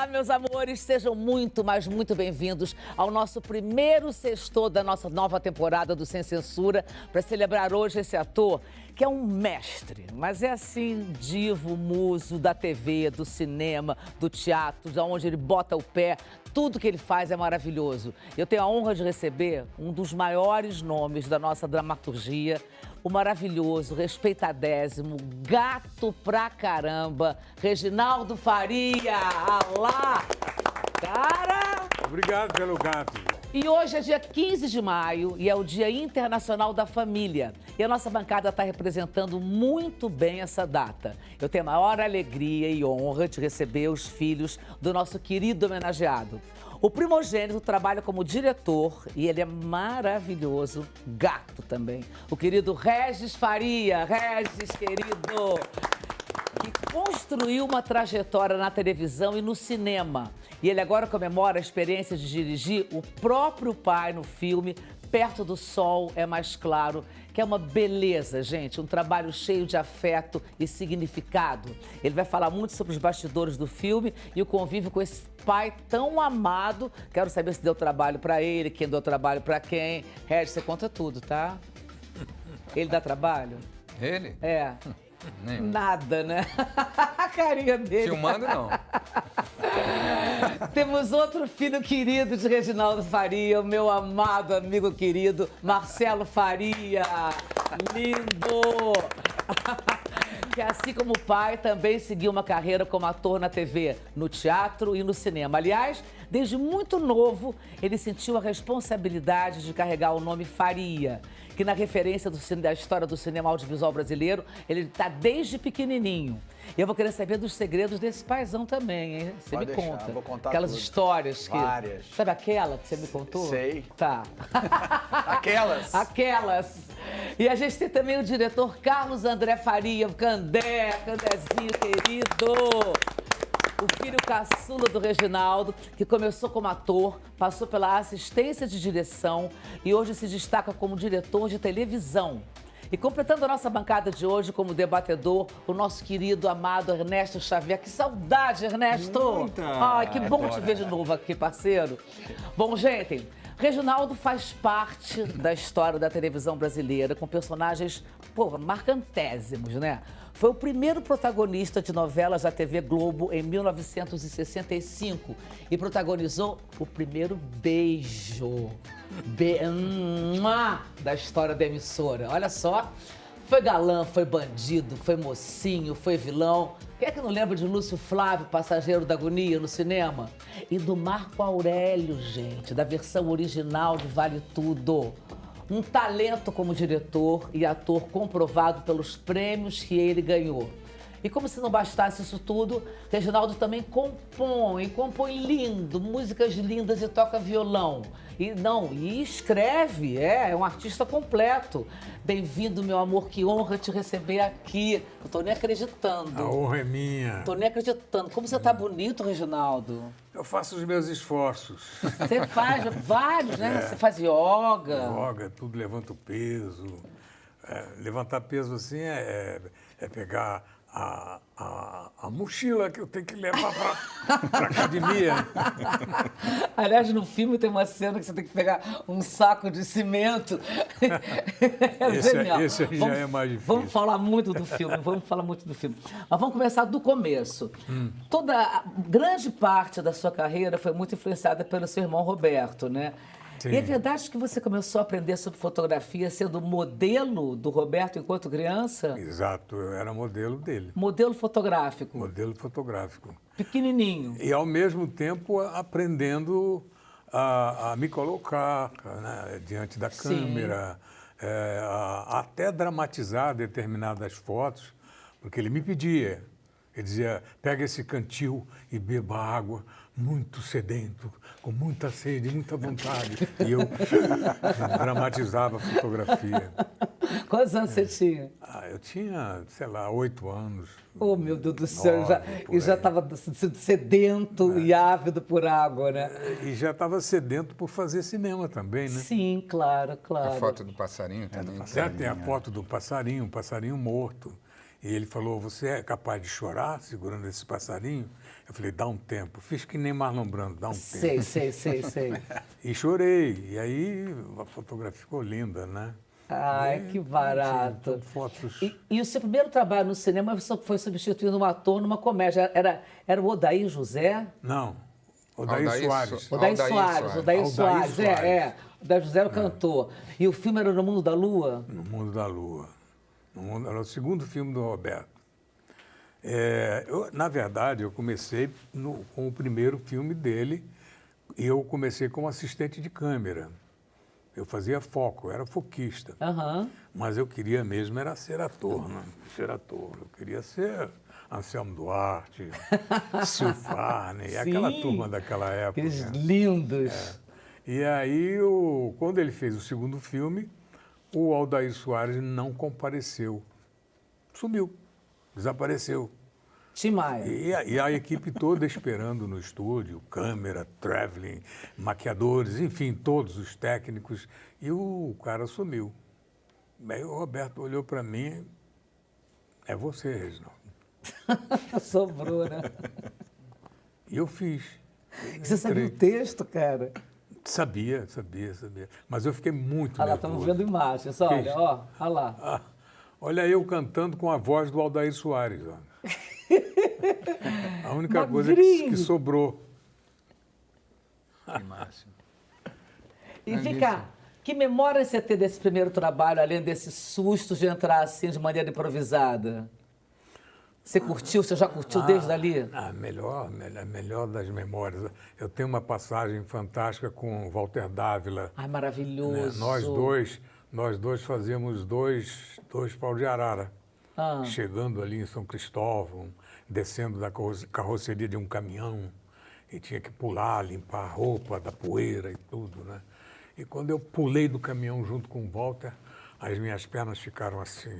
Olá, meus amores, sejam muito, mas muito bem-vindos ao nosso primeiro sextou da nossa nova temporada do Sem Censura, para celebrar hoje esse ator que é um mestre, mas é assim, divo, muso da TV, do cinema, do teatro, de onde ele bota o pé, tudo que ele faz é maravilhoso. Eu tenho a honra de receber um dos maiores nomes da nossa dramaturgia, o maravilhoso, respeitadésimo, gato pra caramba, Reginaldo Faria. Alá! Cara! Obrigado pelo gato. E hoje é dia 15 de maio e é o Dia Internacional da Família. E a nossa bancada está representando muito bem essa data. Eu tenho a maior alegria e honra de receber os filhos do nosso querido homenageado. O primogênito trabalha como diretor e ele é maravilhoso, gato também. O querido Regis Faria. Regis, querido, que construiu uma trajetória na televisão e no cinema. E ele agora comemora a experiência de dirigir o próprio pai no filme Perto do Sol é Mais Claro, que é uma beleza, gente, um trabalho cheio de afeto e significado. Ele vai falar muito sobre os bastidores do filme e o convívio com esse pai tão amado. Quero saber se deu trabalho pra ele, quem deu trabalho pra quem. Regis, você conta tudo, tá? Ele dá trabalho? Ele? É. Nenhum. Nada, né? A carinha dele. Filmando, não. Temos outro filho querido de Reginaldo Faria, o meu amado amigo querido, Marcelo Faria. Lindo! Que assim como o pai, também seguiu uma carreira como ator na TV, no teatro e no cinema. Aliás, desde muito novo, ele sentiu a responsabilidade de carregar o nome Faria, que na referência da história do cinema audiovisual brasileiro, ele está desde pequenininho. E eu vou querer saber dos segredos desse paizão também, hein? Você Pode me deixar, conta. vou contar aquelas tudo. histórias que... Várias. Sabe aquela que você me contou? Sei. Tá. Aquelas. Aquelas. E a gente tem também o diretor Carlos André Faria, o Candézinho querido. O filho caçula do Reginaldo, que começou como ator, passou pela assistência de direção e hoje se destaca como diretor de televisão. E completando a nossa bancada de hoje como debatedor, o nosso querido, amado Ernesto Xavier. Que saudade, Ernesto! Muita. Ai, que bom te ver de novo aqui, parceiro. Bom, gente, Reginaldo faz parte da história da televisão brasileira com personagens, marcantésimos, né? Foi o primeiro protagonista de novelas da TV Globo em 1965 e protagonizou o primeiro beijo da história da emissora. Olha só, foi galã, foi bandido, foi mocinho, foi vilão. Quem é que não lembra de Lúcio Flávio, Passageiro da Agonia, no cinema? E do Marco Aurélio, gente, da versão original de Vale Tudo. Um talento como diretor e ator comprovado pelos prêmios que ele ganhou. E como se não bastasse isso tudo, Reginaldo também compõe lindo, músicas lindas e toca violão. E escreve, é um artista completo. Bem-vindo, meu amor, que honra te receber aqui. Não tô nem acreditando. A honra é minha. Tô nem acreditando. Como você tá bonito, Reginaldo. Eu faço os meus esforços. Você faz vários, né? Você faz yoga. Yoga, tudo levanta o peso. Levantar peso assim é pegar a mochila que eu tenho que levar para academia. Aliás, no filme tem uma cena que você tem que pegar um saco de cimento. Genial. Esse já é mais difícil. Vamos falar muito do filme, Mas vamos começar do começo. Grande parte da sua carreira foi muito influenciada pelo seu irmão Roberto, né? Sim. E é verdade que você começou a aprender sobre fotografia sendo modelo do Roberto enquanto criança? Exato, eu era modelo dele. Modelo fotográfico. Modelo fotográfico. Pequenininho. E, ao mesmo tempo, aprendendo a me colocar, né, diante da câmera, até dramatizar determinadas fotos, porque ele me pedia. Ele dizia, pega esse cantil e beba água, muito sedento, com muita sede, muita vontade. E eu dramatizava a fotografia. Quantos anos você tinha? Eu tinha, sei lá, 8 anos. Oh, meu Deus do céu, 9, e já estava sedento e ávido por água, né? E já estava sedento por fazer cinema também, né? Sim, claro, claro. A foto do passarinho também. Já tem a foto do passarinho, um passarinho morto. E ele falou, você é capaz de chorar segurando esse passarinho? Eu falei, dá um tempo. Fiz que nem Marlon Brando, dá um tempo. Sei. E chorei. E aí a fotografia ficou linda, né? Ai, que barato. Enfim, fotos... E o seu primeiro trabalho no cinema foi substituindo um ator numa comédia. Era o Odair José? Não, Odair Soares. Odair Soares. Odair Soares. O Odair José era o cantor. E o filme era No Mundo da Lua? No Mundo da Lua. Era o segundo filme do Roberto. Na verdade, eu comecei com o primeiro filme dele e eu comecei como assistente de câmera. Eu fazia foco, eu era foquista. Mas eu queria mesmo era ser ator, né? Ser ator. Eu queria ser Anselmo Duarte, Silfarne, aquela turma daquela época. Aqueles lindos. E aí, quando ele fez o segundo filme, o Odair Soares não compareceu. Sumiu, desapareceu. Tim Maia. E a equipe toda esperando no estúdio, câmera, traveling, maquiadores, enfim, todos os técnicos. E o cara sumiu. Aí o Roberto olhou para mim, é você, Reginaldo. Sobrou, né? E eu fiz. Você sabia o texto, cara? Sabia. Mas eu fiquei muito nervoso. Olha lá, estamos vendo imagens. Olha, olha lá. Olha eu cantando com a voz do Odair Soares. Ó. A única coisa que sobrou. Que máximo. E vem cá, que memória você tem desse primeiro trabalho, além desses sustos de entrar assim de maneira improvisada? Você curtiu? Você já curtiu desde ali? Melhor das memórias. Eu tenho uma passagem fantástica com o Walter Dávila. Ai, maravilhoso. Né? Nós dois fazíamos dois pau de arara. Chegando ali em São Cristóvão, descendo da carroceria de um caminhão, e tinha que pular, limpar a roupa da poeira e tudo, né? E quando eu pulei do caminhão junto com o Walter, as minhas pernas ficaram assim,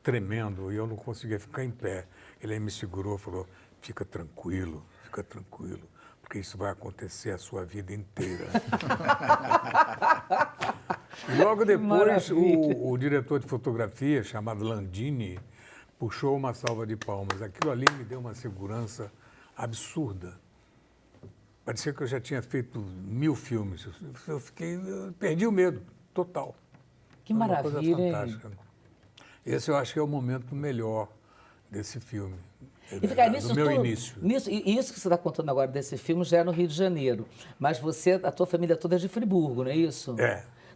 tremendo, e eu não conseguia ficar em pé. Ele aí me segurou e falou, fica tranquilo, porque isso vai acontecer a sua vida inteira. E logo depois, o diretor de fotografia, chamado Landini, puxou uma salva de palmas. Aquilo ali me deu uma segurança absurda. Parecia que eu já tinha feito 1000 filmes. Eu perdi o medo, total. Que maravilha, uma coisa fantástica. Esse eu acho que é o momento melhor desse filme. E ficar do meu início. E isso que você está contando agora desse filme já é no Rio de Janeiro. Mas a tua família toda é de Friburgo, não é isso?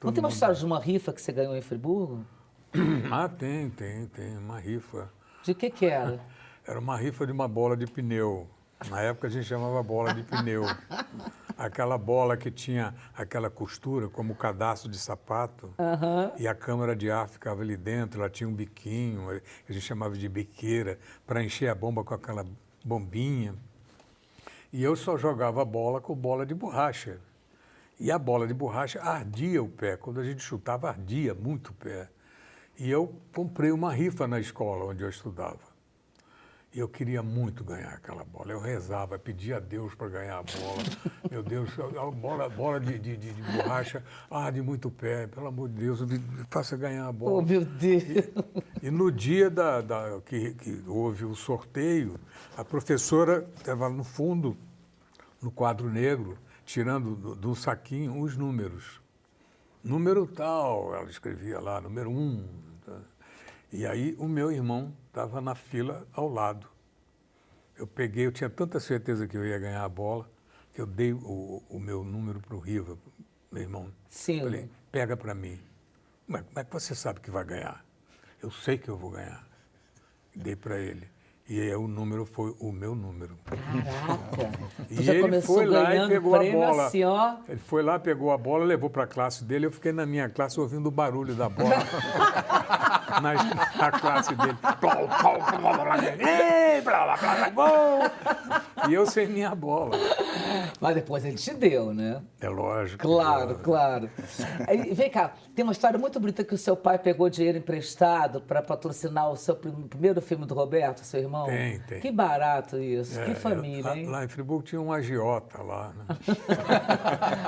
Não tem uma história de uma rifa que você ganhou em Friburgo? Tem uma rifa. De que era? Era uma rifa de uma bola de pneu. Na época a gente chamava bola de pneu. Aquela bola que tinha aquela costura como cadastro de sapato. E a câmara de ar ficava ali dentro, ela tinha um biquinho, a gente chamava de biqueira, para encher a bomba com aquela bombinha. E eu só jogava a bola com bola de borracha. E a bola de borracha ardia o pé. Quando a gente chutava, ardia muito o pé. E eu comprei uma rifa na escola onde eu estudava. E eu queria muito ganhar aquela bola. Eu rezava, pedia a Deus para ganhar a bola. Meu Deus, a bola de borracha arde muito o pé. Pelo amor de Deus, me faça ganhar a bola. Oh, meu Deus! E no dia que houve o sorteio, a professora estava no fundo, no quadro negro, tirando do saquinho os números. Número tal, ela escrevia lá, número 1. Tá? E aí o meu irmão estava na fila ao lado. Eu tinha tanta certeza que eu ia ganhar a bola, que eu dei o meu número para o Riva, meu irmão. Sim. Falei, pega para mim. Como é que você sabe que vai ganhar? Eu sei que eu vou ganhar. Dei para ele. E aí o número foi o meu número. Caraca! E ele foi lá e pegou a bola. Assim, ó. Ele foi lá, pegou a bola, levou para a classe dele. Eu fiquei na minha classe ouvindo o barulho da bola. na classe dele. E eu sem minha bola. Mas depois ele te deu, né? É lógico. Claro. Aí, vem cá, tem uma história muito bonita que o seu pai pegou dinheiro emprestado para patrocinar o seu primeiro filme do Roberto, seu irmão. Tem. Que barato isso, que família, hein? Lá em Friburgo tinha um agiota lá, né?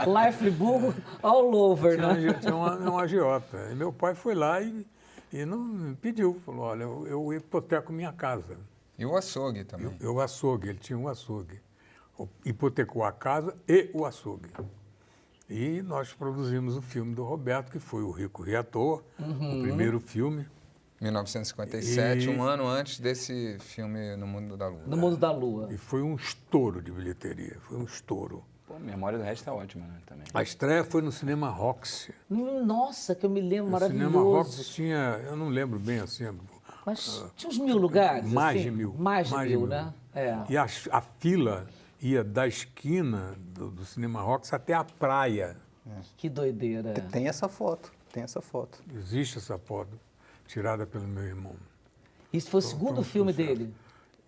Lá em Friburgo, all over, né? Tinha um agiota. E meu pai foi lá e E não me pediu, falou, olha, eu hipoteco minha casa. E o açougue também. O açougue, ele tinha um açougue. Hipotecou a casa e o açougue. E nós produzimos o filme do Roberto, que foi O Rico e à Toa, o primeiro filme. 1957, um ano antes desse filme No Mundo da Lua. No Mundo da Lua. E foi um estouro de bilheteria, foi um estouro. Pô, a memória do resto é ótima, né? Também. A estreia foi no Cinema Roxy. Nossa, que eu me lembro, O maravilhoso. Cinema Roxy tinha, eu não lembro bem assim, Mas tinha uns 1000 lugares? mais assim? de 1000. Mais de mil, né? É. E a fila ia da esquina do Cinema Roxy até a praia. Que doideira. Tem essa foto, tem essa foto. Existe essa foto, tirada pelo meu irmão. Isso foi o segundo filme dele?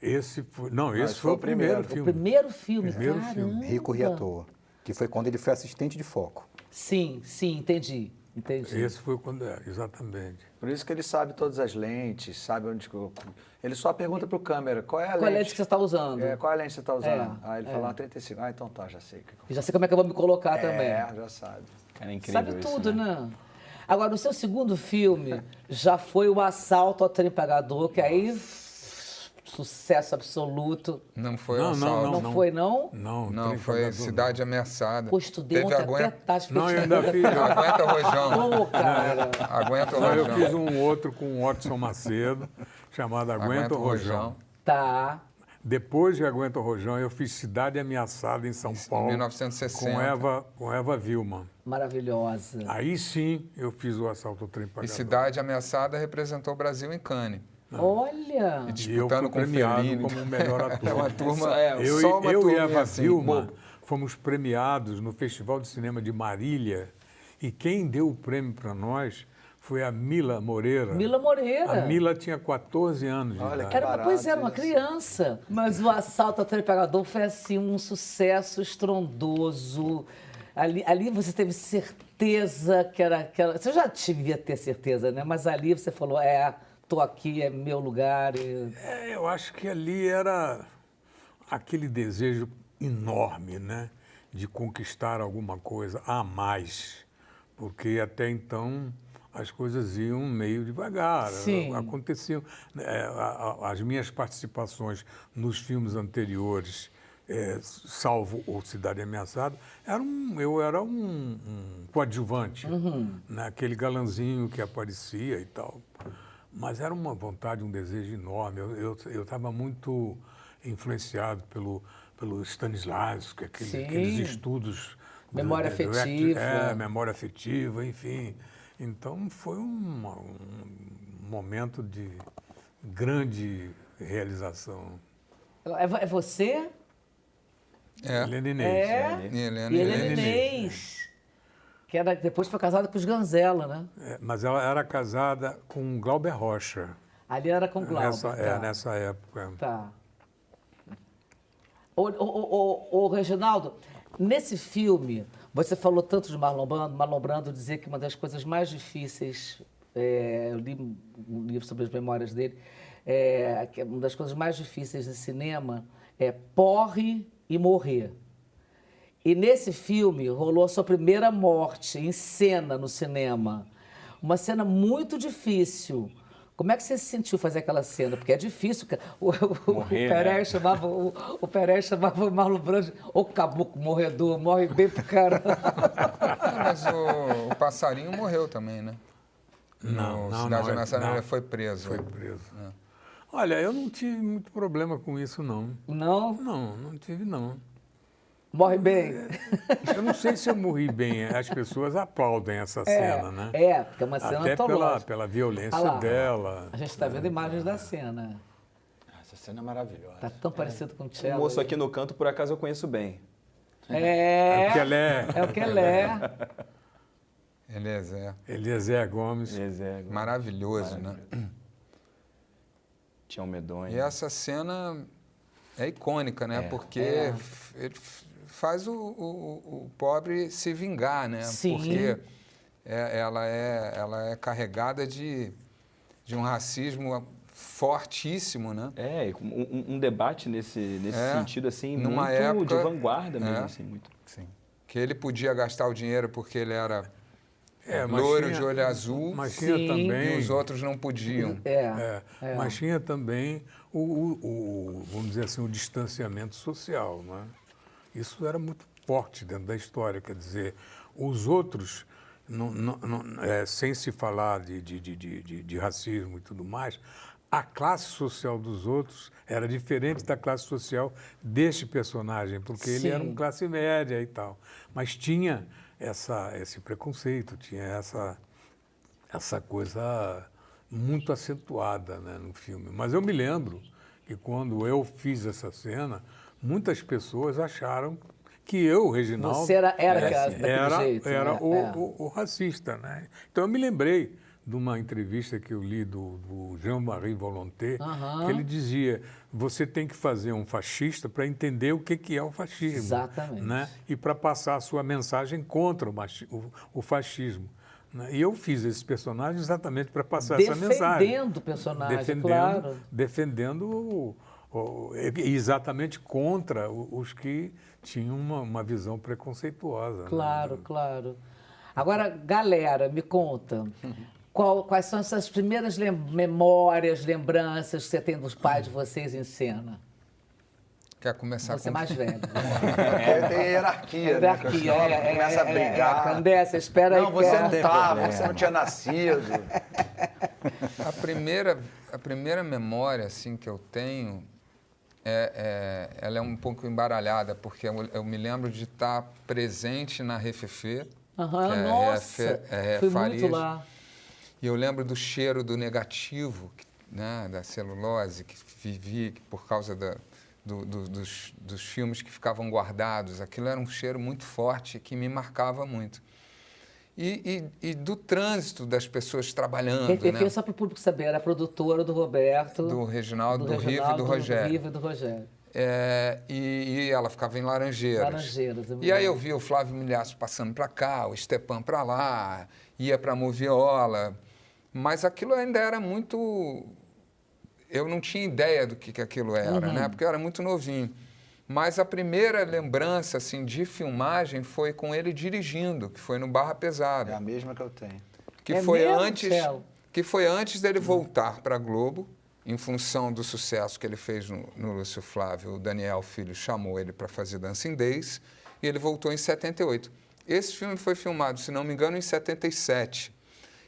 Esse foi, não, esse foi o primeiro filme. O primeiro filme, Primeiro caramba. filme. Rico Ri à Toa, que foi quando ele foi assistente de foco. Sim, entendi. Esse foi quando, exatamente. Por isso que ele sabe todas as lentes, sabe onde... Ele só pergunta pro câmera, qual é a Qual lente? lente que você está usando? Qual é a lente que você está usando? É, Aí ele fala, 35. Ah, então tá, já sei. Já sei como é que eu vou me colocar também. Já sabe. Cara, é incrível Sabe isso, tudo, né? Agora, no seu segundo filme, já foi o Assalto ao Trem Pagador, que aí, sucesso absoluto. Não foi Não, o assalto. Não foi, não? Não, Não, Trem foi Pagador, Cidade Ameaçada. Pô, estudei Teve ontem até Aguenta, tarde. Não, eu ainda fiz. Aguenta Rojão. Pô, cara. Aguenta o Não, eu Rojão. fiz um outro com o Watson Macedo, chamado Aguenta o Rojão. Tá. Depois de Aguenta o Rojão, eu fiz Cidade Ameaçada em São Paulo. 1960. Com Eva Vilma. Maravilhosa. Aí sim eu fiz o Assalto ao Trem E Pagador. Cidade Ameaçada representou o Brasil em Cannes. Olha! E E eu disputando fui com o premiado Fellini. como o melhor ator. É uma turma, Eu uma e turminha Eva assim, Vilma bobo. fomos premiados no Festival de Cinema de Marília e quem deu o prêmio para nós foi a Mila Moreira. Mila Moreira. A Mila tinha 14 anos de Olha, idade. Era barato pois era uma isso. criança. Mas o Assalto ao Trem Pagador foi assim um sucesso estrondoso. Ali você teve certeza que era aquela. Você já devia ter certeza, né? Mas ali você falou, tô aqui, é meu lugar. Eu acho que ali era aquele desejo enorme, né? De conquistar alguma coisa a mais. Porque até então as coisas iam meio devagar. Sim. Aconteciam. As minhas participações nos filmes anteriores, salvo o Cidade Ameaçada, eu era um coadjuvante, né? Aquele galanzinho que aparecia e tal. Mas era uma vontade, um desejo enorme. Eu estava muito influenciado pelo Stanislavski, aqueles estudos... Memória afetiva. Memória afetiva, enfim. Então, foi um momento de grande realização. É você? Helena Inês. E Helena E Helena Inês. Inês. Que depois foi casada com os Ganzella, né? Mas ela era casada com Glauber Rocha. Ali era com Glauber. tá. Nessa época. Tá. Ô, Reginaldo, nesse filme, você falou tanto de Marlon Brando dizer que uma das coisas mais difíceis, eu li um livro sobre as memórias dele, que uma das coisas mais difíceis de cinema é porre e morrer. E nesse filme rolou a sua primeira morte em cena no cinema. Uma cena muito difícil. Como é que você se sentiu fazer aquela cena? Porque é difícil. O Peré chamava o Marlon Brando, o caboclo morredor, morre bem pro cara. Mas o passarinho morreu também, né? Não, Cidade Ameaçada ele foi preso. Foi preso. Olha, eu não tive muito problema com isso, não. Não? Não tive, não. Morre bem. Eu não sei se eu morri bem. As pessoas aplaudem essa cena, né? Porque é uma cena Até antológica. pela violência Olha lá, dela. A gente está vendo imagens da cena. Essa cena é maravilhosa. Tá tão parecido com o O Cello. moço aqui no canto, por acaso, eu conheço bem. É o que ela é. É o que ele é. Eliezer Gomes. Maravilhoso, né? Tinha um medonho. E essa cena é icônica, né? Porque ele faz o pobre se vingar, né? Sim. Porque ela é carregada de um racismo fortíssimo, né? Um debate nesse sentido, assim, numa muito época, de vanguarda mesmo, assim, muito. Sim. Que ele podia gastar o dinheiro porque ele era mas loiro tinha- de olho azul, Mas tinha Sim. também... e os outros não podiam. Mas tinha também vamos dizer assim, o distanciamento social, não é? Isso era muito forte dentro da história, quer dizer, os outros, sem se falar de racismo e tudo mais, a classe social dos outros era diferente da classe social deste personagem, porque ele era Sim. um classe média e tal, mas tinha esse preconceito, tinha essa coisa muito acentuada, né, no filme. Mas eu me lembro que quando eu fiz essa cena, muitas pessoas acharam que eu, Reginaldo, Você era daquele jeito, era né? o racista, né? Então eu me lembrei de uma entrevista que eu li do Jean-Marie Volonté, que ele dizia: você tem que fazer um fascista para entender o que é o fascismo. Exatamente. Né? E para passar a sua mensagem contra o fascismo. Né? E eu fiz esse personagem exatamente para passar essa mensagem. Defendendo o personagem, claro. Defendendo exatamente contra os que tinham uma visão preconceituosa. Claro, né? claro. Agora, galera, me conta. Quais são essas primeiras memórias, lembranças que você tem dos pais de vocês em cena? Quer começar Você é com... mais velho. Tem hierarquia, né? Porque Hierarquia, senão começa a brigar. Candé, você espera aí. Não, você não tem estava, problema. você não tinha nascido. A primeira memória assim, que eu tenho, ela é um pouco embaralhada, porque eu me lembro de estar presente na Refefê. Aham, nossa, fui Farias. muito lá. E eu lembro do cheiro do negativo, né, da celulose, que vivi por causa dos filmes que ficavam guardados. Aquilo era um cheiro muito forte que me marcava muito. E do trânsito das pessoas trabalhando, Refefê, né? só para o público saber, era a produtora do Roberto. Do Reginaldo, do Rivo e do Rogério. Rivo e do Rogério. E ela ficava em Laranjeiras. Laranjeiras, E aí eu via o Flávio Milhaço passando para cá, o Stepan para lá, ia para a Moviola. Mas aquilo ainda era muito... Eu não tinha ideia do que aquilo era, né? Porque eu era muito novinho. Mas a primeira lembrança assim, de filmagem foi com ele dirigindo, que foi no Barra Pesada. É a mesma que eu tenho. Que É foi mesmo, antes, Tchelo? que foi antes dele voltar para a Globo, em função do sucesso que ele fez no Lúcio Flávio. O Daniel Filho chamou ele para fazer Dancing Days e ele voltou em 78. Esse filme foi filmado, se não me engano, em 77.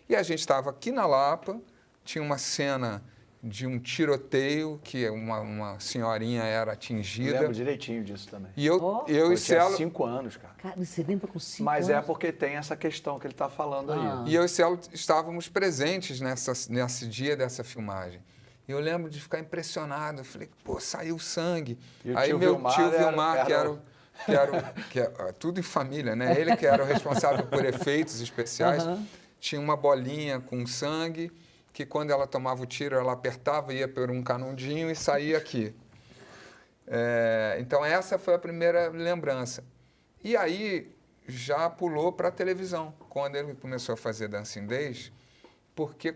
E a gente estava aqui na Lapa, tinha uma cena de um tiroteio, que uma senhorinha era Eu atingida. lembro direitinho disso também. E eu e Eu tinha Cielo... 5 anos, cara. Cara, você lembra com 5 Mas anos? é porque tem essa questão que ele está falando aí. E eu e Cielo estávamos presentes nesse dia dessa filmagem. E eu lembro de ficar impressionado. Eu falei, pô, saiu sangue. E o Aí tio meu Vilmar tio era- Vilmar, era que é tudo em família, né? Ele que era o responsável por efeitos especiais, tinha uma bolinha com sangue, que quando ela tomava o tiro, ela apertava, ia por um canudinho e saía aqui. Então essa foi a primeira lembrança. E aí já pulou para a televisão, quando ele começou a fazer Dancing Days, porque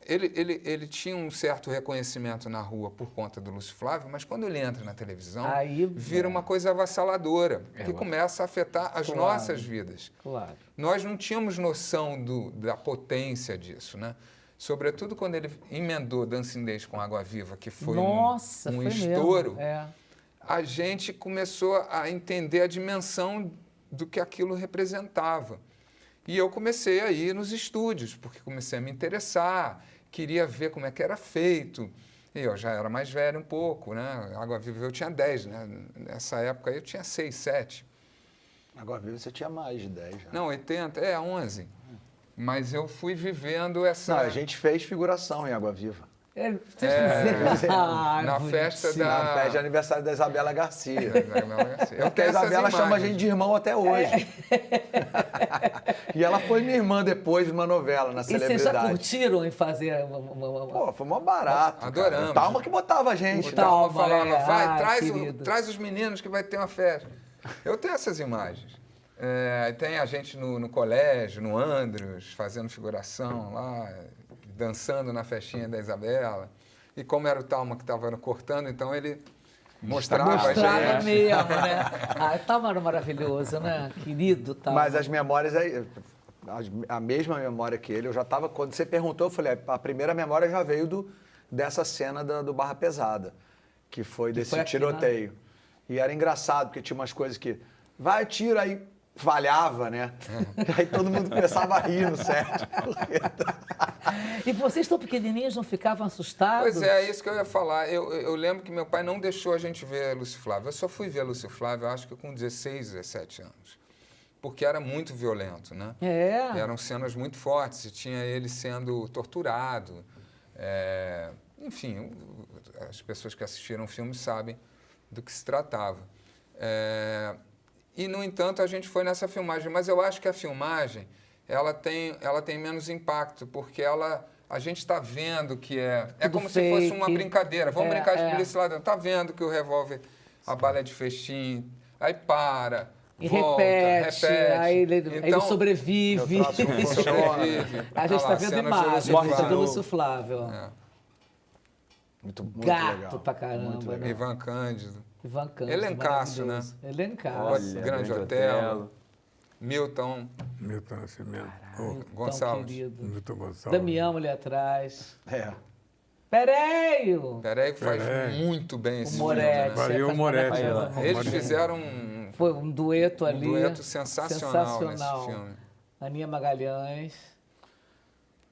ele tinha um certo reconhecimento na rua por conta do Lúcio Flávio, mas quando ele entra na televisão, Aí, vira uma coisa avassaladora, que começa a afetar as Claro. nossas vidas. Claro. Nós não tínhamos noção da potência disso, né? Sobretudo quando ele emendou Dancing Days com Água Viva, que foi Nossa, um foi estouro, mesmo. a gente começou a entender a dimensão do que aquilo representava. E eu comecei a ir nos estúdios, porque comecei a me interessar, queria ver como é que era feito. E eu já era mais velho um pouco, né? Água Viva eu tinha 10, né? Nessa época eu tinha 6, 7. Agora viu, você tinha mais de 10 já. Não, 80, 11. Mas eu fui vivendo essa... Não, a gente fez figuração em Água Viva. Vocês fizeram. Ah, na bonitinho. festa da... Na festa de aniversário da Isabela Garcia. Eu Porque a tenho essas Isabela chama a imagens. gente de irmão até hoje. E ela foi minha irmã depois de uma novela, na E vocês já Celebridade. curtiram em fazer Pô, foi mó barato. Adoramos. Cara. Talma que botava a gente. O né? Talma. Falava, é. vai, Ai, querido. traz os meninos que vai ter uma festa. Eu tenho essas imagens. Tem a gente no colégio, no Andros, fazendo figuração lá, dançando na festinha da Isabela. E como era o Talma que estava cortando, então ele Mostrava, Mostrava gente. mesmo, né? Ah, Tálvaro maravilhoso, né? Querido Tálvaro. Mas as memórias aí, a mesma memória que ele, eu já estava, quando você perguntou, eu falei, a primeira memória já veio dessa cena do Barra Pesada, que foi desse foi aqui, tiroteio. E era engraçado, porque tinha umas coisas que, vai, tira, aí falhava, né? Aí todo mundo começava a rir no set. E vocês tão pequenininhos, não ficavam assustados? Pois é isso que eu ia falar. Eu lembro que meu pai não deixou a gente ver Lúcio Flávio. Eu só fui ver Lúcio Flávio, acho que com 16, 17 anos. Porque era muito violento, né? É. E eram cenas muito fortes, e tinha ele sendo torturado. Enfim, as pessoas que assistiram o filme sabem do que se tratava. E, no entanto, a gente foi nessa filmagem. Mas eu acho que a filmagem ela tem menos impacto, porque a gente está vendo que é Tudo como fake. se fosse uma brincadeira. Vamos brincar de polícia lá dentro. Está vendo que o revólver, a bala é de festim, aí para, E volta, repete, aí ele sobrevive. o troço não funciona. sobrevive. A gente está Olha lá, vendo cenas do imagens Lúcio morte do Flávio. Lúcio Flávio. Muito Gato legal. pra caramba, né? Ivan Cândido. Ivan Cândido, Elencaço, né? maravilhoso. Elencaço. Olha, Grande Otelo. Milton Milton Nascimento. Tão Gonçalves. querido. Milton Gonçalves. Damião ali atrás. É. Pereio! Peraí que faz Peraí. muito bem esse O filme, Moretti. né? Valeu, faz Moretti. maravilhoso. Valeu. Eles Moretti. fizeram Foi um dueto ali. dueto sensacional nesse filme. Aninha Magalhães.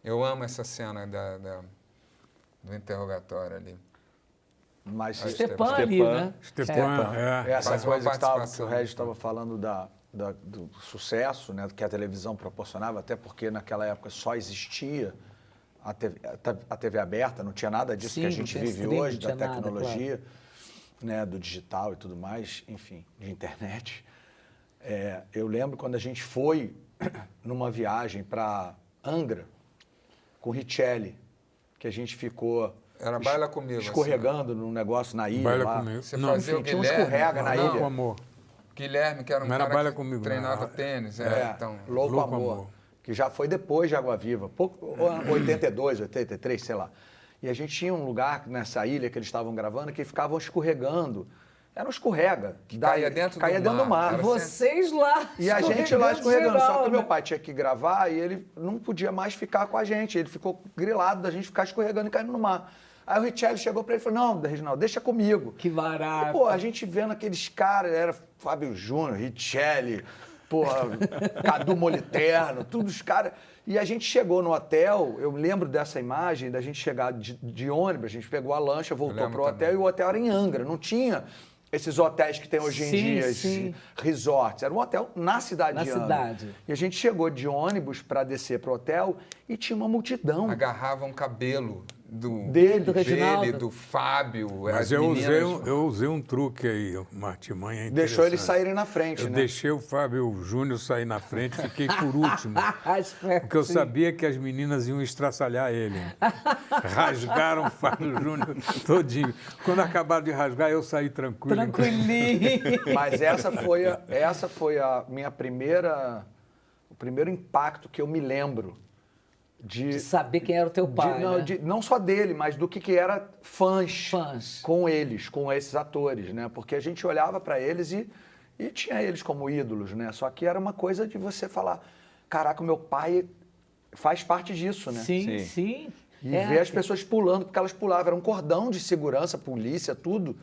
Eu amo essa cena do interrogatório ali. Mas Stepan ali, né? Stepan, essa Faz uma coisa que o participação. Regis estava falando do sucesso, né, que a televisão proporcionava, até porque naquela época só existia a TV aberta, não tinha nada disso Sim, que a não gente tinha vive streaming, hoje, não da tinha nada, tecnologia, né, do digital e tudo mais, enfim, de internet. Eu lembro quando a gente foi numa viagem para Angra com o Richelli, que a gente ficou Era Baila Comigo. escorregando num negócio na ilha Baila lá. Comigo. Você Não, fazia enfim, o tinha um Guilherme. escorrega na Não, ilha. Com amor. Guilherme, que era um Não era cara Baila que Comigo, treinava não. tênis. Então, Louco Louco Amor, Amor. que já foi depois de Água Viva, 82, 83, sei lá. E a gente tinha um lugar nessa ilha que eles estavam gravando que ficavam escorregando. Era um escorrega. caía dentro do mar. Era Vocês lá. E a gente lá escorregando. Só que o meu né? pai tinha que gravar e ele não podia mais ficar com a gente. Ele ficou grilado da gente ficar escorregando e caindo no mar. Aí o Richelli chegou pra ele e falou, não, Reginaldo, deixa comigo. Que barato. E, pô, a gente vendo aqueles caras, era Fábio Júnior, Richelli, porra, Cadu Moliterno, todos os caras. E a gente chegou no hotel, eu lembro dessa imagem, da gente chegar de ônibus, a gente pegou a lancha, voltou lembro pro hotel e o hotel era em Angra, não tinha esses hotéis que tem hoje em Sim, dia, sim. esses resorts. Era um hotel na cidade Na de Angra. cidade. E a gente chegou de ônibus para descer pro hotel e tinha uma multidão agarravam cabelo dele. Do Reginaldo. dele, do Fábio. Mas as eu meninas- usei um truque aí, uma artimanha Deixou eles interessante. saírem na frente, Eu né? deixei o Fábio Júnior sair na frente, fiquei por último. Porque eu Sim. sabia que as meninas iam estraçalhar ele. Rasgaram o Fábio Júnior todinho. Quando acabaram de rasgar, eu saí tranquilo. Tranquilinho. Mas essa foi a minha o primeiro impacto que eu me lembro De saber quem era o teu pai, não, né? não só dele, mas do que era fãs, Fãs. com eles, com esses atores, né? Porque a gente olhava para eles e tinha eles como ídolos, né? Só que era uma coisa de você falar, caraca, o meu pai faz parte disso, né? Sim, sim. E ver as pessoas pulando, porque elas pulavam, era um cordão de segurança, polícia, tudo.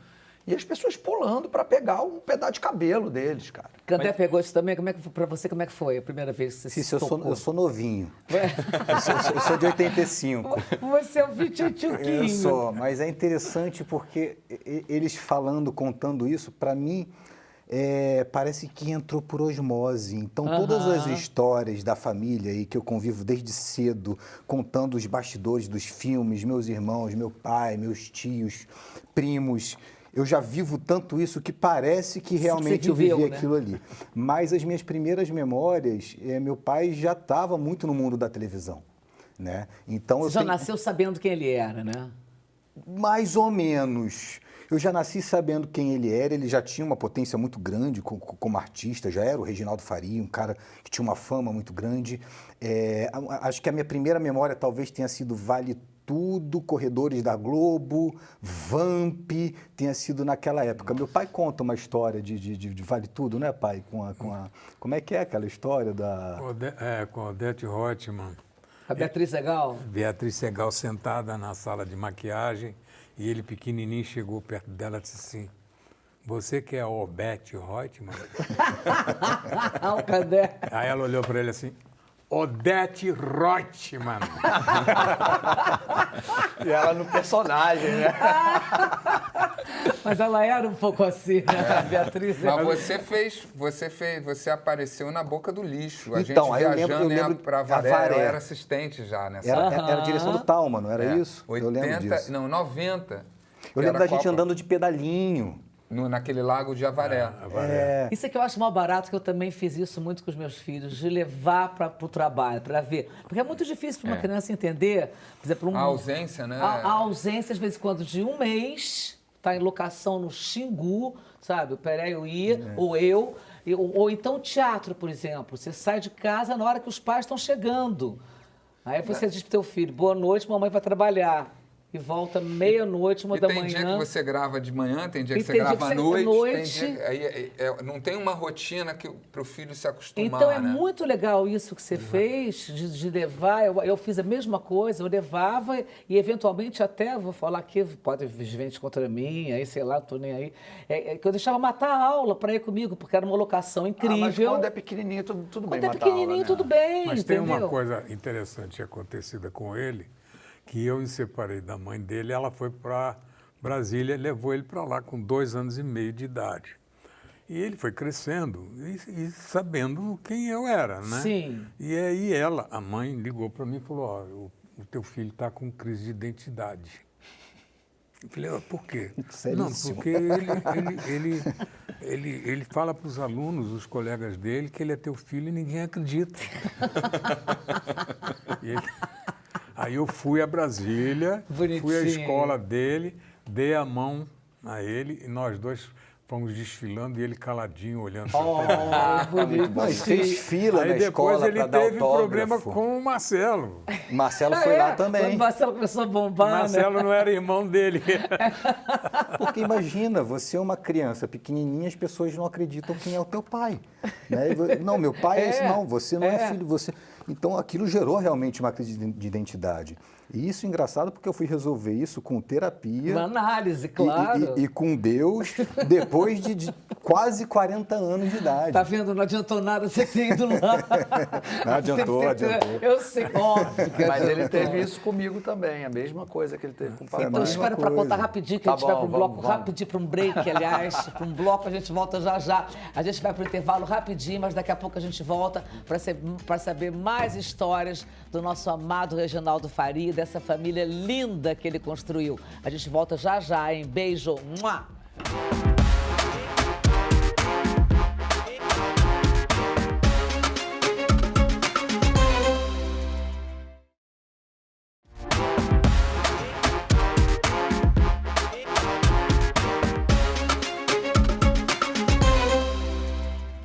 E as pessoas pulando para pegar um pedaço de cabelo deles, cara. Candé pegou isso também? Pra você, como é que foi a primeira vez que você Cícero, se tocou? eu sou novinho. Eu sou de 85. Você é um tchutchuquinho. Eu sou, mas é interessante porque eles contando isso, para mim, parece que entrou por osmose. Então, todas as histórias da família aí que eu convivo desde cedo, contando os bastidores dos filmes, meus irmãos, meu pai, meus tios, primos, eu já vivo tanto isso que parece que realmente eu vivi aquilo ali. Mas as minhas primeiras memórias, meu pai já estava muito no mundo da televisão, né? Então Você já nasceu sabendo quem ele era, né? Mais ou menos. Eu já nasci sabendo quem ele era, ele já tinha uma potência muito grande como artista, já era o Reginaldo Faria, um cara que tinha uma fama muito grande. Acho que a minha primeira memória talvez tenha sido Vale tudo, Corredores da Globo, Vamp, tenha sido naquela época. Meu pai conta uma história de Vale Tudo, né, pai? Como é que é aquela história da... Com a Odete Roitman. A Beatriz Segal? Beatriz Segal sentada na sala de maquiagem e ele pequenininho chegou perto dela e disse assim, você que é a Odete Roitman? Cadê? Aí ela olhou para ele assim, Odete Roitman. E ela no personagem, né? Mas ela era um pouco assim, né? A Beatriz. Mas você apareceu na boca do lixo. A Então, gente aí eu viajando lembro para a Avaré, Avaré. eu era assistente já nessa Era a direção do Talma, não era isso? 80, Eu lembro disso. Não, 90. Eu lembro da gente andando de pedalinho. Naquele lago de Avaré. Isso é que eu acho mal barato, que eu também fiz isso muito com os meus filhos, de levar para o trabalho, para ver. Porque é muito difícil para uma criança entender, por exemplo, A ausência, né? A ausência, às vezes, quando de um mês, está em locação no Xingu, sabe? O Pereio ir, ou eu. Ou então teatro, por exemplo. Você sai de casa na hora que os pais estão chegando. Aí você diz para o teu filho, boa noite, mamãe vai trabalhar. E volta meia-noite, uma da manhã. E tem dia que você grava de manhã, tem dia que E você tem dia grava que à você- noite. noite. Não tem uma rotina para o filho se acostumar, Então é né? muito legal isso que você fez, de levar. Eu fiz a mesma coisa, eu levava e eventualmente até, vou falar aqui, pode vir gente contra mim, aí sei lá, não tô nem aí. Que eu deixava matar a aula para ir comigo, porque era uma locação incrível. Mas quando é pequenininho, tudo bem Quando é matar pequenininho, aula, né? tudo bem, Mas entendeu? tem uma coisa interessante acontecida com ele, que eu me separei da mãe dele, ela foi para Brasília, levou ele para lá com 2 anos e meio de idade. E ele foi crescendo e sabendo quem eu era, né? Sim. E aí ela, a mãe, ligou para mim e falou, ó, o teu filho está com crise de identidade. Eu falei, por quê? Não, Seríssimo. porque ele fala para os alunos, os colegas dele, que ele é teu filho e ninguém acredita. Aí eu fui a Brasília, fui à Bonitinho. escola dele, dei a mão a ele e nós dois fomos desfilando e ele caladinho olhando para Oh, bonito. Mas fez fila Aí na depois escola ele para dar teve autógrafo. problema com o Marcelo. Marcelo foi lá também. Quando o Marcelo começou a bombar, né? Marcelo não era irmão dele. Porque imagina, você é uma criança pequenininha, as pessoas não acreditam quem é o teu pai. Né? Não, meu pai é esse. Não, você não é filho. Você... Então, aquilo gerou realmente uma crise de identidade. E isso é engraçado porque eu fui resolver isso com terapia. Uma análise, claro. E com Deus, depois de quase 40 anos de idade. Tá vendo? Não adiantou nada você ter ido lá. Não adiantou, adiantou. Eu sei, óbvio. que Mas ele adiantou. teve isso comigo também, a mesma coisa que ele teve com o papai. Então, mesma espera para coisa. contar rapidinho, que Tá a gente vai para um bom, bloco vamos. rapidinho, para um break, aliás. Para um bloco, a gente volta já já. A gente vai para o intervalo rapidinho, mas daqui a pouco a gente volta para saber mais histórias do nosso amado Reginaldo Faria, dessa família linda que ele construiu. A gente volta já já, hein? Beijo! Mua!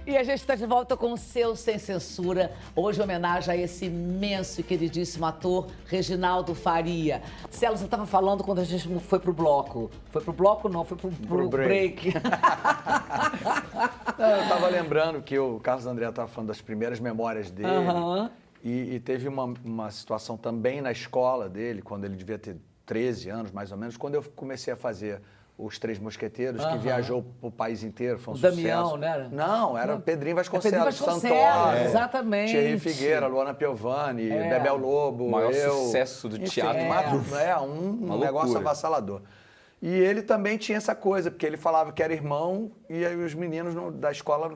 E a gente está de volta com o Seu Sem Censura. Hoje, em homenagem a esse imenso e queridíssimo ator, Reginaldo Faria. Celo, você estava falando quando a gente foi pro bloco. Foi pro bloco, não, foi pro break. Não, eu estava lembrando que o Carlos André estava falando das primeiras memórias dele. Aham. E teve uma situação também na escola dele, quando ele devia ter 13 anos, mais ou menos, quando eu comecei a fazer Os Três Mosqueteiros, que viajou o país inteiro, foi um O sucesso. Damião, né? Não, era Pedrinho Vasconcelos, Pedrinho Vasconcelos, Santoro, exatamente. Thierry Figueira, Luana Piovani, Bebel Lobo, O maior eu. sucesso do teatro. Um negócio loucura. avassalador. E ele também tinha essa coisa, porque ele falava que era irmão e aí os meninos da escola,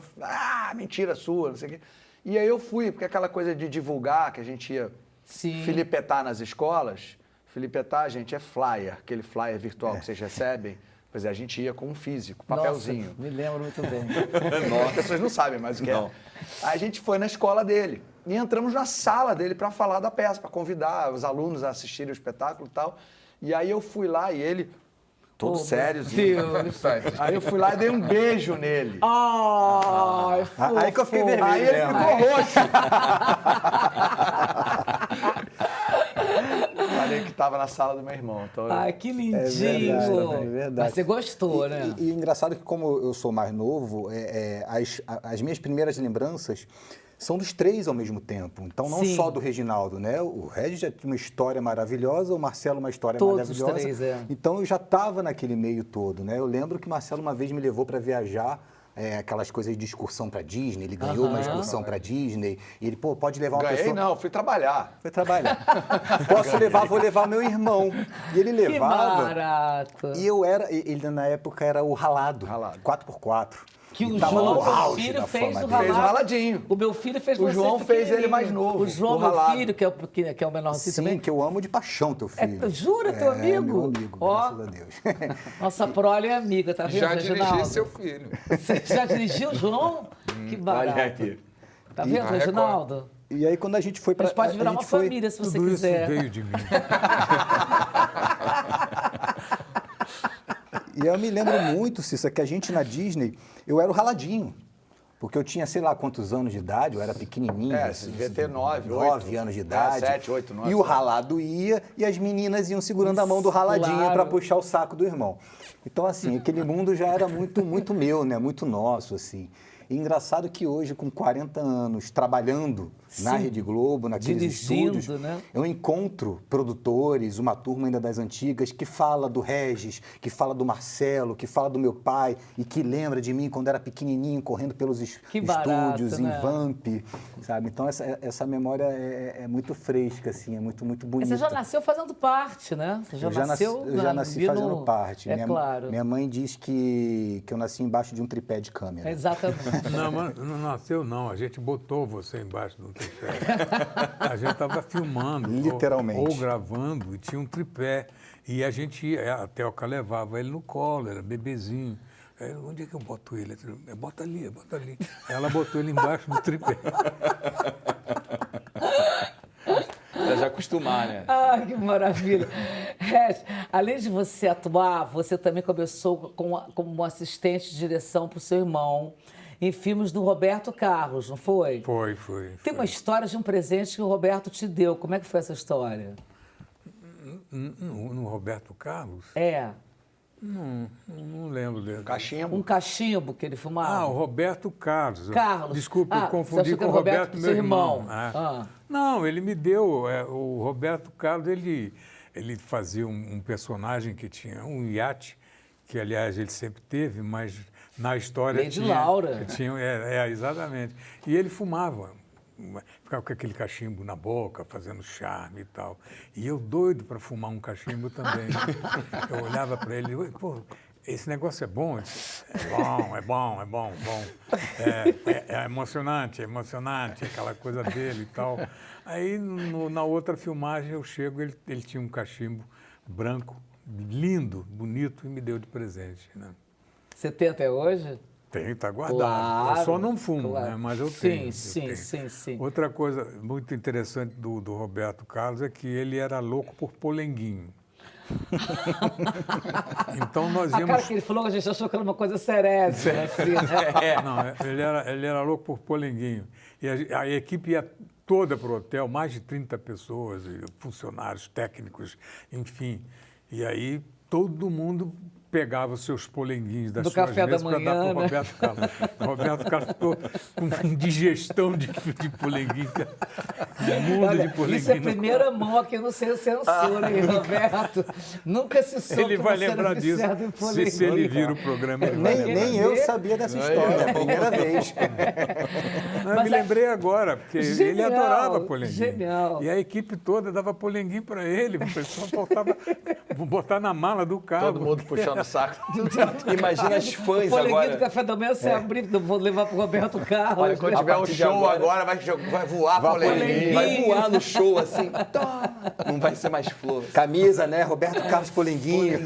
mentira sua, não sei o quê. E aí eu fui, porque aquela coisa de divulgar, que a gente ia Sim. filipetar nas escolas. Filipetar, gente, é flyer, aquele flyer virtual que vocês recebem. Pois é, a gente ia com um físico, papelzinho. Nossa, me lembro muito bem. As pessoas não sabem mais o que é. Aí a gente foi na escola dele e entramos na sala dele para falar da peça, para convidar os alunos a assistirem o espetáculo e tal. E aí eu fui lá e ele, todo sériozinho. Deus. Aí eu fui lá e dei um beijo nele. Ai, Aí que eu fiquei vermelho. Aí ele mesmo. ficou roxo. Falei que estava na sala do meu irmão. Então, Ai, que lindinho. É verdade. Mas você gostou, né? E engraçado que, como eu sou mais novo, as minhas primeiras lembranças são dos três ao mesmo tempo. Então, não Sim. só do Reginaldo, né? O Regis já tinha uma história maravilhosa, o Marcelo uma história Todos os maravilhosa. três, é. Então, eu já estava naquele meio todo, né? Eu lembro que o Marcelo uma vez me levou para viajar, aquelas coisas de excursão para Disney. Ele ganhou uma excursão para Disney. E ele, pô, pode levar uma ganhei pessoa... não, fui trabalhar. Foi trabalhar. Posso levar, vou levar meu irmão. E ele Que levava... barato. E ele na época era o ralado. 4x4. Que o E tava João, no meu auge filho, da fez fama o dele. ralado. Fez o raladinho. O meu filho fez O você João fez ele pequenininho. mais novo, O João, o meu ralado. filho, que é o menorzinho Sim, também. que eu amo de paixão, teu filho. Jura, teu amigo? Meu amigo, Ó. graças a Deus. Nossa prole é amiga, tá vendo, Já Reginaldo? dirigi seu filho. Você já dirigiu, João? Que barato. Olha aqui. Tá vendo, Ah, Reginaldo? E aí, quando a gente foi A para... gente pode virar uma família se você Tudo isso quiser. veio de mim. E eu me lembro muito, Cissa, que a gente na Disney, eu era o raladinho. Porque eu tinha, sei lá quantos anos de idade, eu era pequenininho. Você devia ter 9, 9 anos de idade. 7, 8, 9. E o ralado ia e as meninas iam segurando a mão do raladinho Claro. para puxar o saco do irmão. Então, assim, aquele mundo já era muito, muito meu, né? Muito nosso, assim. E engraçado que hoje, com 40 anos, trabalhando na Rede Globo, naqueles Dirigindo, estúdios, né? eu encontro produtores, uma turma ainda das antigas, que fala do Regis, que fala do Marcelo, que fala do meu pai e que lembra de mim quando era pequenininho, correndo pelos Que barato, estúdios, né? em Vamp, sabe? Então, essa memória é muito fresca, assim, é muito, muito bonita. Você já nasceu fazendo parte, né? Você já nasceu... Eu já nasci vindo- fazendo parte. É claro. Minha mãe diz que eu nasci embaixo de um tripé de câmera. Exatamente. Não, mas não nasceu, não. A gente botou você embaixo do tripé. A gente estava filmando. Literalmente. Ou gravando, e tinha um tripé. E a gente ia, a Thelka levava ele no colo, era bebezinho. Aí, onde é que eu boto ele? Bota ali, bota ali. Aí ela botou ele embaixo do tripé. Pra já acostumar, né? Ai, que maravilha. Regis, além de você atuar, você também começou como assistente de direção para o seu irmão em filmes do Roberto Carlos, não foi? Foi. Tem uma história de um presente que o Roberto te deu. Como é que foi essa história? No Roberto Carlos? É, Não lembro dele. Cachimbo. um cachimbo que ele fumava. Ah, o Roberto Carlos. Carlos. Desculpa, Ah, eu você confundi achou que com o era o Roberto, Roberto, meu seu irmão. irmão. É. Ah. Não, ele me deu. O Roberto Carlos, ele fazia um personagem que tinha um iate, que, aliás, ele sempre teve, mas na história Lady tinha... Laura. Exatamente. E ele fumava. Ficava com aquele cachimbo na boca, fazendo charme e tal. E eu doido para fumar um cachimbo também. Eu olhava para ele e pô, esse negócio é bom? É bom. É emocionante, aquela coisa dele e tal. Aí, na outra filmagem, eu chego, ele tinha um cachimbo branco, lindo, bonito, e me deu de presente, né? Você tem até hoje? Tem, tá guardado. Claro, Eu só não fumo, claro. né? Mas eu Sim, tenho. eu sim, tenho. sim, sim. Outra coisa muito interessante do Roberto Carlos é que ele era louco por polenguinho. Então nós A íamos... cara que ele falou, a gente achou que era uma coisa serésima, assim, né? Não, ele era louco por polenguinho. E a equipe ia toda para o hotel, mais de 30 pessoas, e funcionários, técnicos, enfim. E aí todo mundo pegava os seus polenguinhos das Do suas café da mesas para dar manhã, para o né? Roberto Carlos. O Roberto Carlos ficou com digestão de polenguinho. Um mundo Olha, de polenguinho. isso é primeira mão aqui no Sem Censura, hein, Roberto? Nunca se soube Ele vai você era lembrar disso viciado em se polenguinho. ele vir o programa. Ele vai lembrar. Nem eu sabia dessa história, é a primeira vez. Não, eu Mas me lembrei agora, porque ele Genial, adorava polenguinho. genial. E a equipe toda dava polenguinho para ele. O pessoal faltava botar na mala do carro. Todo mundo puxando o saco. Imagina as O fãs polenguinho agora. do café da manhã, você abrir, vou levar pro Roberto Carlos. Olha, quando A tiver um partir de show agora- vai voar polenguinho. Vai voar no show assim. Não vai ser mais flor. Camisa, né? Roberto Carlos Polenguinho.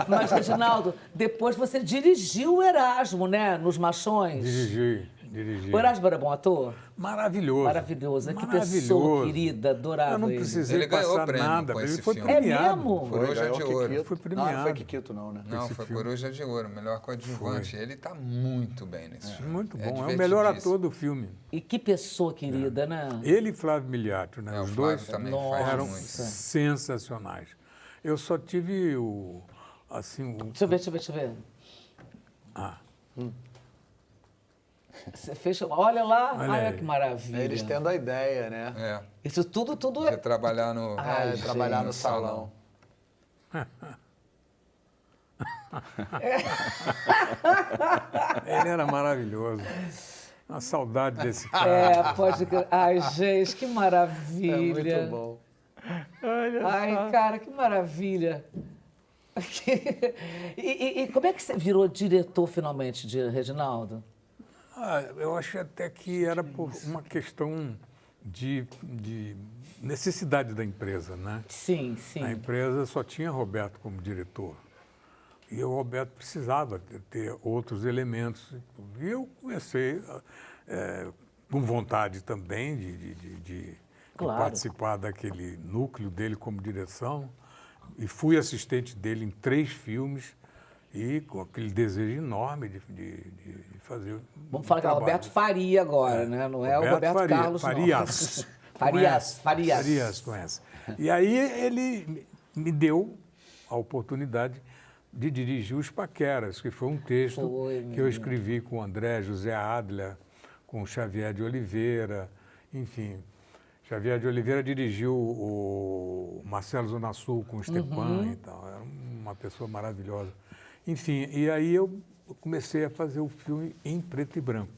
Mas, Reginaldo, depois você dirigiu o Erasmo, né? Nos Machões. Dirigi. dirigir. O Erasmo era bom ator? Maravilhoso. Maravilhoso. Que Maravilhoso. pessoa querida, adorava Eu não ele. precisei Ele ganhou passar prêmio nada. com Ele esse foi filme. É premiado. mesmo? Coruja ganhou de o Ouro. Kikito. Foi Não, premiado. não foi Kikito não, né? Não, esse foi filme. Coruja de Ouro, melhor coadjuvante. Ele está muito bem nesse filme. Muito bom. É o divertidíssimo. melhor ator do filme. E que pessoa querida, né? Ele e Flávio Miliato, né? É, o Os Flávio dois também Nossa. faz eram muito. sensacionais. Eu só tive assim, Deixa eu ver. Ah. Você fecha. Olha lá. Olha Olha aí. que maravilha. Eles tendo a ideia, né? É, Isso tudo você é. trabalhar no... Ai, Trabalhar no no salão. Ele era maravilhoso. Uma saudade desse cara. É, pode. Ai, gente, que É maravilha. muito bom. Ai, cara, que maravilha. E como é que você virou diretor finalmente, Reginaldo? Eu acho até que era por uma questão de necessidade da empresa, né? Sim, A sim. empresa só tinha Roberto como diretor. E o Roberto precisava ter outros elementos. E eu comecei com vontade também de Claro. participar daquele núcleo dele como direção. E fui assistente dele em 3 filmes e com aquele desejo enorme de fazer. Vamos falar que é trabalho. Roberto Faria agora, né? Não é o Roberto Faria- Carlos, não. Farias. Farias. Farias, conhece. E aí ele me deu a oportunidade de dirigir Os Paqueras, que foi um texto Foi, que eu escrevi com o André José Adler, com o Xavier de Oliveira, enfim. Xavier de Oliveira dirigiu o Marcelo Zona Sul com o Stepan e tal. Era uma pessoa maravilhosa. Enfim, e aí eu comecei a fazer o filme em preto e branco.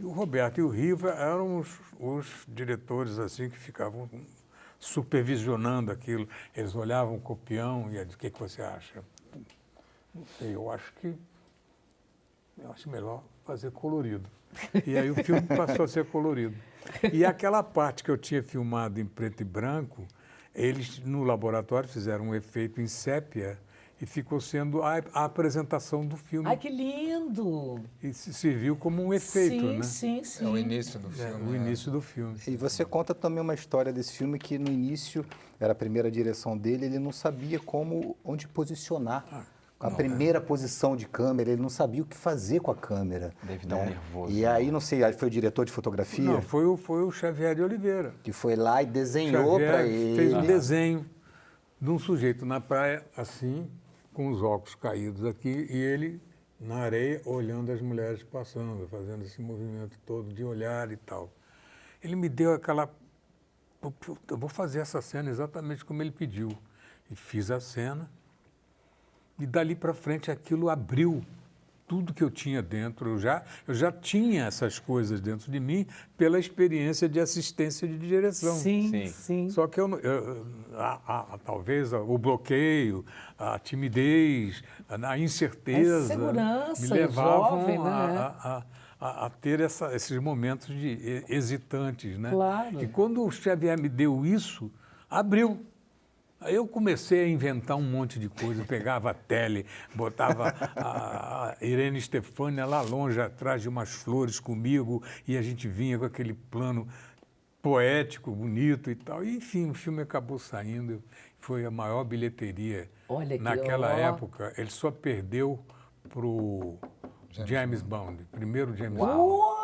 E o Roberto e o Riva eram os diretores assim que ficavam supervisionando aquilo. Eles olhavam o copião e o que você acha? Não sei, eu acho melhor fazer colorido. E aí o filme passou a ser colorido. E aquela parte que eu tinha filmado em preto e branco, eles no laboratório fizeram um efeito em sépia e ficou sendo a apresentação do filme. Ai, que lindo! E se serviu como um efeito, sim, né? sim, sim. É o início do filme. O início do filme. E você conta também uma história desse filme que no início era a primeira direção dele, ele não sabia onde posicionar. A primeira posição de câmera, ele não sabia o que fazer com a câmera. Deve dar um nervoso. E aí, não sei, aí foi o diretor de fotografia Não, foi o Xavier de Oliveira. que foi lá e desenhou Xavier para ele. fez um desenho de um sujeito na praia, assim, com os óculos caídos aqui, e ele na areia olhando as mulheres passando, fazendo esse movimento todo de olhar e tal. Ele me deu aquela... Eu vou fazer essa cena exatamente como ele pediu. E fiz a cena. E dali para frente aquilo abriu tudo que eu tinha dentro. Eu já tinha essas coisas dentro de mim pela experiência de assistência de direção. Sim, Sim. sim. Só que talvez o bloqueio, a timidez, a incerteza A segurança, me levavam jovem, né? a ter esses momentos hesitantes, né? Claro. E quando o Xavier me deu isso, abriu. Aí eu comecei a inventar um monte de coisa, eu pegava a tele, botava a Irene Stefânia lá longe, atrás de umas flores comigo, e a gente vinha com aquele plano poético, bonito e tal. E, enfim, o filme acabou saindo, foi a maior bilheteria. Olha que Naquela ó. época, ele só perdeu para o James Bond, primeiro James Bond. Uau!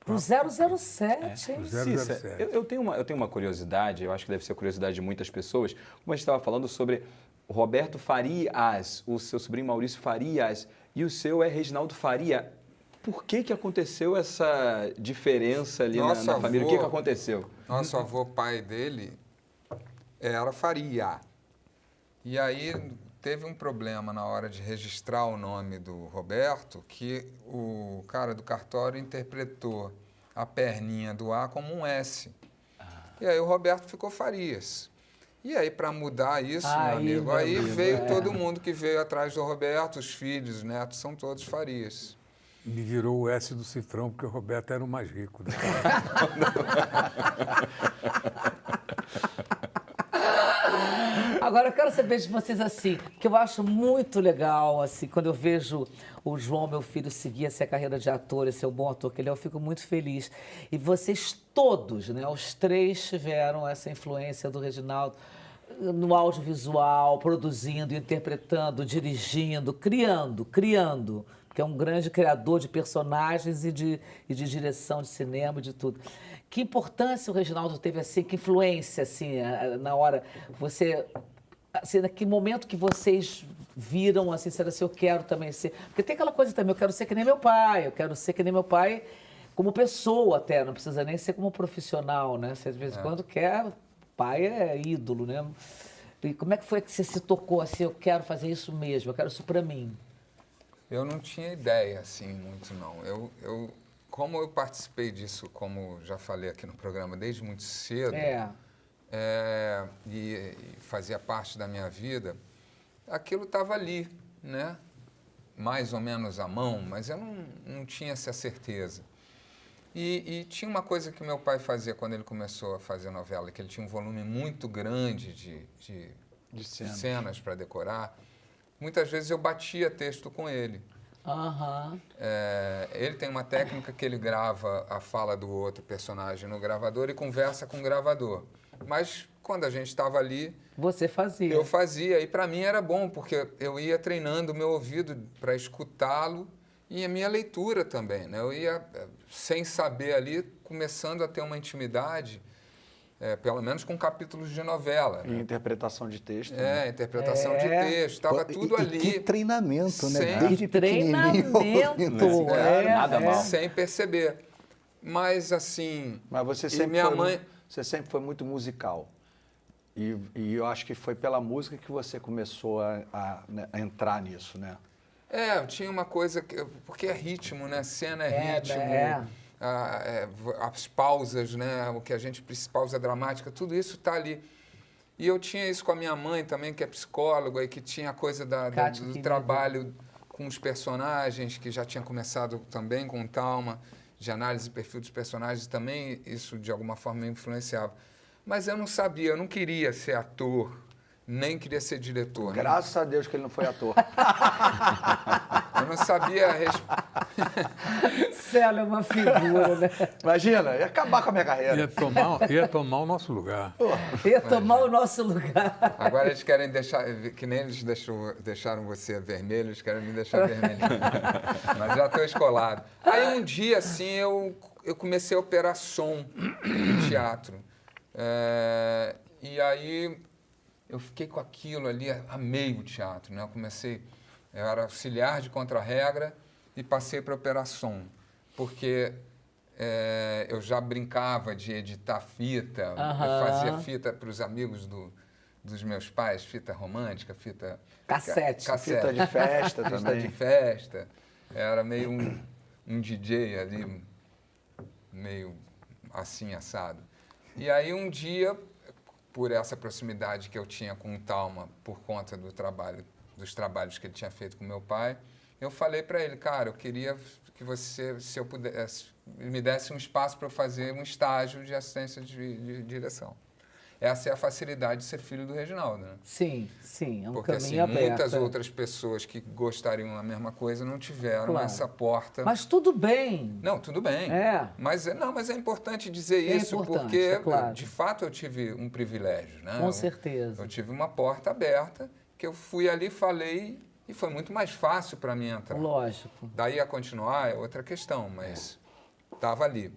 Pro 007, hein? O Cissa, 007. eu tenho uma curiosidade, eu acho que deve ser a curiosidade de muitas pessoas, como a gente estava falando sobre o Roberto Farias, o seu sobrinho Maurício Farias, e o seu é Reginaldo Faria. Por que aconteceu essa diferença ali Nosso na família? O avô- que aconteceu? Nosso avô, pai dele, era Faria. E aí teve um problema na hora de registrar o nome do Roberto, que o cara do cartório interpretou a perninha do A como um S. E aí o Roberto ficou Farias. E aí, para mudar isso, Aí, meu amigo, meu aí amigo, veio todo mundo que veio atrás do Roberto, os filhos, os netos, são todos Farias. Me virou o S do cifrão, porque o Roberto era o mais rico. Né? Agora, eu quero saber de vocês assim, que eu acho muito legal, assim, quando eu vejo o João, meu filho, seguir essa carreira de ator, esse é o bom ator que ele é, eu fico muito feliz. E vocês todos, né, os três tiveram essa influência do Reginaldo no audiovisual, produzindo, interpretando, dirigindo, criando, porque é um grande criador de personagens e de direção de cinema, de tudo. Que importância o Reginaldo teve, assim, que influência, assim, na hora, você, assim, naquele momento que vocês viram, assim, será assim, eu quero também ser, porque tem aquela coisa também, eu quero ser que nem meu pai, eu quero ser que nem meu pai como pessoa até, não precisa nem ser como profissional, né? Você de vez em quando quer, pai é ídolo, né? E como é que foi que você se tocou, assim, eu quero fazer isso mesmo, eu quero isso pra mim? Eu não tinha ideia, assim, muito não. Como eu participei disso, como já falei aqui no programa, desde muito cedo, e fazia parte da minha vida, aquilo estava ali, né? Mais ou menos à mão, mas eu não tinha essa certeza. E tinha uma coisa que meu pai fazia quando ele começou a fazer novela, que ele tinha um volume muito grande de cenas para decorar. Muitas vezes eu batia texto com ele. Ele tem uma técnica que ele grava a fala do outro personagem no gravador e conversa com o gravador. Mas quando a gente estava ali... Você fazia. Eu fazia, e para mim era bom, porque eu ia treinando o meu ouvido para escutá-lo e a minha leitura também, né? Eu ia, sem saber ali, começando a ter uma intimidade, pelo menos com capítulos de novela. E Né? interpretação de texto. Interpretação de texto, estava tudo ali. Que treinamento, né? Sem- Desde pequenininho. Treinamento, nada mal. Sem perceber. Mas assim... Mas você e sempre, minha mãe... você sempre foi muito musical. E eu acho que foi pela música que você começou a entrar nisso, né? Eu tinha uma coisa... Porque é ritmo, né? Cena é ritmo. As pausas, né? O que a gente precisa, pausa dramática, tudo isso está ali. E eu tinha isso com a minha mãe também, que é psicóloga, e que tinha a coisa do trabalho com os personagens, que já tinha começado também com o Talma, de análise e perfil dos personagens, também isso de alguma forma me influenciava. Mas eu não sabia, eu não queria ser ator, nem queria ser diretor. Graças a Deus que ele não foi ator. Eu não sabia... Célia é uma figura, né? Imagina, ia acabar com a minha carreira. Ia tomar o nosso lugar. Ia tomar o nosso lugar. Agora eles querem deixar, que nem eles deixaram você vermelho, eles querem me deixar vermelhinho. Mas já estou escolado. Aí um dia, assim, eu comecei a operar som no teatro. E aí eu fiquei com aquilo ali, amei o teatro, né? Eu era auxiliar de contra-regra e passei para operar som, porque eu já brincava de editar fita, eu fazia fita para os amigos dos meus pais, fita romântica, fita... Cassete. Fita de festa Fita também. de festa. Era meio um DJ ali, meio assim, assado. E aí um dia, por essa proximidade que eu tinha com o Talma, por conta dos trabalhos que ele tinha feito com meu pai, eu falei para ele, cara, eu queria que você, se eu pudesse, me desse um espaço para eu fazer um estágio de assistência de direção. Essa é a facilidade de ser filho do Reginaldo, né? Sim, é um Porque caminho assim, aberto. muitas outras pessoas que gostariam da mesma coisa não tiveram Claro. essa porta. Mas tudo bem. Não, tudo bem. Mas é importante dizer isso, importante, porque claro. de fato eu tive um privilégio, né? Com certeza. Eu tive uma porta aberta que eu fui ali, falei e foi muito mais fácil para mim entrar. Lógico. Daí a continuar é outra questão, mas estava ali.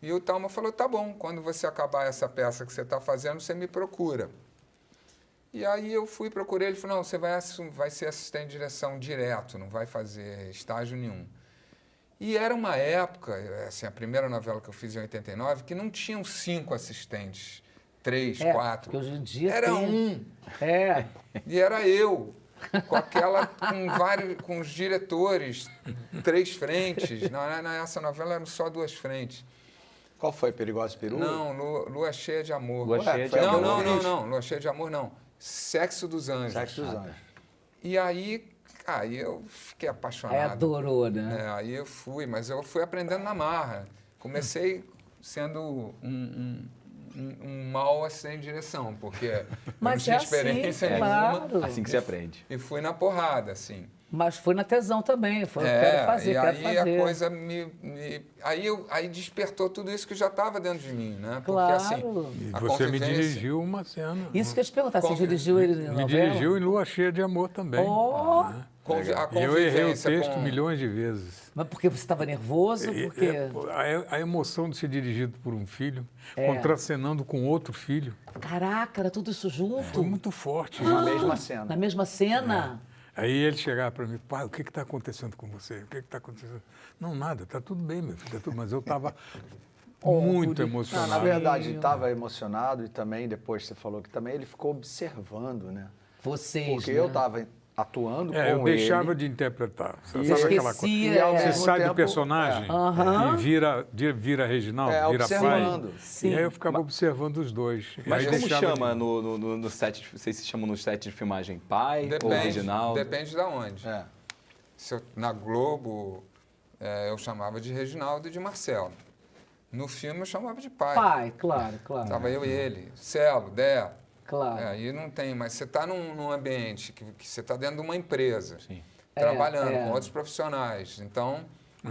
E o Talma falou, tá bom, quando você acabar essa peça que você está fazendo, você me procura. E aí eu procurei, ele falou, não, você vai ser assistente de direção direto, não vai fazer estágio nenhum. E era uma época, assim, a primeira novela que eu fiz em 89, que não tinham 5 assistentes, 3, 4. Porque hoje em dia era tem... E era eu, com os diretores, 3 frentes. Nessa novela eram só 2 frentes. Qual foi? Perigosa Perua? Não, Lua Cheia de Amor. Lua Cheia de Amor. Não, Lua Cheia de Amor não. Sexo dos Anjos. Sexo dos Anjos. E aí eu fiquei apaixonado. Aí adorou, né? Aí eu fui, mas eu fui aprendendo na marra. Comecei sendo um um mal sem direção, porque Mas não tinha é assim, experiência claro. nenhuma. Assim que se aprende. E fui na porrada, assim. Mas foi na tesão também, foi, quero fazer, e quero aí fazer. a coisa aí despertou tudo isso que já estava dentro de mim, né? Porque Claro. assim, E a você me convivência- dirigiu uma cena. Isso que eu ia te perguntar, você Convi- dirigiu ele na Me novela? dirigiu em Lua Cheia de Amor também. Oh, né? a E eu errei o convivência texto com- milhões de vezes. mas porque você estava nervoso? Porque... A emoção de ser dirigido por um filho, É. contracenando com outro filho, Caraca, era tudo isso junto? foi muito forte. Na mesma cena. Na mesma cena? Aí ele chegava para mim, pai, o que está acontecendo com você? O que está acontecendo? Não, nada, está tudo bem, meu filho, tá tudo... mas eu estava muito Não, emocionado. na verdade, ele estava emocionado e também, depois você falou que também ele ficou observando, né? Vocês, Porque né? eu estava atuando É, eu com deixava ele. de interpretar. Você E sabe eu aquela esquecia, coisa? E ao é. Você mesmo sai do tempo- personagem Aham. e vira Reginaldo, vira observando. pai. Sim. E aí eu ficava observando os dois. E Mas aí como deixava chama de- no set? Vocês se chamam no set de filmagem pai ou Depende, Reginaldo? depende de onde. É. Na Globo, eu chamava de Reginaldo e de Marcelo. No filme eu chamava de pai. Pai, claro, claro. Tava eu e ele, Celo, Dé. Claro. Aí não tem, mas você está num ambiente que você está dentro de uma empresa, Sim. trabalhando É. com outros profissionais. Então,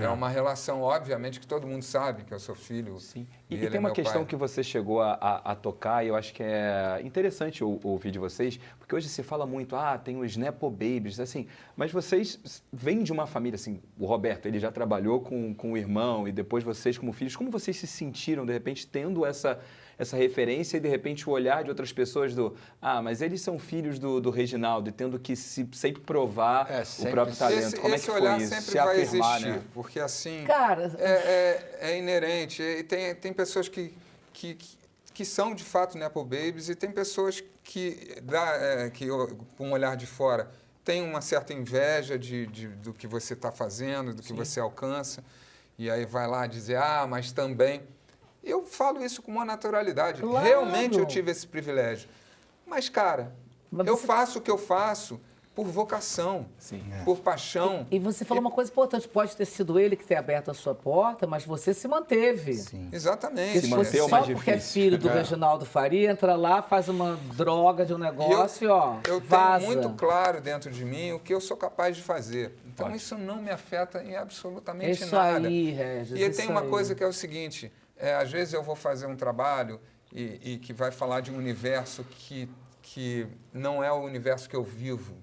é uma relação, obviamente, que todo mundo sabe que eu sou filho. Sim. E E ele tem é uma meu questão pai. que você chegou a tocar e eu acho que é interessante ouvir de vocês, porque hoje se fala muito, tem os Nepo Babies, assim, mas vocês vêm de uma família, assim, o Roberto, ele já trabalhou com o irmão e depois vocês como filhos, como vocês se sentiram, de repente, tendo essa referência e, de repente, o olhar de outras pessoas mas eles são filhos do Reginaldo e tendo que sempre provar É, o sempre. próprio talento. Como é que Esse foi olhar isso? sempre Se vai afirmar, existir, né? porque assim Cara, é inerente. E tem pessoas que são de fato Nepo Babies e tem pessoas que com um olhar de fora tem uma certa inveja do que você está fazendo, do que você alcança, e aí vai lá dizer, mas também. Eu falo isso com uma naturalidade. Claro. Realmente eu tive esse privilégio. Mas, cara, Mas eu você- faço o que eu faço por vocação, Sim. por paixão. e você falou uma coisa importante, pode ter sido ele que tenha aberto a sua porta, mas você se manteve. Sim. Exatamente. Porque se fosse manter é o só mais porque é difícil. filho do Reginaldo Faria, entra lá, faz uma droga de um negócio e Eu vaza. tenho muito claro dentro de mim o que eu sou capaz de fazer. Então, isso não me afeta em absolutamente Isso nada. aí, Regis, E aí isso tem uma aí. coisa que é o seguinte, às vezes eu vou fazer um trabalho e que vai falar de um universo que não é o universo que eu vivo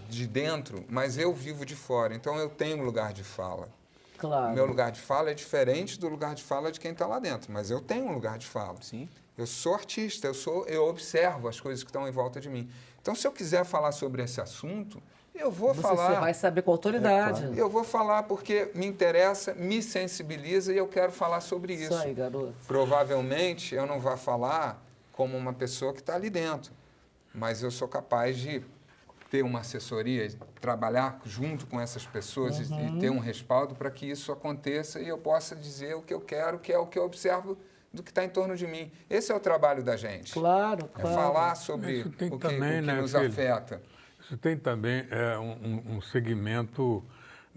de dentro, mas eu vivo de fora. Então, eu tenho lugar de fala. Claro. O meu lugar de fala é diferente do lugar de fala de quem está lá dentro, mas eu tenho um lugar de fala. Sim. Eu sou artista, eu observo as coisas que estão em volta de mim. Então, se eu quiser falar sobre esse assunto, eu vou Você falar. vai saber com autoridade. Eu vou falar porque me interessa, me sensibiliza e eu quero falar sobre isso. Isso aí, garoto. Provavelmente eu não vou falar como uma pessoa que está ali dentro, mas eu sou capaz de ter uma assessoria, trabalhar junto com essas pessoas e ter um respaldo para que isso aconteça e eu possa dizer o que eu quero, que é o que eu observo do que está em torno de mim. Esse é o trabalho da gente. Claro, É claro. falar sobre Isso tem o que, também, o que né, nos filho? afeta. Isso tem também um segmento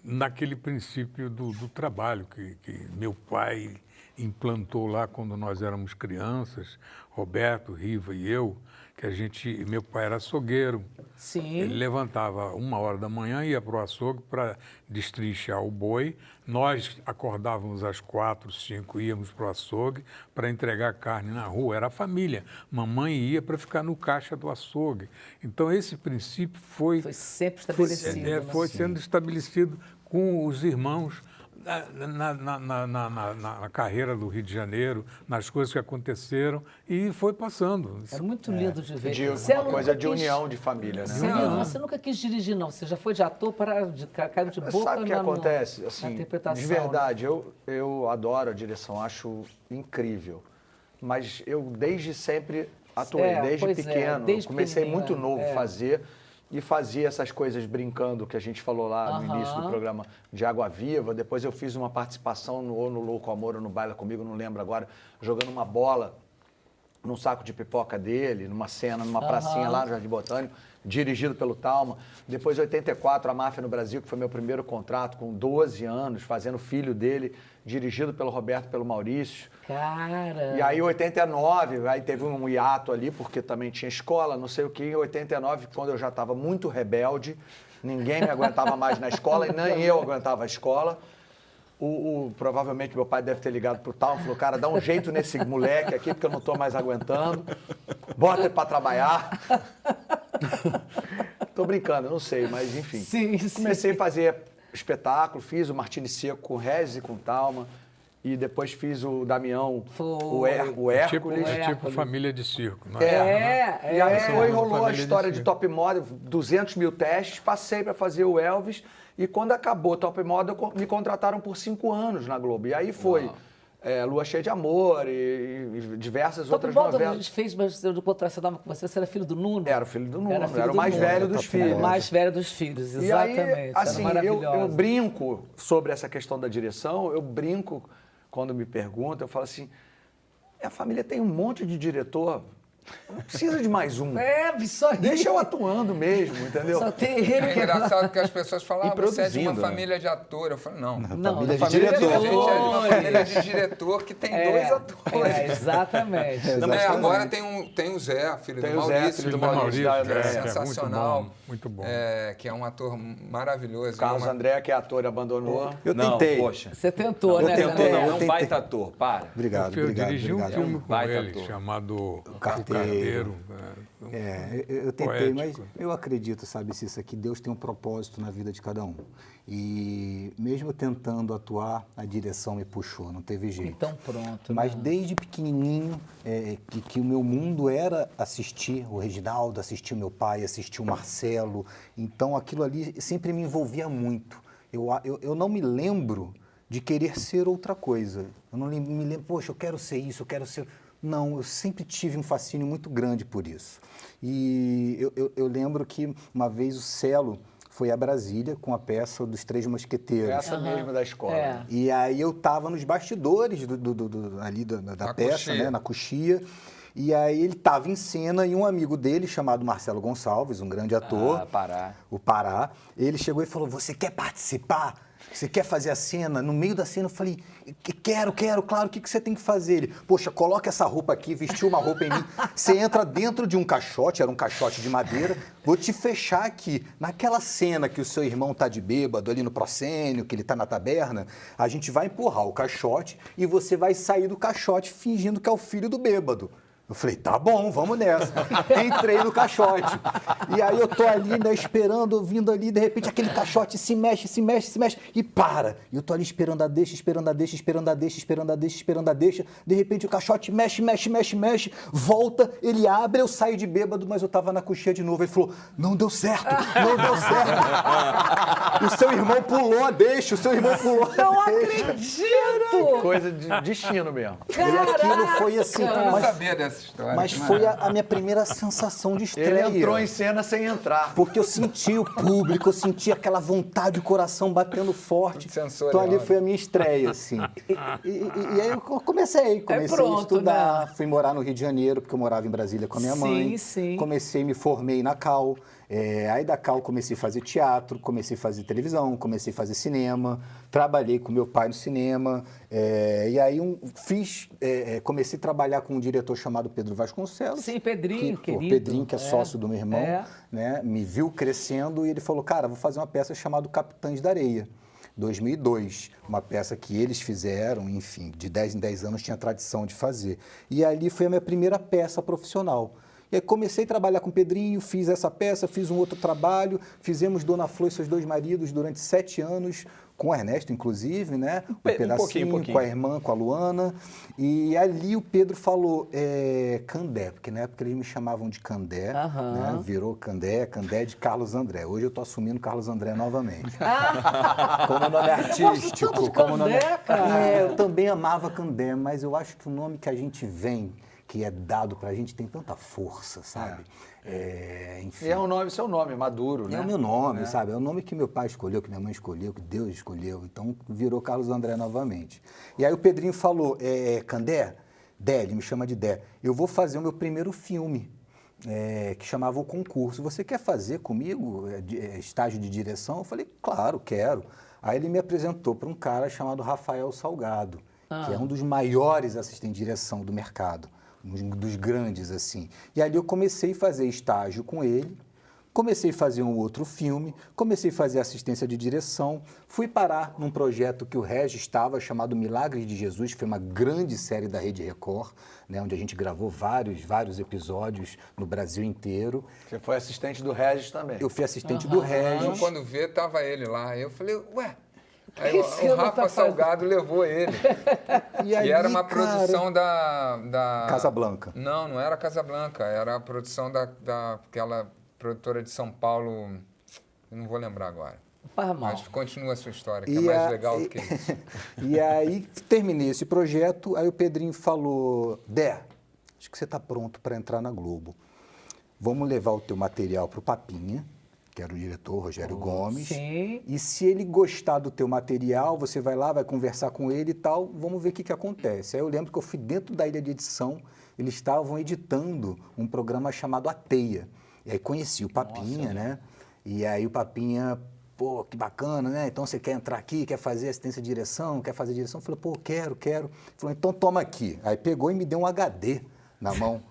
naquele princípio do trabalho que meu pai implantou lá quando nós éramos crianças, Roberto, Riva e eu, que meu pai era açougueiro. Sim. Ele levantava 1h da manhã, ia para o açougue para destrinchar o boi. Nós acordávamos às 4, 5, íamos para o açougue para entregar carne na rua. Era a família. Mamãe ia para ficar no caixa do açougue. Então, esse princípio foi sempre estabelecido. né? foi sendo estabelecido com os irmãos na carreira do Rio de Janeiro, nas coisas que aconteceram, e foi passando. Era muito lindo de ver. De Celo uma coisa nunca de quis- união de família, né? Celo, você nunca quis dirigir, não. Você já foi de ator para caiu de boca Sabe o que na- acontece? na Assim, interpretação. de verdade, eu adoro a direção, acho incrível. Mas eu desde sempre atuei, desde pois é, pequeno. desde Comecei pequenininho, muito novo a fazer e fazia essas coisas brincando, que a gente falou lá no início do programa de Água Viva. Depois eu fiz uma participação ou no Louco Amor ou no Baila Comigo, não lembro agora, jogando uma bola num saco de pipoca dele, numa cena, numa pracinha lá no Jardim Botânico, dirigido pelo Talma. Depois, em 84, A Máfia no Brasil, que foi meu primeiro contrato, com 12 anos, fazendo o filho dele, dirigido pelo Roberto, pelo Maurício. Cara. E aí, em 89, aí teve um hiato ali, porque também tinha escola, não sei o quê. Em 89, quando eu já estava muito rebelde, ninguém me aguentava mais na escola, e nem eu aguentava a escola. Provavelmente meu pai deve ter ligado pro tal, falou, cara, dá um jeito nesse moleque aqui, porque eu não tô mais aguentando. Bota ele pra trabalhar. Tô brincando, não sei, mas enfim. Sim, Comecei a fazer espetáculo, fiz o Martini Seco com o Regis e com o Talma. E depois fiz o Damião, o Hércules. Tipo família de circo, não é? E aí rolou a Família de história de circo. Top Model, 200 mil testes, passei para fazer o Elvis. E quando acabou Top Model, me contrataram por 5 anos na Globo. E aí foi Lua Cheia de Amor e diversas Top outras Model, a novelas. gente fez, mas eu do contracenava com você era filho do Nuno? Era o filho do Nuno, Era filho era o do mais Nuno. velho dos O filhos. mais velho dos filhos, E exatamente. aí, assim, era eu maravilhosa. brinco sobre essa questão da direção, eu brinco quando me perguntam, eu falo assim, minha família tem um monte de diretor, não precisa de mais um. Só Deixa eu atuando mesmo, entendeu? Só tem ele É que... engraçado que as pessoas falam, E você é de uma produzindo, né? família de ator. Eu falo, não. Não, família de Família de diretor. a gente é de uma família de diretor que tem 2 atores. Exatamente. Né? Agora tem o Zé, filho Tem do o Zé, Maurício, filho do que é Maurício, da André. sensacional. Muito bom. Que é um ator maravilhoso. Carlos Uma- André, que é ator, abandonou. Eu Não, tentei. poxa. Você tentou, Eu né? tentei, Fernando? Não, é eu um tentei. baita ator, para. Obrigado, Eu obrigado. dirigi um obrigado. filme com Baita ele ator. chamado O Carteiro. Carteiro. Eu tentei, mas Poético. eu acredito, sabe, Cissa, que Deus tem um propósito na vida de cada um. E mesmo tentando atuar, a direção me puxou, não teve jeito. Então pronto. Mas né? desde pequenininho, que o meu mundo era assistir o Reginaldo, assistir o meu pai, assistir o Marcelo. Então aquilo ali sempre me envolvia muito. Eu não me lembro de querer ser outra coisa. Eu não me lembro, poxa, eu quero ser isso, eu quero ser... Não, eu sempre tive um fascínio muito grande por isso. E eu lembro que uma vez o Celo foi a Brasília com a peça dos Três Mosqueteiros. Essa mesmo da escola. É. E aí eu estava nos bastidores da peça, coxia. né, na coxia. E aí ele estava em cena e um amigo dele, chamado Marcelo Gonçalves, um grande ator, Pará. o Pará, ele chegou e falou, você quer participar? Você quer fazer a cena? No meio da cena eu falei, quero, claro, o que você tem que fazer? Ele, poxa, coloca essa roupa aqui, vestiu uma roupa em mim, você entra dentro de um caixote, era um caixote de madeira, vou te fechar aqui. Naquela cena que o seu irmão tá de bêbado ali no proscênio, que ele tá na taberna, a gente vai empurrar o caixote e você vai sair do caixote fingindo que é o filho do bêbado. Eu falei, tá bom, vamos nessa. Entrei no caixote. E aí eu tô ali, né, esperando, ouvindo ali, de repente aquele caixote se mexe e para. E eu tô ali esperando a deixa. De repente o caixote mexe, volta, ele abre, eu saio de bêbado, mas eu tava na coxinha de novo. Ele falou, não deu certo. O seu irmão pulou a deixa, Não acredito! Coisa de destino mesmo. E aquilo foi assim, Eu não sabia dessa história. mas foi a minha primeira sensação de Ele estreia. entrou em cena sem entrar. Porque eu senti o público, eu senti aquela vontade, o coração batendo forte. Sensorial. Então ali foi a minha estreia, assim. E aí eu comecei pronto, a estudar, né? fui morar no Rio de Janeiro, porque eu morava em Brasília com a minha mãe. Sim. Me formei na Cal. Aí da Cal comecei a fazer teatro, comecei a fazer televisão, comecei a fazer cinema, trabalhei com meu pai no cinema, e aí comecei a trabalhar com um diretor chamado Pedro Vasconcelos. Sim, Pedrinho, querido. Pedrinho, que é sócio do meu irmão, É. né, me viu crescendo e ele falou, cara, vou fazer uma peça chamada Capitães da Areia, 2002, uma peça que eles fizeram, enfim, de 10 em 10 anos tinha tradição de fazer. E ali foi a minha primeira peça profissional. E aí comecei a trabalhar com o Pedrinho, fiz essa peça, fiz um outro trabalho, fizemos Dona Flor e seus 2 maridos durante 7 anos, com o Ernesto, inclusive, né? Um pedacinho, pouquinho. com a irmã, com a Luana. E ali o Pedro falou, Candé, porque na época eles me chamavam de Candé, né? Virou Candé de Carlos André. Hoje eu tô assumindo Carlos André novamente. Como nome artístico. tanto de Como nome... Candé, cara. Eu também amava Candé, mas eu acho que o nome que a gente vem, que é dado pra gente, tem tanta força, sabe? Enfim. E é o nome, seu nome, Maduro, né? É o meu nome, sabe? É o nome que meu pai escolheu, que minha mãe escolheu, que Deus escolheu. Então, virou Carlos André novamente. E aí o Pedrinho falou, Candé, Dé, ele me chama de Dé, eu vou fazer o meu primeiro filme, que chamava O Concurso. Você quer fazer comigo estágio de direção? Eu falei, claro, quero. Aí ele me apresentou para um cara chamado Rafael Salgado, que é um dos maiores assistentes de direção do mercado, um dos grandes, assim. E ali eu comecei a fazer estágio com ele, comecei a fazer um outro filme, comecei a fazer assistência de direção, fui parar num projeto que o Regis estava, chamado Milagres de Jesus, que foi uma grande série da Rede Record, né, onde a gente gravou vários episódios no Brasil inteiro. Você foi assistente do Regis também. Eu fui assistente do Regis. Eu, quando vê, tava ele lá. Eu falei, ué... Aí que o você não Rafa tá Salgado levou ele. E ali, era uma cara, produção da... Casablanca. Não era Casablanca. Era a produção daquela produtora de São Paulo... Eu não vou lembrar agora. Não faz mal. Mas continua a sua história, que é mais legal do que isso. E aí terminei esse projeto, aí o Pedrinho falou, Dé, acho que você está pronto para entrar na Globo. Vamos levar o teu material para o Papinha, que era o diretor, Rogério Gomes. Sim. E se ele gostar do teu material, você vai lá, vai conversar com ele e tal, vamos ver o que acontece. Aí eu lembro que eu fui dentro da ilha de edição, eles estavam editando um programa chamado A Teia. E aí conheci o Papinha, né? E aí o Papinha, pô, que bacana, né? Então você quer entrar aqui, quer fazer assistência de direção, quer fazer direção? Eu falei, pô, quero. Ele falou, então toma aqui. Aí pegou e me deu um HD na mão.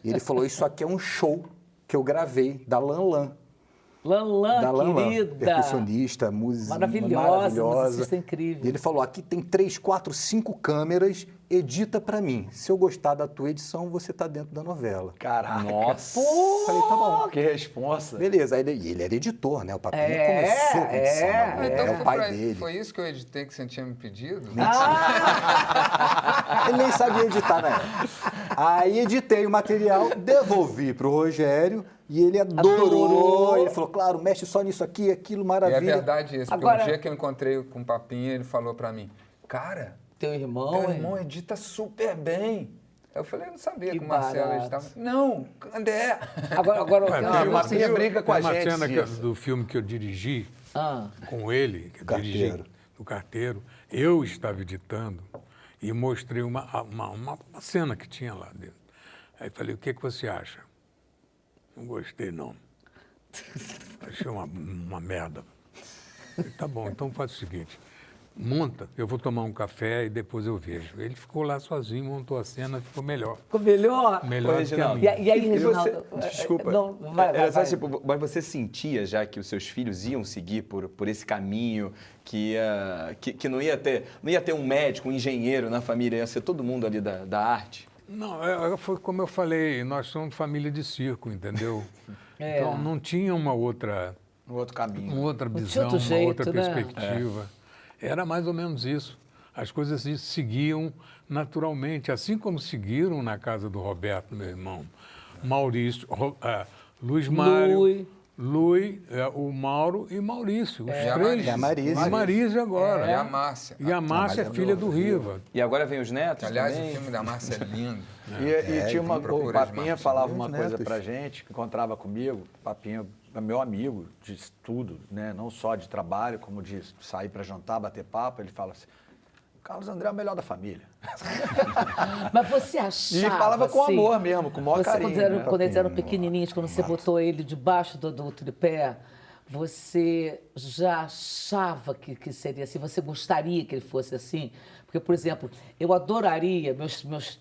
E ele falou, isso aqui é um show que eu gravei da Lan Lan. Lan, querida. Percussionista, música Maravilhosa, musicista incrível. E ele falou, aqui tem 3, 4, 5 câmeras, edita pra mim. Se eu gostar da tua edição, você tá dentro da novela. Caraca. Nossa. Falei, tá bom. Que responsa. Beleza, aí ele era editor, né? O Papinha começou com edição, né? Então É o pai dele. foi isso que eu editei que você tinha me pedido? Ele nem sabia editar, né? Aí editei o material, devolvi pro Rogério e ele adorou. Ele falou, claro, mexe só nisso aqui, aquilo, E maravilha. é verdade isso, porque Agora- um dia que eu encontrei com o Papinha, ele falou pra mim, cara, Teu irmão, teu hein? irmão edita super bem. Eu falei, eu não sabia Que que o Marcelo barato. editava. Não, André. Agora Ué, Não, tem o Papinha brinca com a uma gente. cena Cícero. do filme que eu dirigi Ah, com ele, que eu dirigi Carteiro. do Carteiro, eu estava editando e mostrei uma cena que tinha lá dentro. Aí falei, o que você acha? Não gostei, não. Achei uma merda. Falei, tá bom, então faz o seguinte, monta, eu vou tomar um café e depois eu vejo. Ele ficou lá sozinho, montou a cena, ficou melhor. ficou melhor? Melhor do que a Reginaldo. minha. E aí, E Reginaldo? desculpa. Não, vai, Era só vai. tipo, mas você sentia já que os seus filhos iam seguir por esse caminho, que não ia ter um médico, um engenheiro na família, ia ser todo mundo ali da arte? Não, foi como eu falei, nós somos família de circo, entendeu? É. Então não tinha uma outra No outro caminho. uma outra tinha visão, outro uma jeito, outra né? perspectiva. Era mais ou menos isso. As coisas se seguiam naturalmente, assim como seguiram na casa do Roberto, meu irmão. Maurício, Luiz Mário, o Mauro e Maurício. Os a três. E a Marisa. E a Marisa agora. E a Márcia. E a Márcia é filha do Riva. E agora vem os netos Aliás, também? o filme da Márcia é lindo. E tinha uma. procura O as Papinha marcas. falava uma Meus coisa netos. pra gente, que encontrava comigo. O Papinha é meu amigo de tudo, né? Não só de trabalho, como de sair pra jantar, bater papo. Ele fala assim: o Carlos André é o melhor da família. Mas você achava, E falava com assim, amor mesmo, com o maior você, carinho. Quando, né? quando eles eram pequenininhos, quando você botou ele debaixo do tripé, você já achava que seria assim? Você gostaria que ele fosse assim? Porque, por exemplo, eu adoraria, meus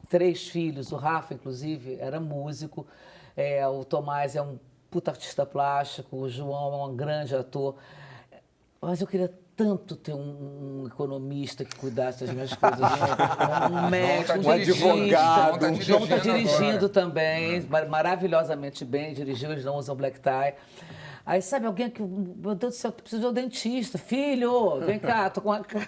3 filhos, o Rafa, inclusive, era músico, o Tomás é um puta artista plástico, o João é um grande ator, mas eu queria tanto ter um economista que cuidasse das minhas coisas, um médico, um João tá dirigindo, dentista. João tá João está dirigindo dirigindo agora. também, maravilhosamente bem, dirigiu, eles não usam black tie. Aí, sabe, alguém que, meu Deus do céu, preciso de um dentista. Filho, vem cá, tô com uma cara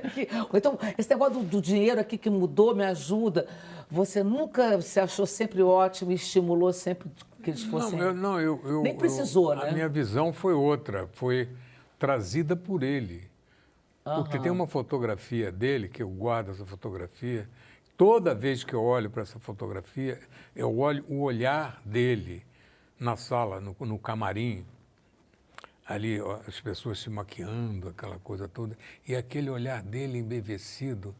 aqui. Ou então, esse negócio do dinheiro aqui que mudou, me ajuda. Você nunca se achou sempre ótimo e estimulou sempre que eles fossem... Eu Nem precisou, né? A minha visão foi outra, foi trazida por ele. Porque tem uma fotografia dele, que eu guardo essa fotografia, toda vez que eu olho para essa fotografia, eu olho o olhar dele na sala, no camarim, ali ó, as pessoas se maquiando, aquela coisa toda, e aquele olhar dele embevecido,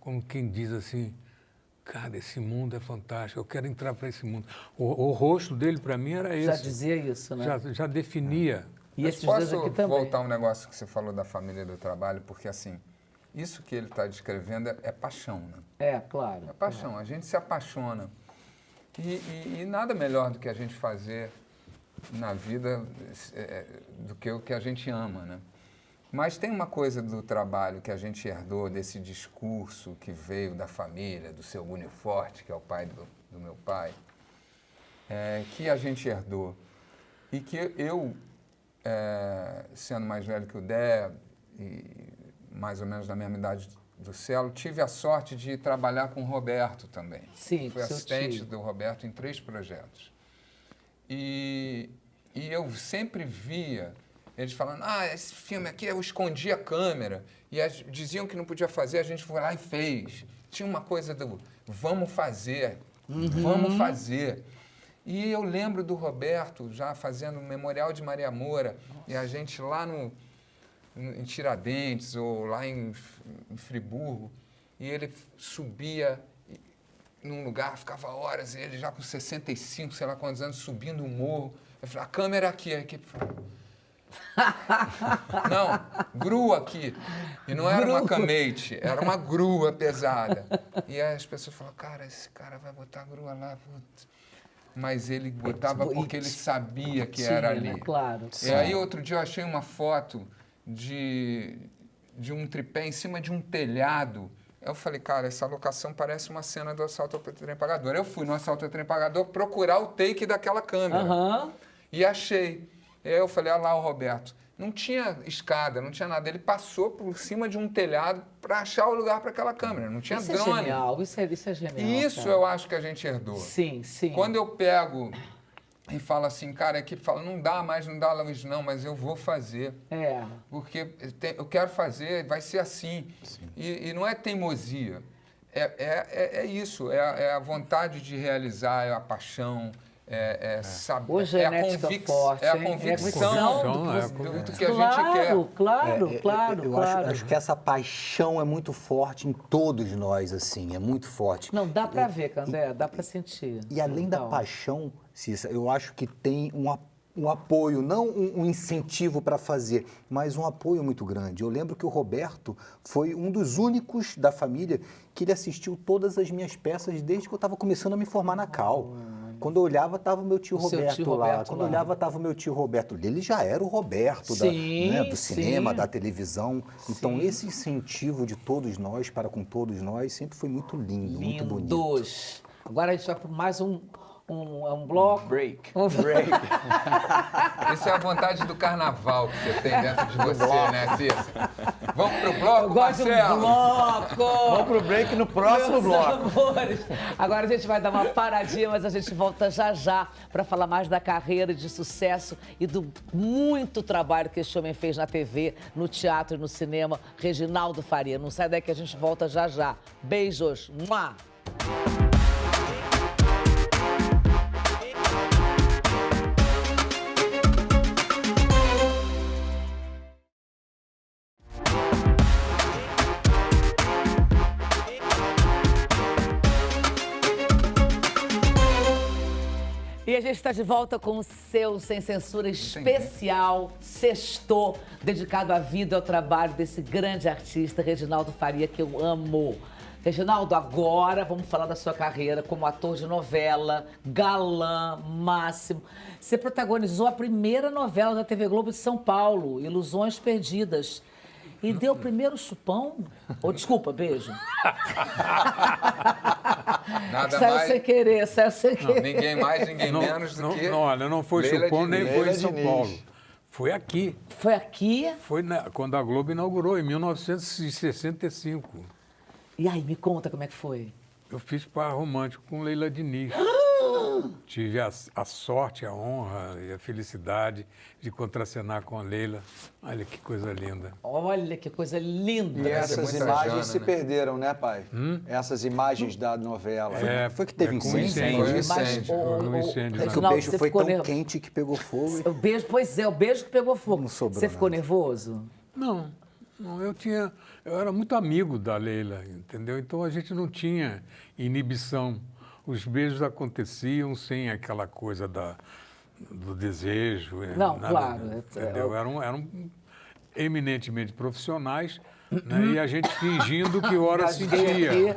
como quem diz assim, cara, esse mundo é fantástico, eu quero entrar para esse mundo. O rosto dele, para mim, era esse. Já dizia isso, né? Já definia. E Mas esses dois posso aqui também. voltar um negócio que você falou da família e do trabalho, porque assim, isso que ele está descrevendo é paixão, né? É, claro. É paixão, a gente se apaixona. E nada melhor do que a gente fazer na vida do que o que a gente ama, né? Mas tem uma coisa do trabalho que a gente herdou, desse discurso que veio da família, do seu Gúnio Forte, que é o pai do meu pai, que a gente herdou. E que eu, sendo mais velho que o Dé, e mais ou menos da mesma idade do Celo, tive a sorte de trabalhar com o Roberto também. Sim, Fui seu assistente tio. do Roberto em 3 projetos. E eu sempre via eles falando, esse filme aqui eu escondi a câmera. E diziam que não podia fazer, a gente foi lá e fez. Tinha uma coisa do vamos fazer, vamos fazer. E eu lembro do Roberto já fazendo o Memorial de Maria Moura, e a gente lá em Tiradentes ou lá em Friburgo, e ele subia num lugar, ficava horas, e ele já com 65, sei lá quantos anos, subindo o morro. Eu falei, a câmera aqui, a equipe falou, não, grua aqui. E não era uma camete, era uma grua pesada. E aí as pessoas falavam, cara, esse cara vai botar a grua lá, putz. Mas ele botava porque ele sabia que era ali. Né? Claro. E aí outro dia eu achei uma foto de um tripé em cima de um telhado. Eu falei, cara, essa locação parece uma cena do Assalto ao Trem Pagador. Eu fui no Assalto ao Trem Pagador procurar o take daquela câmera. E achei. Aí eu falei, olha lá o Roberto. Não tinha escada, não tinha nada. Ele passou por cima de um telhado para achar o lugar para aquela câmera. Não tinha Isso drone. É genial, isso é genial. E isso cara. eu acho que a gente herdou. Sim, sim. Quando eu pego e falo assim, cara, a equipe fala, não dá mais, não dá luz não, mas eu vou fazer. Porque eu quero fazer, vai ser assim. E não é teimosia. É isso, é a vontade de realizar, é a paixão, saber. Hoje é a convicção do que a gente quer. Claro. Acho que essa paixão é muito forte em todos nós, assim, é muito forte. Não, dá para ver, Candé, dá para sentir. E além da paixão, Cissa, eu acho que tem um apoio, não um incentivo para fazer, mas um apoio muito grande. Eu lembro que o Roberto foi um dos únicos da família que ele assistiu todas as minhas peças desde que eu estava começando a me formar na Cal. Quando eu olhava, estava o meu tio Roberto lá. Quando eu olhava, estava o meu tio Roberto. Ele já era o Roberto do cinema, da televisão. Então, esse incentivo de todos nós, para com todos nós, sempre foi muito lindo, muito bonito. Agora a gente vai para mais um bloco. Break. Isso é a vontade do carnaval que você tem dentro de você, né, Cissa? Vamos pro bloco, Marcelo? Vamos pro break no próximo bloco. Amores. Agora a gente vai dar uma paradinha, mas a gente volta já para falar mais da carreira de sucesso e do muito trabalho que esse homem fez na TV, no teatro e no cinema. Reginaldo Faria. Não sai daí que a gente volta já. Beijos. Mua! E a gente está de volta com o seu Sem Censura especial, Sextou, dedicado à vida e ao trabalho desse grande artista, Reginaldo Faria, que eu amo. Reginaldo, agora vamos falar da sua carreira como ator de novela, galã, máximo. Você protagonizou a primeira novela da TV Globo de São Paulo, Ilusões Perdidas. E deu o primeiro chupão? Ou, desculpa, beijo. Saiu sem querer. Ninguém mais, ninguém menos do que... Olha, não foi Leila chupão, nem Diniz. foi em São Paulo. Foi aqui. Foi aqui? Foi quando a Globo inaugurou, em 1965. E aí, me conta como é que foi. Eu fiz par romântico com Leila Diniz. Tive a sorte, a honra e a felicidade de contracenar com a Leila. Olha que coisa linda. Olha que coisa linda. E essas muita imagens Jana, se né? perderam, né, pai? Essas imagens da novela. Foi que teve com incêndio? Foi um Mas, incêndio. Um incêndio. É que o Reginaldo, beijo você foi ficou tão quente que pegou fogo. O beijo, pois é, o beijo que pegou fogo. Não sobrou Você ficou nada. nervoso? Não, Não, eu era muito amigo da Leila, entendeu? Então a gente não tinha inibição. Os beijos aconteciam sem aquela coisa do desejo. Não, nada, claro. Entendeu? Eram eminentemente profissionais, né? E a gente fingindo que hora sentia.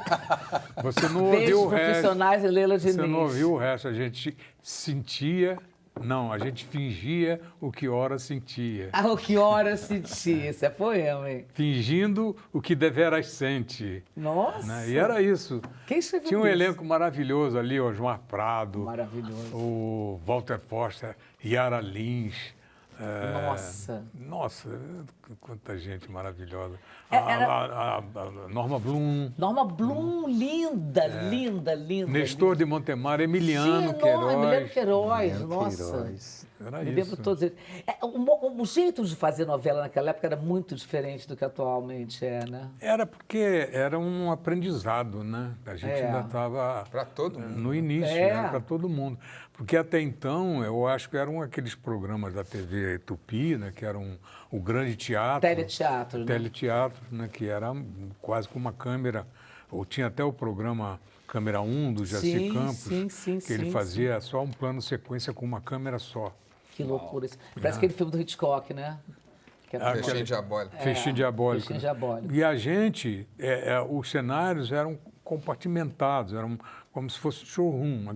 Você não ouviu Beijos o resto. profissionais e Leila Diniz. Você não ouviu o resto. A gente sentia. Não, a gente fingia o que ora sentia. Ah, o que hora sentia. Isso é poema, hein? Fingindo o que deveras sente. Nossa! Né? E era isso. Quem escreveu Tinha um isso? elenco maravilhoso ali, Osmar Prado, Maravilhoso. o Walter Foster, Yara Lins. Nossa. Nossa, quanta gente maravilhosa. Era- A Norma Bloom, Norma Bloom, linda, linda, linda. Nestor de Montemar, Emiliano Sim, Queiroz. Emiliano Queiroz, Emiliano nossa. Queiroz. Era Me isso. lembro todos eles. O jeito de fazer novela naquela época era muito diferente do que atualmente é, né? Era porque era um aprendizado, né? A gente É. ainda estava Para todo mundo. no início, É. era para todo mundo. Porque até então, eu acho que eram aqueles programas da TV Tupi, né? Que eram o grande teatro. Teleteatro, né? Teleteatro, né? Que era quase com uma câmera, ou tinha até o programa Câmera 1 do Jaci Sim, Campos, sim, que ele sim, fazia só um plano sequência com uma câmera só. Que loucura isso. Parece aquele filme do Hitchcock, né? Que era Fechinho aquele- diabólico. Fechinho diabólico. Fechinho né? diabólico. E a gente, os cenários eram compartimentados, eram como se fosse showroom.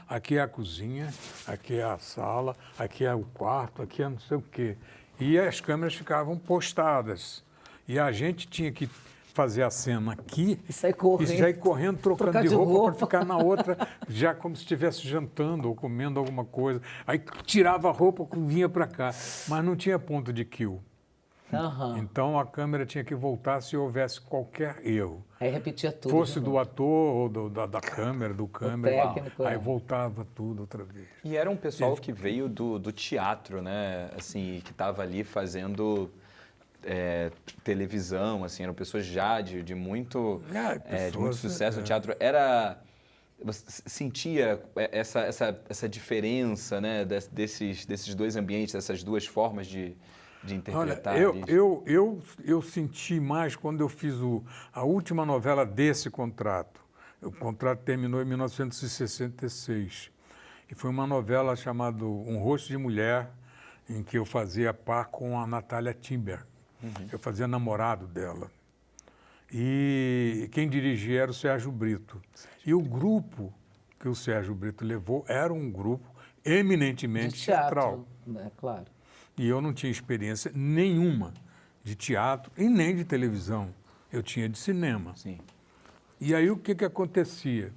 Aqui é a cozinha, aqui é a sala, aqui é o quarto, aqui é não sei o quê. E as câmeras ficavam postadas. E a gente tinha que fazer a cena aqui E sair correndo. e sair correndo, trocando Trocar de de roupa roupa. para ficar na outra, já como se estivesse jantando ou comendo alguma coisa. Aí tirava a roupa, vinha para cá. Mas não tinha ponto de kill. Aham. Então a câmera tinha que voltar se houvesse qualquer erro. Aí repetia tudo. Fosse de do novo. ator ou do câmera, do câmera. técnico, aí é. voltava tudo outra vez. E era um pessoal que veio do teatro, né? Assim, que estava ali fazendo televisão, assim, eram pessoas já de muito, de muito sucesso no teatro. Você sentia essa diferença, né? Desses dois ambientes, dessas duas formas de Olha, interpretar? eu senti mais quando eu fiz a última novela desse contrato. O contrato terminou em 1966. E foi uma novela chamada Um Rosto de Mulher, em que eu fazia par com a Natália Timber. Eu fazia namorado dela. E quem dirigia era o Sérgio Brito. E o grupo que o Sérgio Brito levou era um grupo eminentemente De teatral. teatro. É claro. E eu não tinha experiência nenhuma de teatro e nem de televisão. Eu tinha de cinema. Sim. E aí o que acontecia?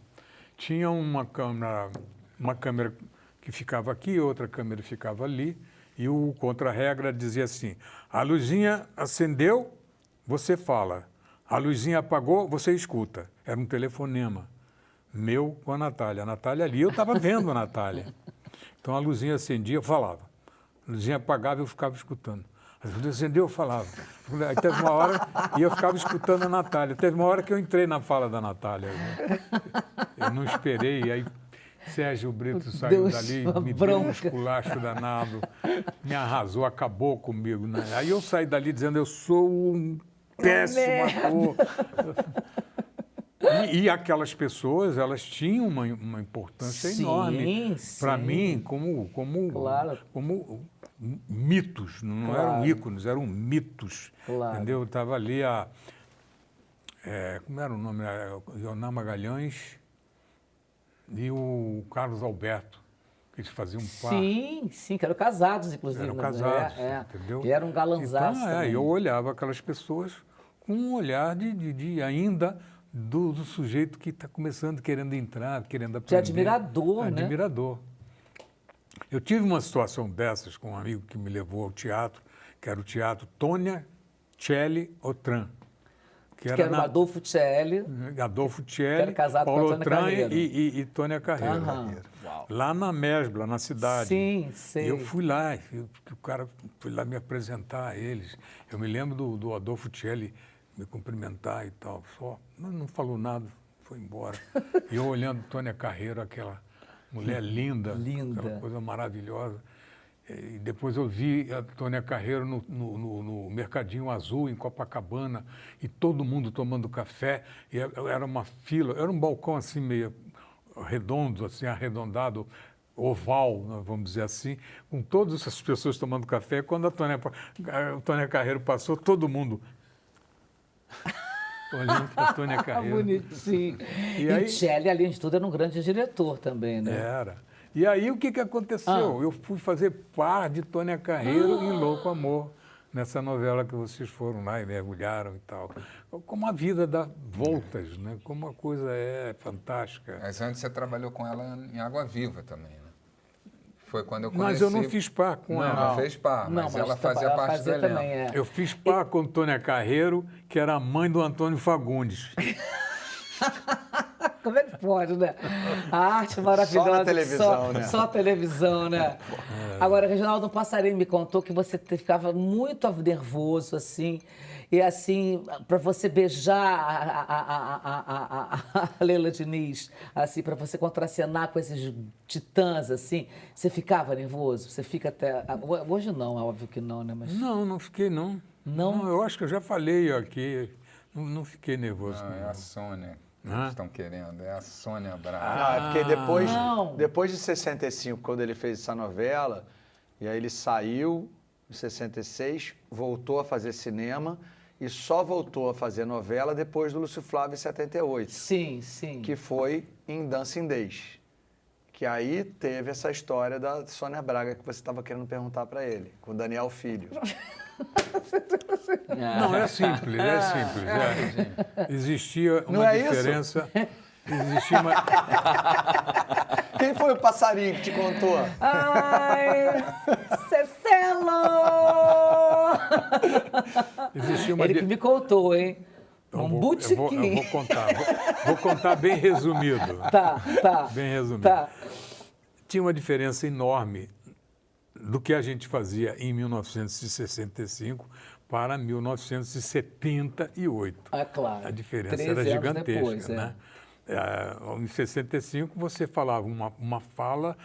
Tinha uma câmera que ficava aqui, outra câmera ficava ali, e o contra-regra dizia assim: a luzinha acendeu, você fala. A luzinha apagou, você escuta. Era um telefonema meu com a Natália. A Natália ali, eu estava vendo a Natália. Então a luzinha acendia, eu falava. A luzinha apagava, eu ficava escutando. A luzinha acendeu, eu falava. Aí teve uma hora e eu ficava escutando a Natália. Teve uma hora que eu entrei na fala da Natália. Né? Eu não esperei, aí Sérgio Brito saiu Deus, dali, uma me deu um bronca. esculacho danado, me arrasou, acabou comigo. Né? Aí eu saí dali dizendo, eu sou um péssimo ator. E aquelas pessoas, elas tinham uma importância Sim, enorme para sim. mim como, Claro. como mitos, não Claro. eram ícones, eram mitos. Claro. Entendeu? Eu estava ali como era o nome? Ioná Magalhães e o Carlos Alberto, que eles faziam par. Sim, que eram casados, inclusive. Eram né? casados, entendeu? E era um galanzaço Então, também. eu olhava aquelas pessoas com um olhar de ainda do sujeito que está começando, querendo entrar, querendo aprender. admirador, né? Admirador. Eu tive uma situação dessas com um amigo que me levou ao teatro, que era o Teatro Tônia Celli Otran. Que era o Adolfo Celli. Adolfo Que Celli, era casado com a Paulo Tônia Otran Carreiro. e Tônia Carreiro. Aham. Lá na Mesbla, na cidade. Sim, sei. E eu fui lá, o cara foi lá me apresentar a eles. Eu me lembro do Adolfo Celli me cumprimentar e tal, só. Mas não falou nada, foi embora. E eu olhando Tônia Carreiro, aquela mulher linda, Linda. aquela coisa maravilhosa. E depois eu vi a Tônia Carreiro no Mercadinho Azul, em Copacabana, e todo mundo tomando café. E era uma fila, era um balcão assim meio redondo, assim, arredondado, oval, né, vamos dizer assim, com todas essas pessoas tomando café. Quando a Tônia Carreiro passou, todo mundo olhando para a Tônia Carreiro. Bonitinho. E aí- Tchelle, além de tudo, era um grande diretor também, né? Era. E aí o que aconteceu? Eu fui fazer par de Tônia Carreiro e Louco Amor, nessa novela que vocês foram lá e mergulharam e tal. Como a vida dá voltas, né? Como a coisa é fantástica. Mas antes você trabalhou com ela em Água Viva também, né? Foi quando eu conheci... Mas eu não fiz par com Não, ela. não fez par, Não, mas ela fazia ela parte do fazia elenco. também, é. Eu fiz par com Tônia Carreiro, que era a mãe do Antônio Fagundes. Como é que pode, né? A arte maravilhosa. Só na televisão, né? Só televisão, né? Agora, Reginaldo, um passarinho me contou que você ficava muito nervoso, assim, e assim, para você beijar a Leila Diniz, assim, para você contracenar com esses titãs, assim, você ficava nervoso? Você fica até... Hoje não, é óbvio que não, né? Mas... Não fiquei, não. Não? Eu acho que eu já falei aqui. Não fiquei nervoso. Não, é a Sônia que eles estão querendo, é a Sônia Braga. Ah, é porque não. depois de 65, quando ele fez essa novela, e aí ele saiu em 66, voltou a fazer cinema e só voltou a fazer novela depois do Lúcio Flávio em 78, Sim, sim. que foi em Dancing Days. Que aí teve essa história da Sônia Braga que você estava querendo perguntar para ele, com o Daniel Filho. Não, é simples, é simples. Existia Não uma é isso? diferença. Existia uma, Quem foi o passarinho que te contou? Ai, Cecelo! existia uma Ele que me contou, hein? Então, Um eu botiquim. vou contar. Vou contar bem resumido. Tá. Bem resumido. Tá. Tinha uma diferença enorme do que a gente fazia em 1965 para 1978. Ah, claro. A diferença 13 era anos gigantesca, depois, é. né? Em 65 você falava uma fala,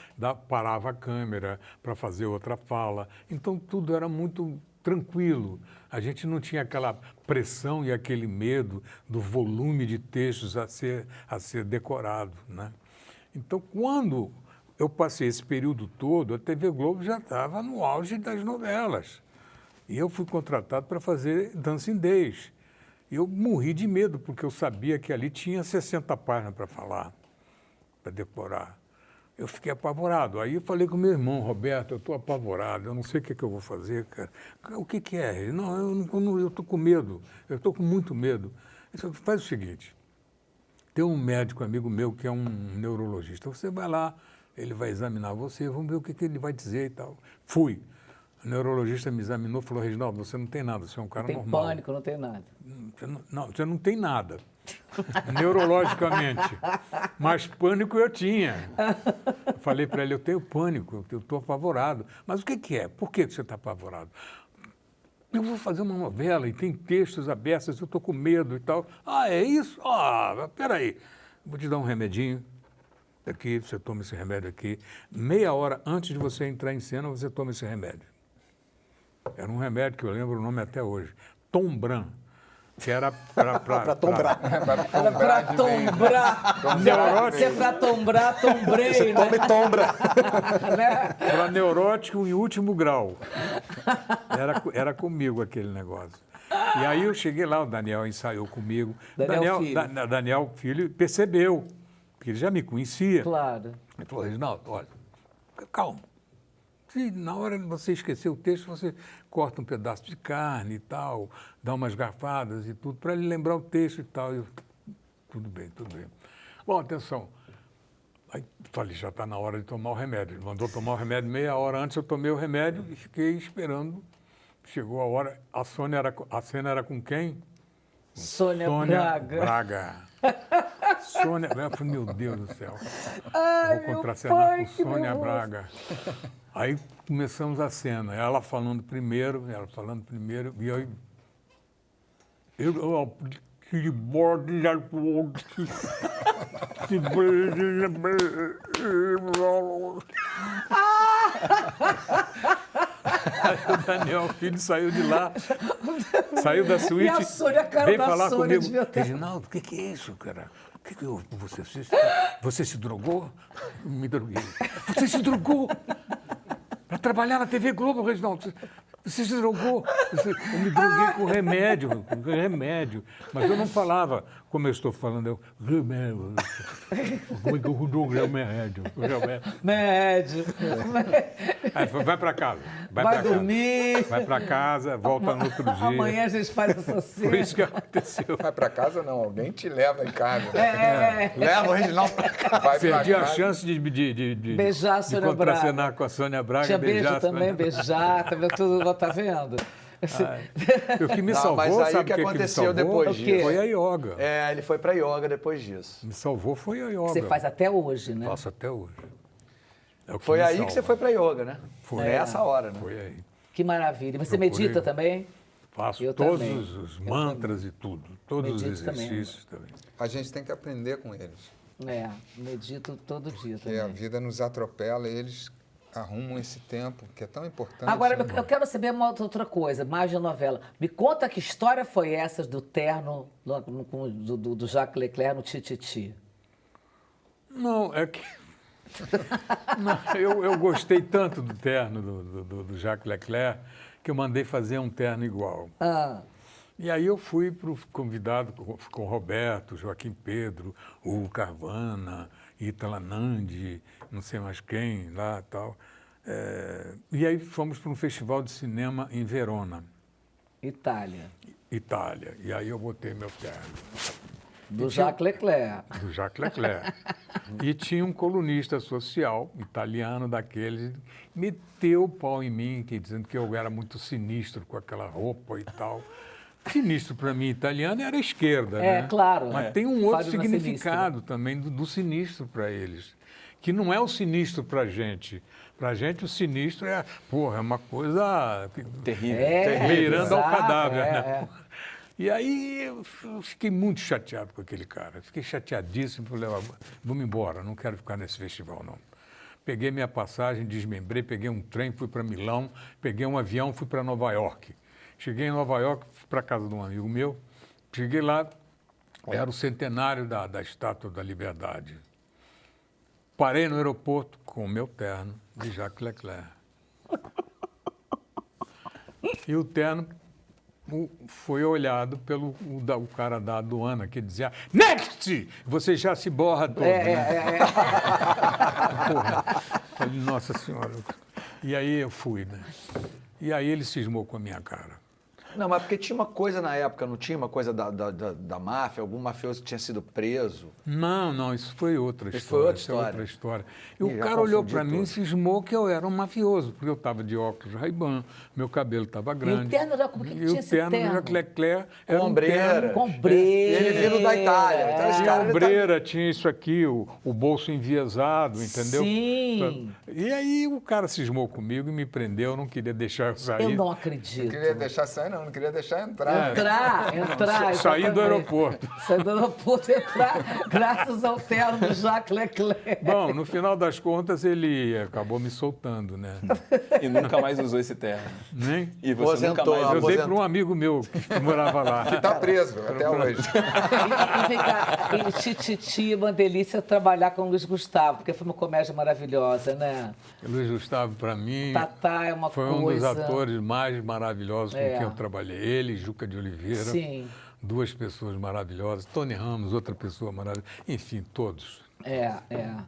parava a câmera para fazer outra fala. Então tudo era muito tranquilo. A gente não tinha aquela pressão e aquele medo do volume de textos a ser decorado, né? Então quando eu passei esse período todo, a TV Globo já estava no auge das novelas. E eu fui contratado para fazer Dancing Days. Eu morri de medo, porque eu sabia que ali tinha 60 páginas para falar, para decorar. Eu fiquei apavorado. Aí eu falei com meu irmão, Roberto, eu estou apavorado, eu não sei o que eu vou fazer, cara. O que é? Ele, não, eu estou com medo, eu estou com muito medo. Ele disse, faz o seguinte, tem um médico amigo meu que é um neurologista, você vai lá, ele vai examinar você, vamos ver o que ele vai dizer e tal. Fui. O neurologista me examinou e falou, Reginaldo, você não tem nada, você é um cara Tem normal. pânico, não tem nada. Você não tem nada, neurologicamente. Mas pânico eu tinha. Eu falei para ele, eu tenho pânico, eu estou apavorado. Mas o que é? Por que você está apavorado? Eu vou fazer uma novela e tem textos abertos, eu estou com medo e tal. Ah, é isso? Ah, peraí. Vou te dar um remedinho. Aqui, você toma esse remédio aqui. Meia hora antes de você entrar em cena, você toma esse remédio. Era um remédio que eu lembro o nome até hoje. Tombran. Que era para tombrar. Era pra tombrar. Se é pra tombrar, tombrei, né? Toma e tombra. Né? Para neurótico em último grau. Era comigo aquele negócio. E aí eu cheguei lá, o Daniel ensaiou comigo. Daniel Filho. Daniel Filho percebeu, porque ele já me conhecia. Claro. Ele falou, Reginaldo, olha, calma. Se na hora de você esquecer o texto, você corta um pedaço de carne e tal, dá umas garfadas e tudo, para ele lembrar o texto e tal. Eu, tudo bem, tudo bem. Bom, atenção. Aí falei, já está na hora de tomar o remédio. Ele mandou tomar o remédio meia hora antes, eu tomei o remédio e fiquei esperando. Chegou a hora, a cena era com quem? Sônia Braga. Sônia, eu falei, meu Deus do céu. Ai, Vou meu contracenar pai, com que Sônia nervoso. Braga. Aí começamos a cena, ela falando primeiro, e eu que bordo Aí o Daniel Filho saiu de lá, saiu da suíte, E a Sônia, a cara veio da falar Sônia comigo. devia ter- Reginaldo, o que é isso, cara? O que houve com você? Você se drogou? Me droguei. Você se drogou? Para trabalhar na TV Globo, Reginaldo. Você se drogou? Eu me droguei com remédio. Mas eu não falava como eu estou falando, eu remédio. Como é que eu droguei o remédio? Médio. Aí foi, vai para casa. Vai pra casa. dormir. Vai para casa, volta no outro dia. Amanhã a gente faz essa cena. Foi isso que aconteceu. Vai para casa não, alguém te leva em casa. Leva o Reginaldo pra cá. Vai pra Perdi a casa. chance de Beijar a de Sônia contracenar com a Sônia Braga. Tinha beijar beijo a Sônia também, beijar, tá vendo tudo, tá vendo? O que me Não, salvou, mas aí sabe o que me aconteceu salvou? depois disso? Foi a yoga. É, ele foi pra yoga depois disso. Me salvou foi a yoga. Você faz até hoje, né? Faço até hoje. É o que Foi me aí salva. que você foi pra yoga, né? Foi. Nessa hora, né? Foi aí. Que maravilha. Você Procurei. medita também? Faço Eu todos também. os Eu mantras e tudo. Todos os Medito também. exercícios também. A gente tem que aprender com eles. É, medito todo dia Porque a também. vida nos atropela e eles arrumam esse tempo que é tão importante. Agora, né? eu quero saber uma outra coisa, mais de novela. Me conta que história foi essa do terno do Jacques Leclerc no Tititi. Não, é que... Não, eu gostei tanto do terno do Jacques Leclerc que eu mandei fazer um terno igual. Ah, E aí eu fui convidado com o Roberto, Joaquim Pedro, Hugo Carvana, Ítala Nandi, não sei mais quem lá e tal. E aí fomos para um festival de cinema em Verona, Itália. Itália. E aí eu botei meu terno, Do Jacques Leclerc. do Jacques Leclerc. E tinha um colunista social italiano daqueles, meteu o pau em mim, dizendo que eu era muito sinistro com aquela roupa e tal. Sinistro para mim italiano era a esquerda, É, né? claro. Mas É. tem um outro Fábio na significado também do sinistro para eles, que não é o sinistro para a gente. Para a gente o sinistro é, porra, é uma coisa Terrível. beirando ao exato, cadáver, né? é. E aí eu fiquei muito chateado com aquele cara. Fiquei chateadíssimo, falei, vamos embora, não quero ficar nesse festival, não. Peguei minha passagem, desmembrei, peguei um trem, fui para Milão, peguei um avião, fui para Nova York. Cheguei em Nova York, fui para casa de um amigo meu. Cheguei lá, era o centenário da Estátua da Liberdade. Parei no aeroporto com o meu terno de Jacques Leclerc. E o terno foi olhado pelo o cara da aduana, que dizia, next! Você já se borra todo, né? Porra. Falei, nossa senhora. E aí eu fui, né? E aí ele cismou com a minha cara. Não, mas porque tinha uma coisa na época, não tinha uma coisa da máfia, algum mafioso que tinha sido preso? Não, isso foi outra Isso história. foi outra isso é outra história. história. E Ih, o já cara olhou confundi para mim e tudo. cismou que eu era um mafioso, porque eu estava de óculos Ray-Ban, meu cabelo estava grande. terno era- como que E tinha o esse terno do terno? Jacques Leclerc era um Ombreira. terno... Com ombreira. Ele vindo da Itália. Então, esse Tinha cara, ele tá- ombreira, tinha isso aqui, o bolso enviesado, entendeu? Sim. E aí o cara cismou comigo e me prendeu, eu não queria deixar eu sair. Eu não Não acredito. queria deixar sair, não queria deixar entrar. Entrar, Saí do exatamente. aeroporto. Sair do aeroporto e entrar, graças ao terno do Jacques Leclerc. Bom, no final das contas ele acabou me soltando, né? E nunca mais usou esse terno. Nem? E você nunca Aposentou, mais Eu usou. dei para um amigo meu que morava lá. Está preso até hoje. E vem cá, e Tititi, uma delícia trabalhar com o Luiz Gustavo, porque foi uma comédia maravilhosa, né? Luiz Gustavo, para mim, Tatá é uma foi um coisa... dos atores mais maravilhosos com É. quem eu trabalhei. Ele e Juca de Oliveira. Sim. Duas pessoas maravilhosas. Tony Ramos, outra pessoa maravilhosa. Enfim, todos.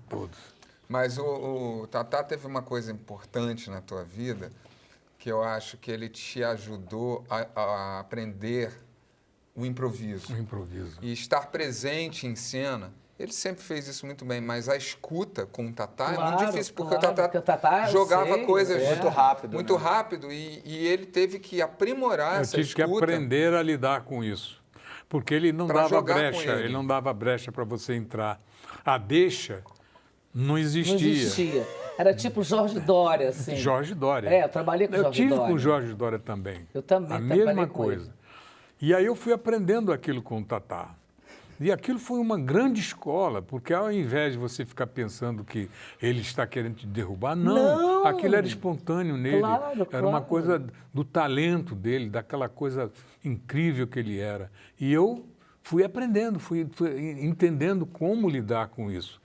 Todos. Mas o Tatá teve uma coisa importante na tua vida que eu acho que ele te ajudou a aprender o improviso. Um improviso. E estar presente em cena. Ele sempre fez isso muito bem, mas a escuta com o Tatá é muito Claro, difícil, porque claro, o Tatá, porque o Tatá, eu jogava sei, coisas muito rápido, muito né? rápido e ele teve que aprimorar Eu essa tive que escuta. aprender a lidar com isso. Porque ele não Pra dava jogar com brecha, ele. ele não dava brecha para você entrar. A deixa não Não existia. existia. Era tipo Jorge Dória, assim. Jorge Dória. É, eu trabalhei com Eu Jorge tive Dória. com o Jorge Dória também. Eu também A trabalhei mesma com coisa. ele. E aí eu fui aprendendo aquilo com o Tatá. E aquilo foi uma grande escola, porque ao invés de você ficar pensando que ele está querendo te derrubar, não. Aquilo era espontâneo nele. Claro, era uma claro. coisa do talento dele, daquela coisa incrível que ele era. E eu fui aprendendo, fui entendendo como lidar com isso.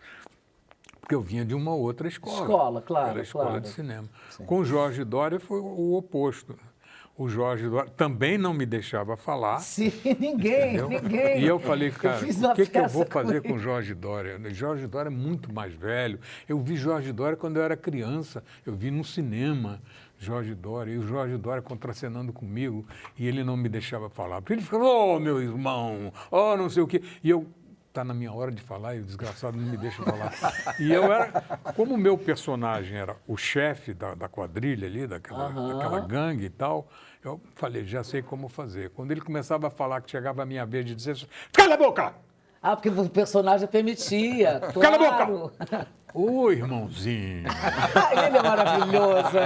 Porque eu vinha de uma outra escola. Escola, claro, Era a escola claro. de cinema. Com o Jorge Doria foi o oposto. O Jorge Doria também não me deixava falar. Sim, ninguém. E eu falei, cara, fiz o uma que eu vou peça com fazer com ele. o Jorge Doria? Jorge Doria é muito mais velho. Eu vi Jorge Doria quando eu era criança. Eu vi no cinema Jorge Doria. E o Jorge Doria contracenando comigo. E ele não me deixava falar. Porque ele ficava, ô, meu irmão, ó, não sei o quê. E eu, tá na minha hora de falar e o desgraçado não me deixa falar. E eu era, como o meu personagem era o chefe da quadrilha ali, daquela gangue e tal, eu falei, já sei como fazer. Quando ele começava a falar que chegava a minha vez de dizer, cala a boca! Ah, porque o personagem permitia. Cala a Claro. boca! Ô, irmãozinho! Ele é maravilhoso.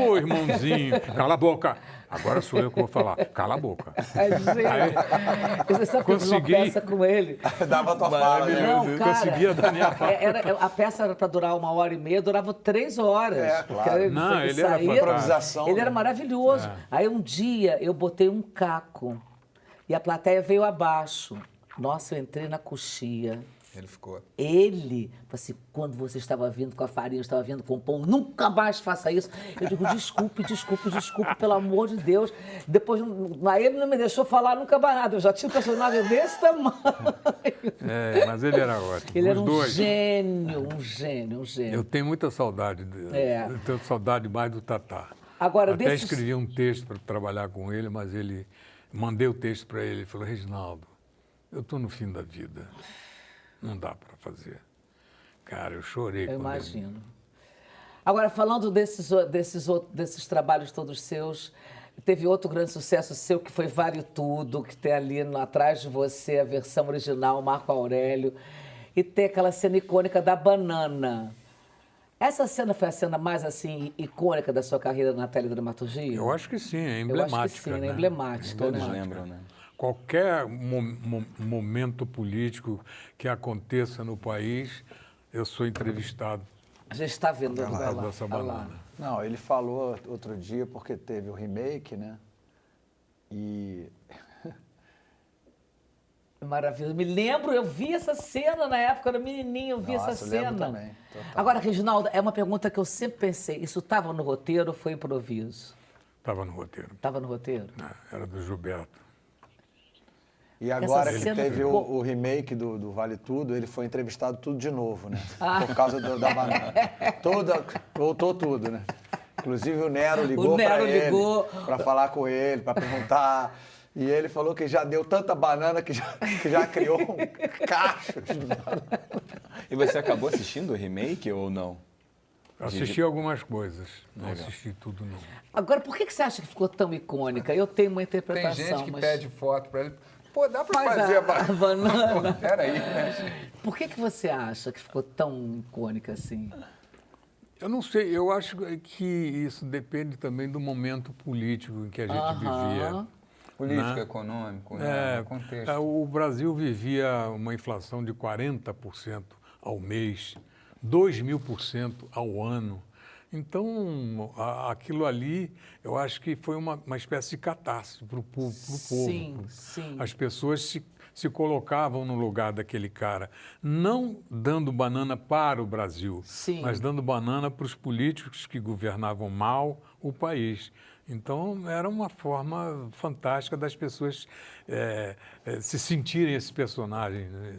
Ô, irmãozinho! Cala a boca! Agora sou eu que vou falar. Cala a boca. Você sabe que eu fiz uma consegui. peça com ele? Dava a tua fala, né? Não, Eu cara, conseguia dar minha fala. a peça era para durar 1h30, durava 3 horas. É, porque claro. Não, ele era saía- fantástico. Improvisação, Ele né? era maravilhoso. Aí um dia eu botei um caco e a plateia veio abaixo. Nossa, eu entrei na coxia. Ele ficou. Ele, falou assim, quando você estava vindo com a farinha, estava vindo com o pão, nunca mais faça isso. Eu digo, desculpe, pelo amor de Deus. Depois, aí ele não me deixou falar nunca mais nada. Eu já tinha um personagem desse tamanho. É, mas ele era ótimo. Ele Os era um dois. gênio. Eu tenho muita saudade dele. É. Eu tenho saudade mais do Tatá. Agora, Até desses- escrevi um texto para trabalhar com ele, mas ele mandei o texto para ele. Ele falou, Reginaldo, eu estou no fim da vida. Não dá para fazer. Cara, eu chorei. Eu quando imagino. Agora, falando desses trabalhos todos seus, teve outro grande sucesso seu, que foi Vale Tudo, que tem ali atrás de você a versão original, Marco Aurélio, e tem aquela cena icônica da banana. Essa cena foi a cena mais, assim, icônica da sua carreira na teledramaturgia? Eu acho que sim, é Eu emblemática. acho que sim, né? é emblemática, Todos né? lembram, né? Qualquer momento político que aconteça no país, eu sou entrevistado A gente está vendo. por vai causa lá, dessa vai lá. banana. Não, ele falou outro dia, porque teve o remake, né? E Maravilha. Me lembro, eu vi essa cena na época, eu era menininha, eu vi Nossa, essa eu lembro cena. também, total. Agora, Reginaldo, é uma pergunta que eu sempre pensei. Isso estava no roteiro ou foi improviso? Estava no roteiro. Estava no roteiro? Né? Era do Gilberto. E agora Essa que cena teve ficou- o remake do Vale Tudo, ele foi entrevistado tudo de novo, né? Ah. Por causa da banana. Voltou tudo, né? Inclusive o Nero ligou Nero para ele, ligou. para falar com ele, para perguntar. E ele falou que já deu tanta banana que já criou um cacho de banana. E você acabou assistindo o remake ou não? Assisti algumas coisas. Não assisti tudo, não. Agora, por que você acha que ficou tão icônica? Eu tenho uma Tem interpretação, gente que mas... pede foto para ele. Pô, dá para Faz fazer a banana. Peraí, né? Por que você acha que ficou tão icônica assim? Eu não sei, eu acho que isso depende também do momento político em que a gente vivia. Político, Né? econômico, né? Contexto. O Brasil vivia uma inflação de 40% ao mês, 2.000% ao ano. Então, aquilo ali, eu acho que foi uma espécie de catástrofe para o povo. Sim, sim. As pessoas se colocavam no lugar daquele cara, não dando banana para o Brasil, Sim. mas dando banana para os políticos que governavam mal o país. Então, era uma forma fantástica das pessoas se sentirem esse personagem. Né?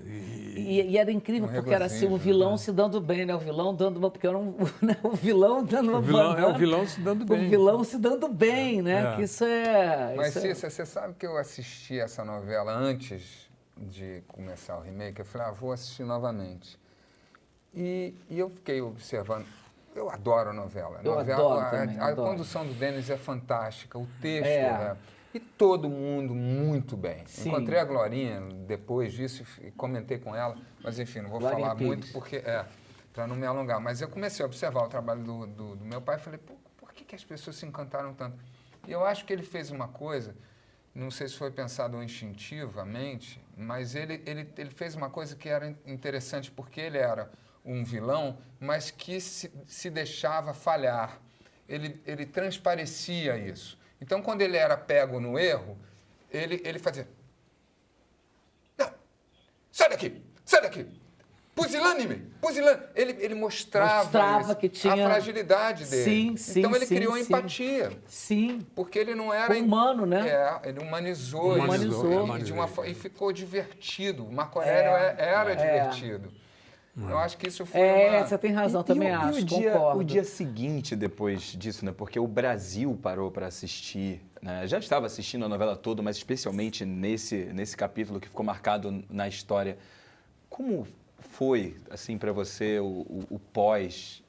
E era incrível, Um porque era assim, o regozijo, vilão se dando bem, né? O vilão dando uma... Porque era o vilão dando uma banana. O vilão se dando bem. O vilão se dando bem, né? É. Que isso é... Mas, isso é- Cícera, você sabe que eu assisti essa novela antes de começar o remake? Eu falei, vou assistir novamente. E eu fiquei observando. Eu adoro a novela. Eu adoro também, a adoro. condução do Denis é fantástica, o texto É. e todo mundo muito bem. Sim. Encontrei a Glorinha depois disso e comentei com ela, mas enfim, não vou Glorinha falar muito Pires. porque para não me alongar. Mas eu comecei a observar o trabalho do meu pai e falei, por que as pessoas se encantaram tanto? E eu acho que ele fez uma coisa não sei se foi pensado instintivamente, mas ele fez uma coisa que era interessante, porque ele era um vilão, mas que se deixava falhar. Ele transparecia isso. Então, quando ele era pego no erro, ele fazia... Não, sai daqui, sai daqui. Pusilânime, pusilânime. Ele mostrava que tinha a fragilidade dele. Sim, sim, então ele sim, criou sim. empatia. Sim. Porque ele não era... Humano, né? Ele humanizou. Humanizou. E ficou divertido. O Marco Aurélio era divertido. Eu acho que isso foi Você tem razão, também acho, concordo. O dia seguinte depois disso, né? Porque o Brasil parou para assistir, né? Já estava assistindo a novela toda, mas especialmente nesse capítulo que ficou marcado na história. Como foi, assim, para você o pós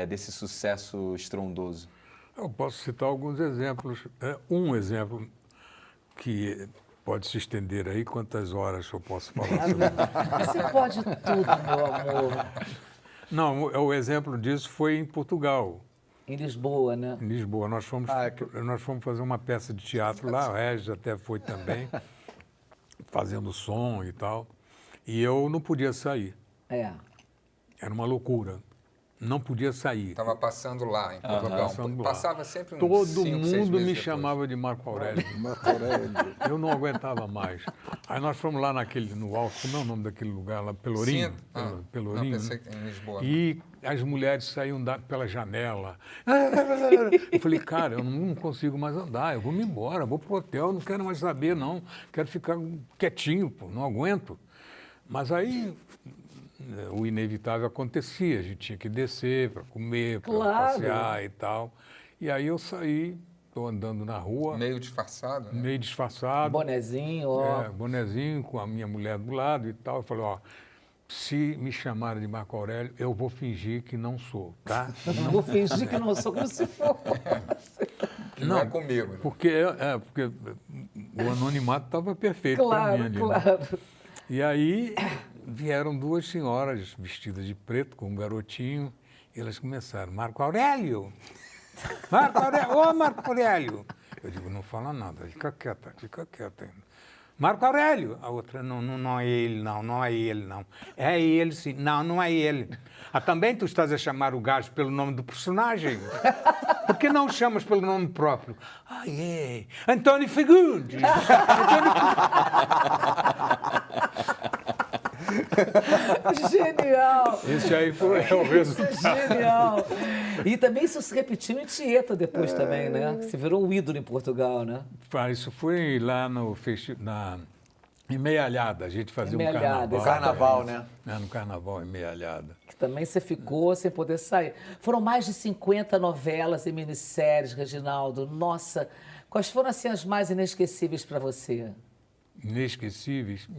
desse sucesso estrondoso? Eu posso citar alguns exemplos. Um exemplo que pode se estender aí, quantas horas eu posso falar sobre isso? Você pode tudo, meu amor. Não, o exemplo disso foi em Portugal. Em Lisboa, né? Em Lisboa. Nós fomos fazer uma peça de teatro lá, o Regis até foi também, fazendo som e tal. E eu não podia sair. Era uma loucura. Não podia sair. Estava passando lá em Portugal. Passava sempre uns Todo 5, 6 mundo meses me depois. chamava de Marco Aurélio. Marco Aurélio. Eu não aguentava mais. Aí nós fomos lá no alto, como é o nome daquele lugar lá? Pelourinho? Sim. Pelourinho. Não, pensei que em Lisboa. E as mulheres saíam pela janela. Eu falei, cara, eu não consigo mais andar, eu vou me embora, vou pro hotel, não quero mais saber, não. Quero ficar quietinho, pô, não aguento. Mas aí o inevitável acontecia, a gente tinha que descer para comer, para passear e tal. E aí eu saí, estou andando na rua. Meio disfarçado, né? Meio disfarçado. Bonezinho, ó. Bonezinho, com a minha mulher do lado e tal. Eu falei, se me chamarem de Marco Aurélio, eu vou fingir que não sou, tá? Vou fingir que não sou como se for. Que não é comigo. Né? Porque o anonimato estava perfeito para mim ali. Claro. Né? E aí vieram duas senhoras vestidas de preto, com um garotinho, e elas começaram, Marco Aurélio! Marco Aurélio! Ô, Marco Aurélio! Eu digo, não fala nada, fica quieta. Marco Aurélio! A outra, não é ele, não é ele, não. É ele, sim. Não é ele. Também tu estás a chamar o gajo pelo nome do personagem? Por que não o chamas pelo nome próprio? Antônio Fagundes! Genial! Esse aí foi o resultado. Isso é genial! E também isso se repetiu em Tieta depois também, né? Você virou um ídolo em Portugal, né? Isso foi lá no em Meialhada, a gente fazia Meialhada, um Carnaval, né? No carnaval em Meialhada. Que também você ficou sem poder sair. Foram mais de 50 novelas e minisséries, Reginaldo. Nossa, quais foram assim as mais inesquecíveis para você? Inesquecíveis?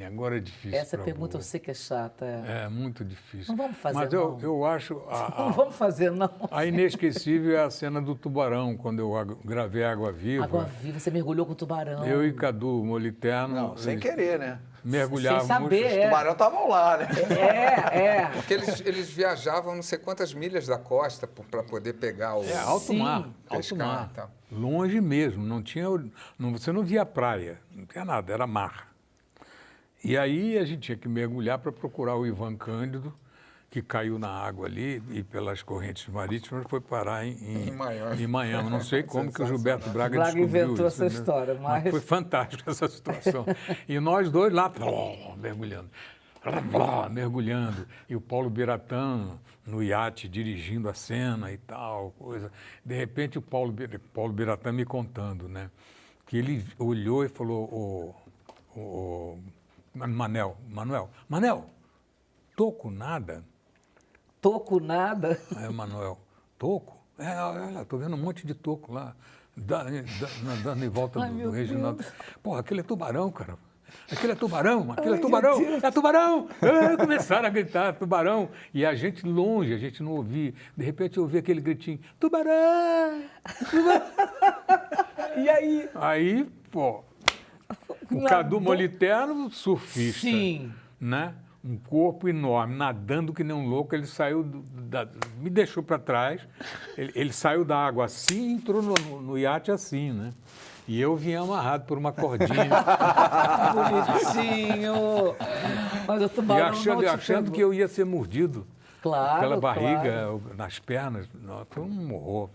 Agora é difícil. Essa pergunta eu sei que é chata. É muito difícil. Não vamos fazer, Mas não. eu acho... Não vamos fazer, não. A inesquecível é a cena do tubarão, quando eu gravei Água Viva. Água Viva, você mergulhou com o tubarão. Eu e Cadu Moliterno... Não, sem querer, né? Mergulhávamos... Sem saber, Os tubarão estavam lá, né? Porque eles viajavam não sei quantas milhas da costa para poder pegar o... alto mar. Alto pescar mar. e tal. Longe mesmo, não tinha... você não via praia, não tinha nada, era mar. E aí a gente tinha que mergulhar para procurar o Ivan Cândido, que caiu na água ali e pelas correntes marítimas foi parar em Miami. Não sei como que o Gilberto Braga descobriu inventou isso, essa história, mas... foi fantástico essa situação. E nós dois lá, mergulhando. E o Paulo Biratã no iate dirigindo a cena e tal, coisa. De repente o Paulo Biratã me contando, né? Que ele olhou e falou, Manuel, toco nada? Toco nada? Aí o Manuel, toco? Olha, tô vendo um monte de toco lá, dando em volta do Reginaldo. Porra, aquele é tubarão, cara. Aquele é tubarão, é tubarão! Começaram a gritar, tubarão. E a gente longe, a gente não ouvia. De repente eu ouvi aquele gritinho, tubarão! E aí? Aí, o Cadu Moliterno, surfista. Sim. Né? um corpo enorme, nadando que nem um louco. Ele saiu, me deixou para trás, ele saiu da água assim e entrou no iate assim, né? E eu vim amarrado por uma cordinha. Bonitinho. Mas eu E achando que eu ia ser mordido Claro, pela barriga, claro. nas pernas. Não, foi um horror.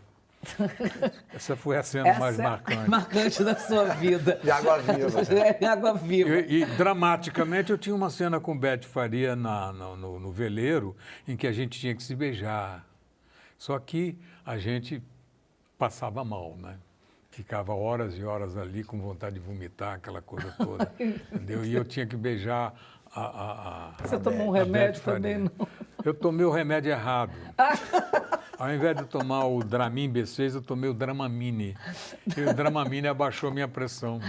Essa foi a cena mais marcante. Marcante da sua vida. De água viva. De água viva. E dramaticamente eu tinha uma cena com Beth Faria no veleiro em que a gente tinha que se beijar. Só que a gente passava mal, né? Ficava horas e horas ali com vontade de vomitar, aquela coisa toda. Entendeu? E eu tinha que beijar Você tomou um remédio Beth Faria. também? Não. Eu tomei o remédio errado. Ao invés de tomar o Dramin B6, eu tomei o Dramamine. E o Dramamine abaixou minha pressão.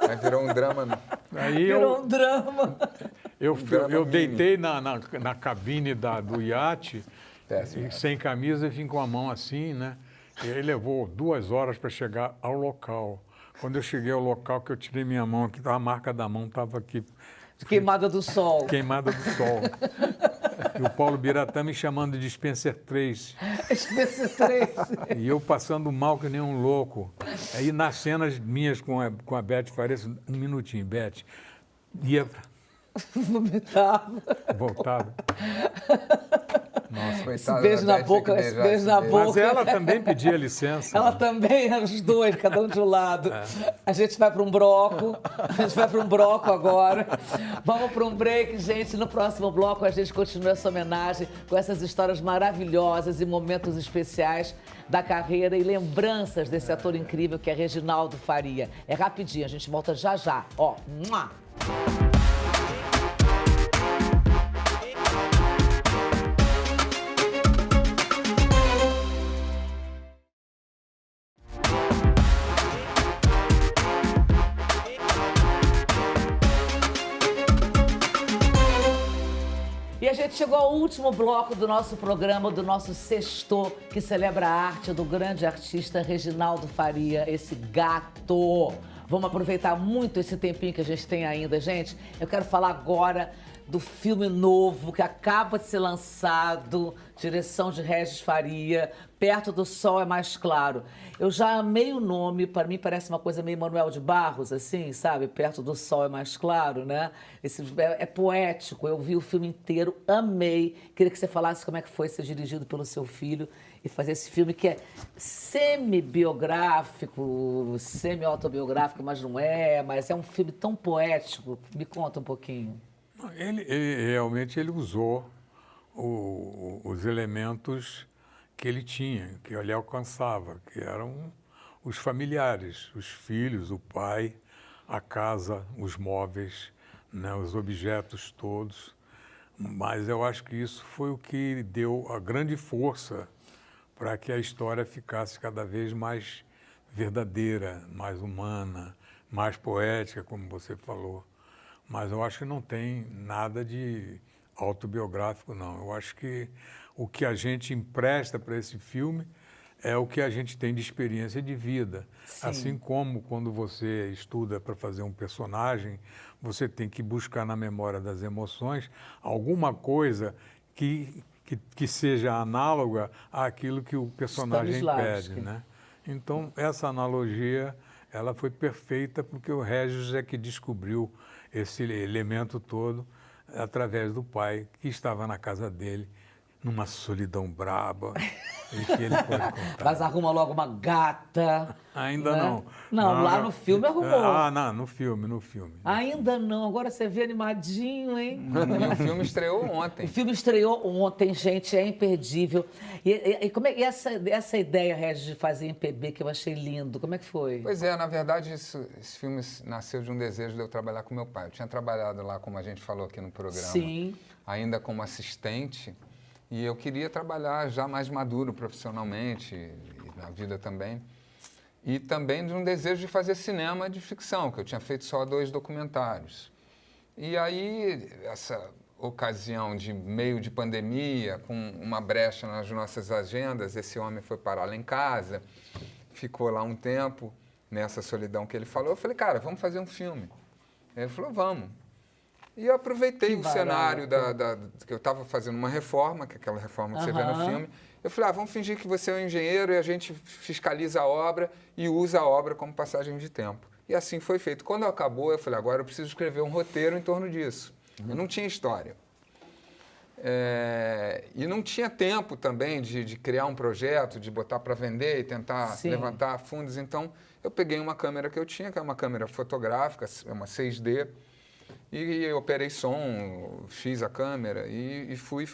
Aí virou um drama. Aí Virou um drama. eu deitei na cabine do iate, Péssimo. sem camisa, e vim com a mão assim, né? E aí levou 2 horas para chegar ao local. Quando eu cheguei ao local, que eu tirei minha mão aqui, a marca da mão estava aqui. Queimada do sol. Queimada do sol. E o Paulo Biratã me chamando de Spencer Tracy. Spencer Tracy. E eu passando mal que nem um louco. Aí nas cenas minhas com a Beth Faria, um minutinho, Beth, ia, Vomitava. voltava. Nossa, Esse beijo na boca, esse beijo na boca. Mas ela também pedia licença. Ela também, os dois, cada um de um lado. A gente vai para um bloco, agora. Vamos para um break, gente. No próximo bloco a gente continua essa homenagem com essas histórias maravilhosas e momentos especiais da carreira e lembranças desse ator incrível que é Reginaldo Faria. É rapidinho, a gente volta já já. Ó, mua! E a gente chegou ao último bloco do nosso programa, do nosso Sexto, que celebra a arte do grande artista Reginaldo Faria, esse gato. Vamos aproveitar muito esse tempinho que a gente tem ainda, gente. Eu quero falar agora do filme novo que acaba de ser lançado, direção de Regis Faria, Perto do Sol é Mais Claro. Eu já amei o nome, para mim parece uma coisa meio Manuel de Barros, assim, sabe? Perto do Sol é Mais Claro, né? É poético, eu vi o filme inteiro, amei. Queria que você falasse como é que foi ser dirigido pelo seu filho e fazer esse filme que é semi-biográfico, semi-autobiográfico, mas não é, mas é um filme tão poético. Me conta um pouquinho. Ele realmente usou os elementos que ele tinha, que ele alcançava, que eram os familiares, os filhos, o pai, a casa, os móveis, né, os objetos todos. Mas eu acho que isso foi o que deu a grande força para que a história ficasse cada vez mais verdadeira, mais humana, mais poética, como você falou. Mas eu acho que não tem nada de autobiográfico, não. Eu acho que o que a gente empresta para esse filme é o que a gente tem de experiência de vida. Sim. Assim como quando você estuda para fazer um personagem, você tem que buscar na memória das emoções alguma coisa que seja análoga àquilo que o personagem pede, né? Então, essa analogia, ela foi perfeita porque o Regis é que descobriu esse elemento todo através do pai, que estava na casa dele, numa solidão braba, e que ele pode contar. Mas arruma logo uma gata. Ainda né? não. Não, lá no filme arrumou. Ah, não, no filme. Ainda não, agora você vê animadinho, hein? E o filme estreou ontem. O filme estreou ontem, gente, é imperdível. E como é, essa ideia, Regis, de fazer MPB, que eu achei lindo, como é que foi? Pois é, na verdade, esse filme nasceu de um desejo de eu trabalhar com meu pai. Eu tinha trabalhado lá, como a gente falou aqui no programa, Sim. ainda como assistente, e eu queria trabalhar já mais maduro profissionalmente, e na vida também. E também de um desejo de fazer cinema de ficção, que eu tinha feito só 2 documentários. E aí, essa ocasião de meio de pandemia, com uma brecha nas nossas agendas, esse homem foi parar lá em casa, ficou lá um tempo, nessa solidão que ele falou. Eu falei, cara, vamos fazer um filme. Ele falou, vamos. E eu aproveitei Que o cenário barato. que eu estava fazendo uma reforma, que é aquela reforma que você vê no Aham. filme. Eu falei, vamos fingir que você é um engenheiro e a gente fiscaliza a obra e usa a obra como passagem de tempo. E assim foi feito. Quando acabou, eu falei, agora eu preciso escrever um roteiro em torno disso. Eu não tinha história. E não tinha tempo também de criar um projeto, de botar para vender e tentar Sim. levantar fundos. Então, eu peguei uma câmera que eu tinha, que é uma câmera fotográfica, uma 6D, e eu operei som, fiz a câmera e fui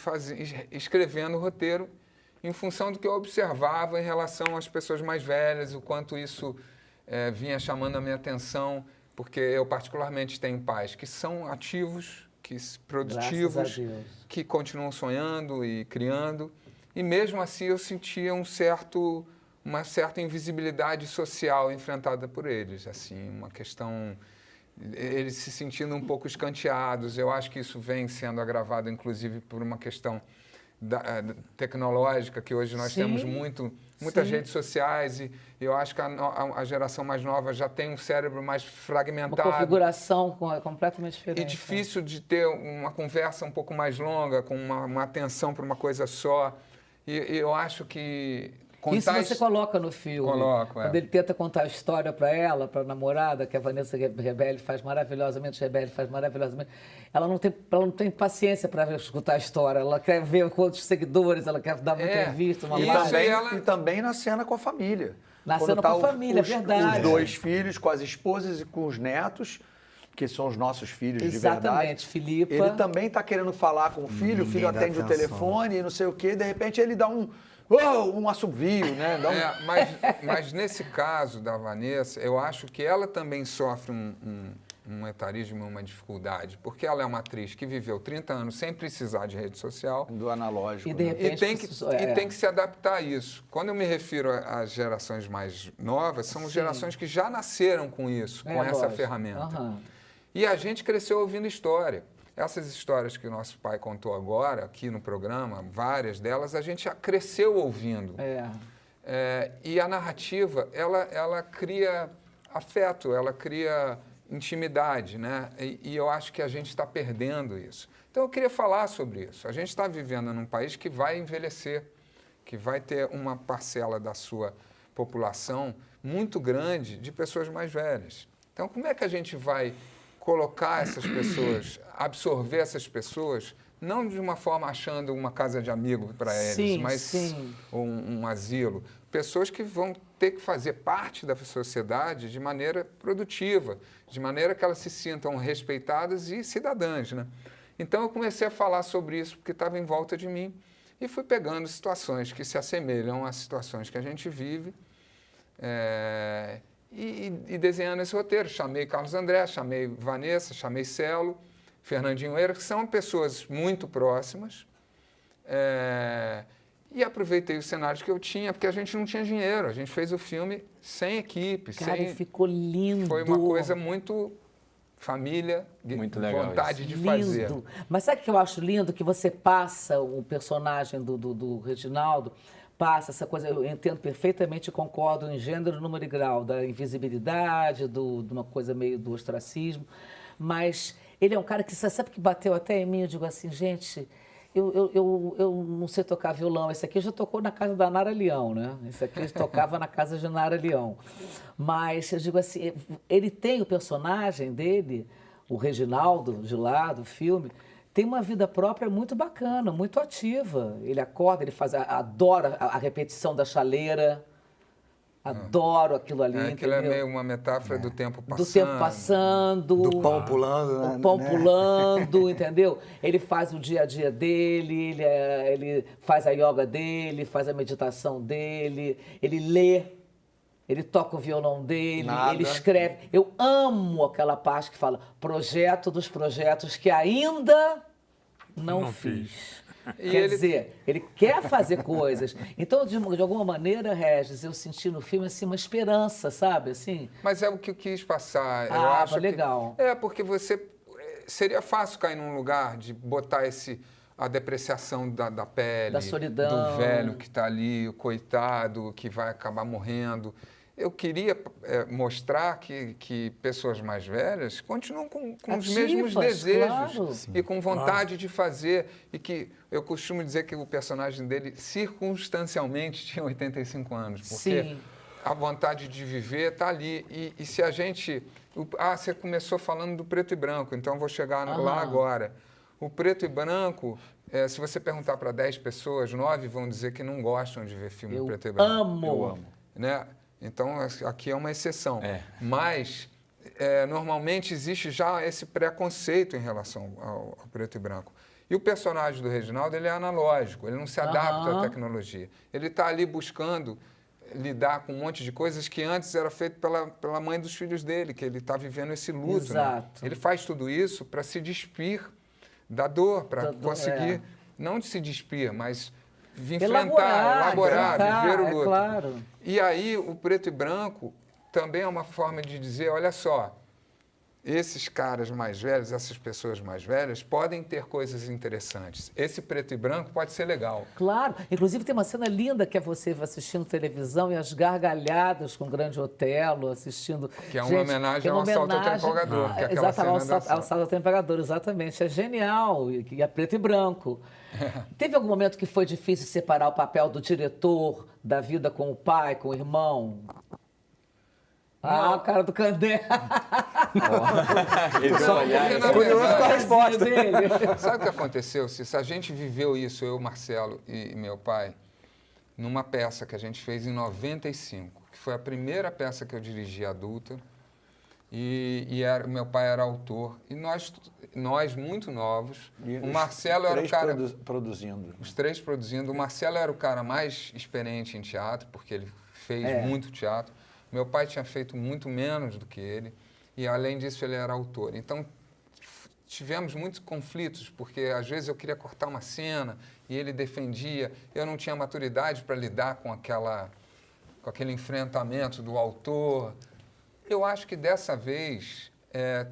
escrevendo o roteiro em função do que eu observava em relação às pessoas mais velhas, o quanto isso vinha chamando a minha atenção, porque eu particularmente tenho pais que são ativos, produtivos, Graças a Deus. que continuam sonhando e criando, e mesmo assim eu sentia uma certa invisibilidade social enfrentada por eles, assim, uma questão, eles se sentindo um pouco escanteados. Eu acho que isso vem sendo agravado, inclusive, por uma questão tecnológica, que hoje nós Sim, temos muitas sim. redes sociais, e eu acho que a geração mais nova já tem um cérebro mais Uma fragmentado. configuração completamente diferente. E difícil de ter uma conversa um pouco mais longa, com uma atenção para uma coisa só. E eu acho que Isso você coloca no filme. Coloco, Quando ele tenta contar a história para ela, para a namorada, que a Vanessa Rebelli faz maravilhosamente, ela não tem paciência para escutar a história. Ela quer ver quantos seguidores, ela quer dar uma entrevista, uma E live. E também na cena com a família. Na Quando cena tá com a família, é verdade. Os 2 filhos, com as esposas e com os netos, que são os nossos filhos de verdade. Exatamente, Filipa. Ele também está querendo falar com o filho Ninguém dá atende o atenção. telefone e não sei o quê, de repente ele dá um assovio, né? Dá mas nesse caso da Vanessa, eu acho que ela também sofre um etarismo, uma dificuldade, porque ela é uma atriz que viveu 30 anos sem precisar de rede social do analógico. E de né? repente e tem que se adaptar a isso. Quando eu me refiro às gerações mais novas, são gerações que já nasceram com isso, com essa lógico. ferramenta. Aham. E a gente cresceu ouvindo história. Essas histórias que o nosso pai contou agora, aqui no programa, várias delas, a gente já cresceu ouvindo. E a narrativa, ela cria afeto, ela cria intimidade, né? E eu acho que a gente está perdendo isso. Então, eu queria falar sobre isso. A gente está vivendo num país que vai envelhecer, que vai ter uma parcela da sua população muito grande de pessoas mais velhas. Então, como é que a gente vai colocar essas pessoas, absorver essas pessoas, não de uma forma achando uma casa de amigo para eles, Sim, mas sim. um asilo. Pessoas que vão ter que fazer parte da sociedade de maneira produtiva, de maneira que elas se sintam respeitadas e cidadãs, né? Então eu comecei a falar sobre isso porque estava em volta de mim e fui pegando situações que se assemelham às situações que a gente vive e desenhando esse roteiro. Chamei Carlos André, chamei Vanessa, chamei Celo, Fernandinho Eira, que são pessoas muito próximas. E aproveitei os cenários que eu tinha, porque a gente não tinha dinheiro. A gente fez o filme sem equipe. Cara, e ficou lindo. Foi uma coisa muito família, Muito legal vontade isso. de fazer. Lindo. Mas sabe o que eu acho lindo? Que você passa o personagem do Reginaldo, passa essa coisa, eu entendo perfeitamente e concordo em gênero, número e grau, da invisibilidade, de uma coisa meio do ostracismo, mas ele é um cara que, sabe que bateu até em mim, eu digo assim, gente, eu não sei tocar violão, esse aqui já tocou na casa da Nara Leão, né? Esse aqui tocava na casa de Nara Leão. Mas eu digo assim, ele tem o personagem dele, o Reginaldo, de lá, do filme, tem uma vida própria muito bacana, muito ativa. Ele acorda, ele adora a repetição da chaleira, adoro aquilo ali, Aquilo entendeu? é meio uma metáfora do tempo passando. Do tempo passando. Do pão pulando, né? O pão pulando, entendeu? Ele faz o dia a dia dele, ele faz a yoga dele, faz a meditação dele, ele lê, ele toca o violão dele, Nada. ele escreve. Eu amo aquela parte que fala projeto dos projetos que ainda não fiz. Quer dizer, ele quer fazer coisas. Então, de alguma maneira, Regis, eu senti no filme assim, uma esperança, sabe? Assim, Mas é o que eu quis passar. Eu Ah, acho legal. Que, porque você... Seria fácil cair num lugar de botar a depreciação da pele, Da solidão. do velho que está ali, o coitado que vai acabar morrendo. eu queria mostrar que pessoas mais velhas continuam com os Ativas, mesmos desejos claro. e com vontade de fazer. E que eu costumo dizer que o personagem dele, circunstancialmente, tinha 85 anos. Porque Sim. a vontade de viver está ali. E se a gente... você começou falando do preto e branco, então eu vou chegar lá agora. O preto e branco, se você perguntar para 10 pessoas, 9 vão dizer que não gostam de ver filme preto e branco. Eu amo. Né? Então, aqui é uma exceção. Mas, normalmente, existe já esse preconceito em relação ao preto e branco. E o personagem do Reginaldo, ele é analógico, ele não se adapta à tecnologia. Ele está ali buscando lidar com um monte de coisas que antes era feito pela mãe dos filhos dele, que ele está vivendo esse luto. Exato. Né? Ele faz tudo isso para se despir da dor, para conseguir, não de se despir, mas elaborar, viver o luto. Claro. E aí o preto e branco também é uma forma de dizer, olha só, esses caras mais velhos, essas pessoas mais velhas, podem ter coisas interessantes. Esse preto e branco pode ser legal. Claro. Inclusive, tem uma cena linda que é você assistindo televisão e as gargalhadas com o Grande Otelo, assistindo... Que é uma homenagem ao Assalto ao Temperador. Que é aquela cena ao Assalto ao Temperador, exatamente. É genial. E é preto e branco. Teve algum momento que foi difícil separar o papel do diretor da vida com o pai, com o irmão? A cara do Candé. Curioso com a resposta dele. Sabe o que aconteceu? Se a gente viveu isso, eu, Marcelo e meu pai, numa peça que a gente fez em 95, que foi a primeira peça que eu dirigi adulta, meu pai era autor, e nós muito novos, o Marcelo era o cara... produzindo. Os 3 produzindo. O Marcelo era o cara mais experiente em teatro, porque ele fez muito teatro. Meu pai tinha feito muito menos do que ele, e além disso ele era autor. Então, tivemos muitos conflitos, porque às vezes eu queria cortar uma cena e ele defendia, eu não tinha maturidade para lidar com aquele enfrentamento do autor. Eu acho que dessa vez,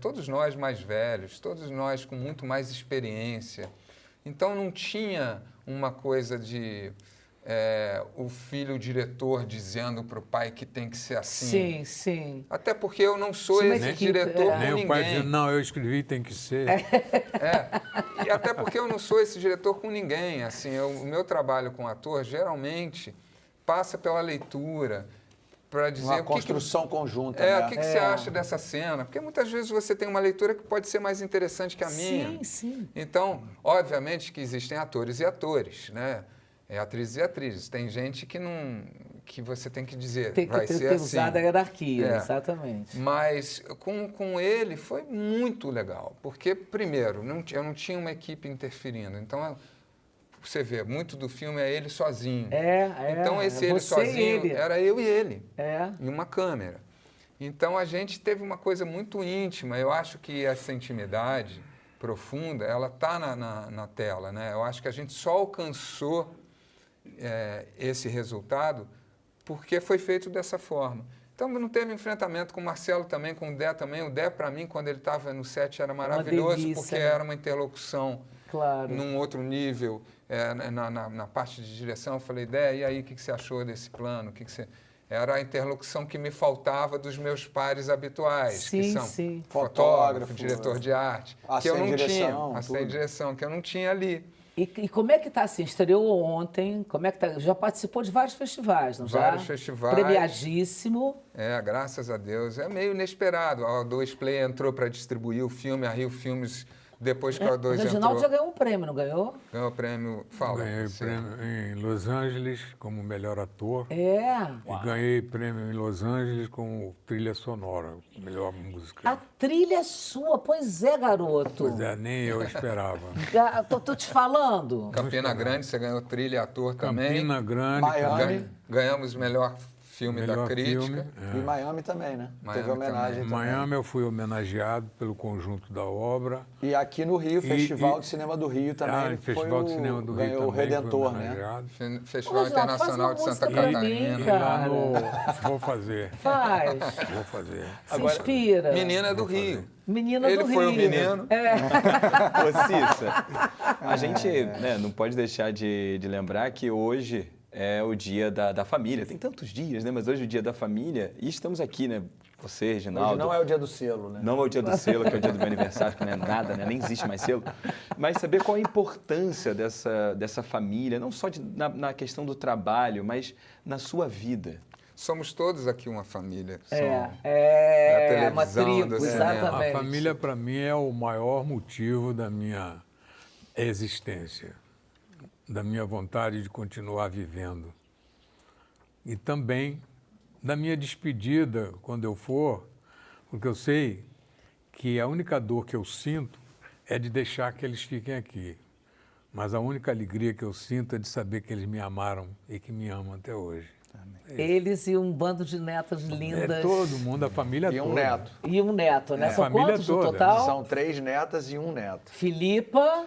todos nós mais velhos, todos nós com muito mais experiência, então não tinha uma coisa de... o filho diretor dizendo para o pai que tem que ser assim. Sim, sim. Até porque eu não sou esse diretor com Nem ninguém. o pai dizendo, não, eu escrevi, tem que ser. E até porque eu não sou esse diretor com ninguém. Assim, o meu trabalho com ator, geralmente, passa pela leitura, para dizer uma construção conjunta. O que você acha dessa cena? Porque muitas vezes você tem uma leitura que pode ser mais interessante que a minha. Sim, sim. Então, obviamente que existem atores e atores, né? Atrizes e atrizes. Tem gente que você tem que dizer, vai ser assim. Usar a hierarquia, exatamente. Mas com ele foi muito legal, porque, primeiro, eu não tinha uma equipe interferindo. Então, você vê, muito do filme é ele sozinho. Então, ele sozinho era eu e ele, em uma câmera. Então, a gente teve uma coisa muito íntima. Eu acho que essa intimidade profunda, ela está na tela, né? Eu acho que a gente só alcançou esse resultado porque foi feito dessa forma. Então, não teve enfrentamento com o Marcelo também, com o Dé também. O Dé, para mim, quando ele estava no set, era maravilhoso, delícia, porque né? era uma interlocução Claro. num outro nível. Na parte de direção, eu falei, Dé, e aí, o que você achou desse plano? Era a interlocução que me faltava dos meus pares habituais, Sim, que são sim. fotógrafo, diretor de arte, que eu não tinha, assistente de direção, que eu não tinha ali. E como é que está assim? Estreou ontem, como é que tá? Já participou de vários festivais, não já? Vários festivais. Premiadíssimo. Graças a Deus. É meio inesperado. A O2 Play entrou para distribuir o filme, a Rio Filmes, depois que a O2 entrou... O Reginaldo já ganhou um prêmio, não ganhou? Ganhou o prêmio, Ganhei prêmio em Los Angeles como melhor ator. E ganhei prêmio em Los Angeles como trilha sonora, melhor música. A trilha é sua, pois é, garoto. Pois é, nem eu esperava. Tô te falando. Campina Grande, você ganhou trilha e ator também. Campina Grande. Miami. Ganhamos melhor filme da crítica. Filme, E Miami também, né? Miami Teve homenagem Em também. Miami eu fui homenageado pelo conjunto da obra. E aqui no Rio, Festival de Cinema do Rio também. Festival de Cinema do Rio ganhou o também fui Redentor, né? homenageado. Festival Reginaldo, faz Internacional uma de Santa música pra Catarina. mim, E lá cara. vou fazer. Faz. Vou fazer. Se inspira. Menina do Rio. Menina Ele do Rio. foi o menino. Ô, Cissa, a gente não pode deixar de lembrar que hoje é o dia da família. Tem tantos dias, né? Mas hoje é o dia da família e estamos aqui, né? Você, Reginaldo. Hoje não é o dia do selo, né? Não é o dia do selo, que é o dia do meu aniversário, que não é nada, né? Nem existe mais selo. Mas saber qual a importância dessa família, não só na questão do trabalho, mas na sua vida. Somos todos aqui uma família. Uma tribo, exatamente. A família, para mim, é o maior motivo da minha existência, da minha vontade de continuar vivendo. E também da minha despedida, quando eu for, porque eu sei que a única dor que eu sinto é de deixar que eles fiquem aqui. Mas a única alegria que eu sinto é de saber que eles me amaram e que me amam até hoje. Eles e um bando de netas lindas. É todo mundo, a família toda. E um neto. E um neto, né? É. São A família quantos no toda. total? São 3 netas e um neto. Filipa,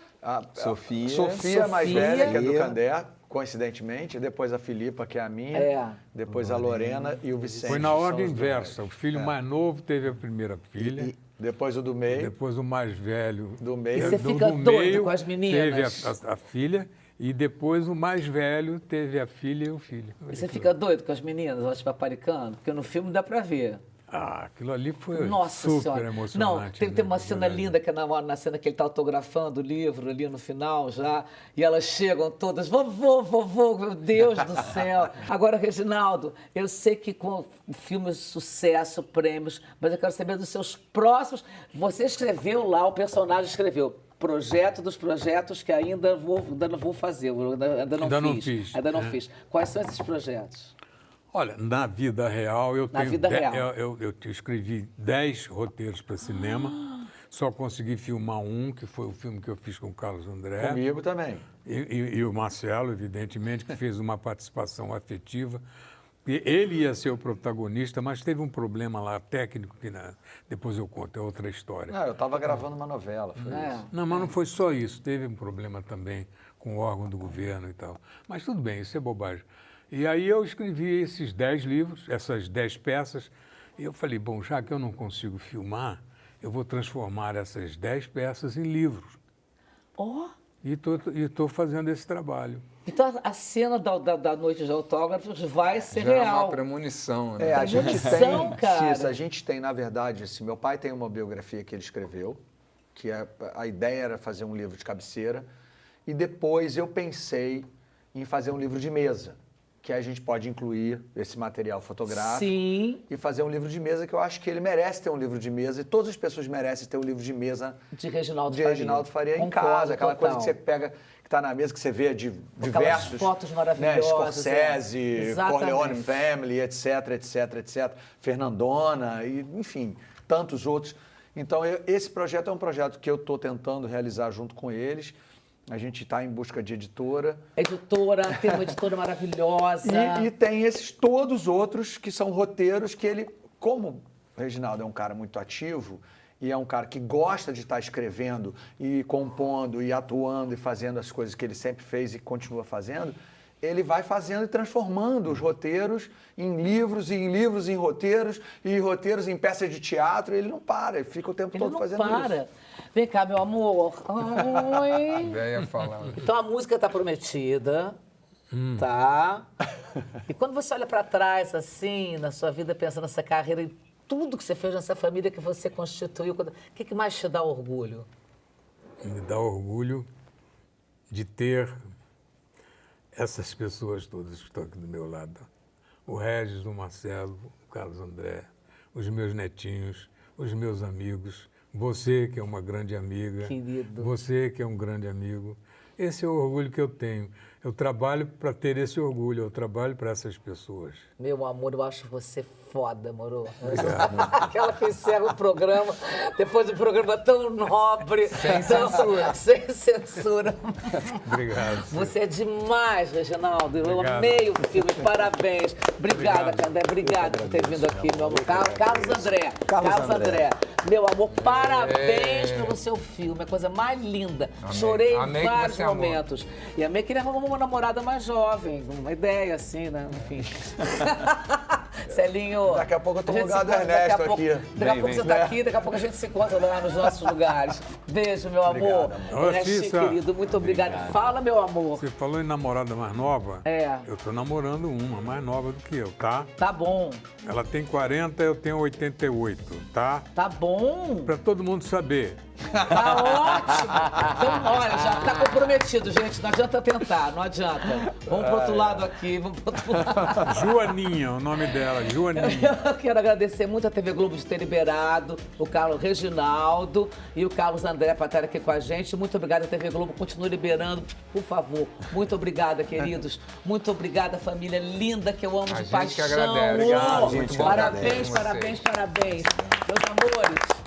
Sofia. Sofia, mais Sofia. velha, que é do Candé, coincidentemente. Depois a Filipa, que é a minha. Depois a Lorena e o Vicente. Foi na são ordem os dois. inversa. O filho mais novo teve a primeira filha. Depois o do meio. Depois o mais velho. Do meio. E você fica do doido meio com as meninas? Teve a filha. E depois o mais velho teve a filha e o filho. e você fica doido com as meninas, elas te paparicando? Porque no filme dá pra ver. Ah, aquilo ali foi Nossa super Senhora. Não, emocionante. tem né? uma cena Verdade. linda que é na cena que ele está autografando o livro ali no final já, e elas chegam todas, vovô, meu Deus do céu. Agora, Reginaldo, eu sei que com o filme sucesso, prêmios, mas eu quero saber dos seus próximos. Você escreveu lá, o personagem escreveu. Projeto dos projetos que ainda não vou fazer, ainda não fiz. Ainda não fiz. Quais são esses projetos? Olha, na vida real, eu tenho vida real. eu escrevi 10 roteiros para cinema. Só consegui filmar um, que foi o filme que eu fiz com o Carlos André. Comigo também. E o Marcelo, evidentemente, que fez uma participação afetiva. E ele ia ser o protagonista, mas teve um problema lá técnico, que depois eu conto, é outra história. Não, eu estava gravando uma novela, foi É. isso. Não, mas não foi só isso. Teve um problema também com o órgão do governo e tal. Mas tudo bem, isso é bobagem. E aí eu escrevi esses 10 livros, essas 10 peças, e eu falei, bom, já que eu não consigo filmar, eu vou transformar essas 10 peças em livros. Ó! E estou fazendo esse trabalho. Então a cena da noite de autógrafos vai ser Já é real. uma premonição, né? A gente Premonição, tem, cara. Cissa, a gente tem, na verdade, assim, meu pai tem uma biografia que ele escreveu, que a ideia era fazer um livro de cabeceira, e depois eu pensei em fazer um livro de mesa, que a gente pode incluir esse material fotográfico. Sim. E fazer um livro de mesa, que eu acho que ele merece ter um livro de mesa, e todas as pessoas merecem ter um livro de mesa De Reginaldo Faria em Concordo, casa, aquela coisa que total. você pega, que está na mesa, que você vê de Aquelas diversos... fotos né, maravilhosas. Scorsese, Exatamente. Corleone Family, etc, etc, etc. Fernandona, e, enfim, tantos outros. Então, esse projeto é um projeto que eu estou tentando realizar junto com eles. A gente está em busca de editora. Editora, tem uma editora maravilhosa. E tem esses todos outros que são roteiros que ele, como o Reginaldo é um cara muito ativo e é um cara que gosta de estar escrevendo e compondo e atuando e fazendo as coisas que ele sempre fez e continua fazendo, ele vai fazendo e transformando os roteiros em livros, e em livros em roteiros, e roteiros em peças de teatro. Ele não para, ele fica o tempo Ele todo não fazendo para. isso. Vem cá, meu amor. Oi. Véia falando. Então a música tá prometida, tá? E quando você olha para trás, assim, na sua vida, pensando nessa carreira e tudo que você fez nessa família que você constituiu, o que mais te dá orgulho? Me dá orgulho de ter essas pessoas todas que estão aqui do meu lado. O Regis, o Marcelo, o Carlos André, os meus netinhos, os meus amigos, você que é uma grande amiga, Querido. você que é um grande amigo. Esse é o orgulho que eu tenho. Eu trabalho para ter esse orgulho, eu trabalho para essas pessoas. Meu amor, eu acho você foda, moro. Aquela que encerra o programa, depois do programa tão nobre. Sem censura. Sem censura. Obrigado. Você é demais, Reginaldo. Eu Obrigado. amei o filme, parabéns. Obrigada, Obrigado. Candé, obrigada por ter vindo aqui, meu amor. Carlos André. Carlos André. Meu amor, parabéns pelo seu filme, a coisa mais linda. Amei. Chorei Amei em que vários você amou. momentos. E amei que ele arrumou uma namorada mais jovem, uma ideia assim, né? Enfim. Celinho. Daqui a pouco eu tô a gente no lugar se do encontra, daqui a Ernesto pouco- aqui. Daqui a pouco você tá aqui, daqui a pouco a gente se encontra lá nos nossos lugares. Beijo, meu amor. amor. Ernestinho, Cissa. querido, muito obrigado. Fala, meu amor. Você falou em namorada mais nova? É. Eu tô namorando uma mais nova do que eu, tá? Tá bom, Ela tem 40, eu tenho 88, tá? tá bom. Pra todo mundo saber. Tá ótimo. Então, olha, já tá comprometido, gente. Não adianta tentar, não adianta. Vamos pro outro lado aqui, vamos pro outro lado. Joaninha, o nome dela, Joaninha. Eu quero agradecer muito a TV Globo de ter liberado, o Carlos Reginaldo e o Carlos André para estar aqui com a gente. Muito obrigada, TV Globo. Continue liberando, por favor. Muito obrigada, queridos. Muito obrigada, família linda que eu amo A de gente paixão. que agradece. Obrigado, muito bom. Parabéns, Com parabéns, vocês. parabéns. Meus amores.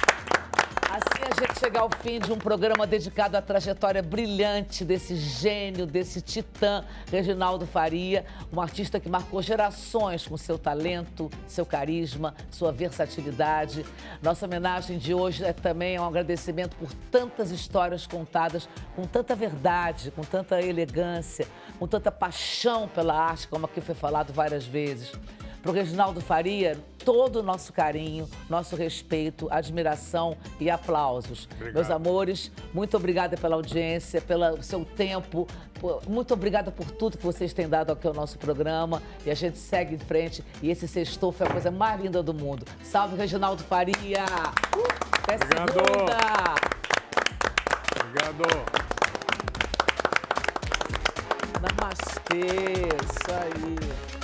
Assim a gente chega ao fim de um programa dedicado à trajetória brilhante desse gênio, desse titã, Reginaldo Faria, um artista que marcou gerações com seu talento, seu carisma, sua versatilidade. Nossa homenagem de hoje também um agradecimento por tantas histórias contadas com tanta verdade, com tanta elegância, com tanta paixão pela arte, como aqui foi falado várias vezes. Para o Reginaldo Faria, todo o nosso carinho, nosso respeito, admiração e aplausos. Obrigado. Meus amores, muito obrigada pela audiência, pelo seu tempo. Muito obrigada por tudo que vocês têm dado aqui ao nosso programa. E a gente segue em frente. E esse sextou foi a coisa mais linda do mundo. Salve, Reginaldo Faria! Até Obrigado. segunda! Obrigado. Namastê, isso aí.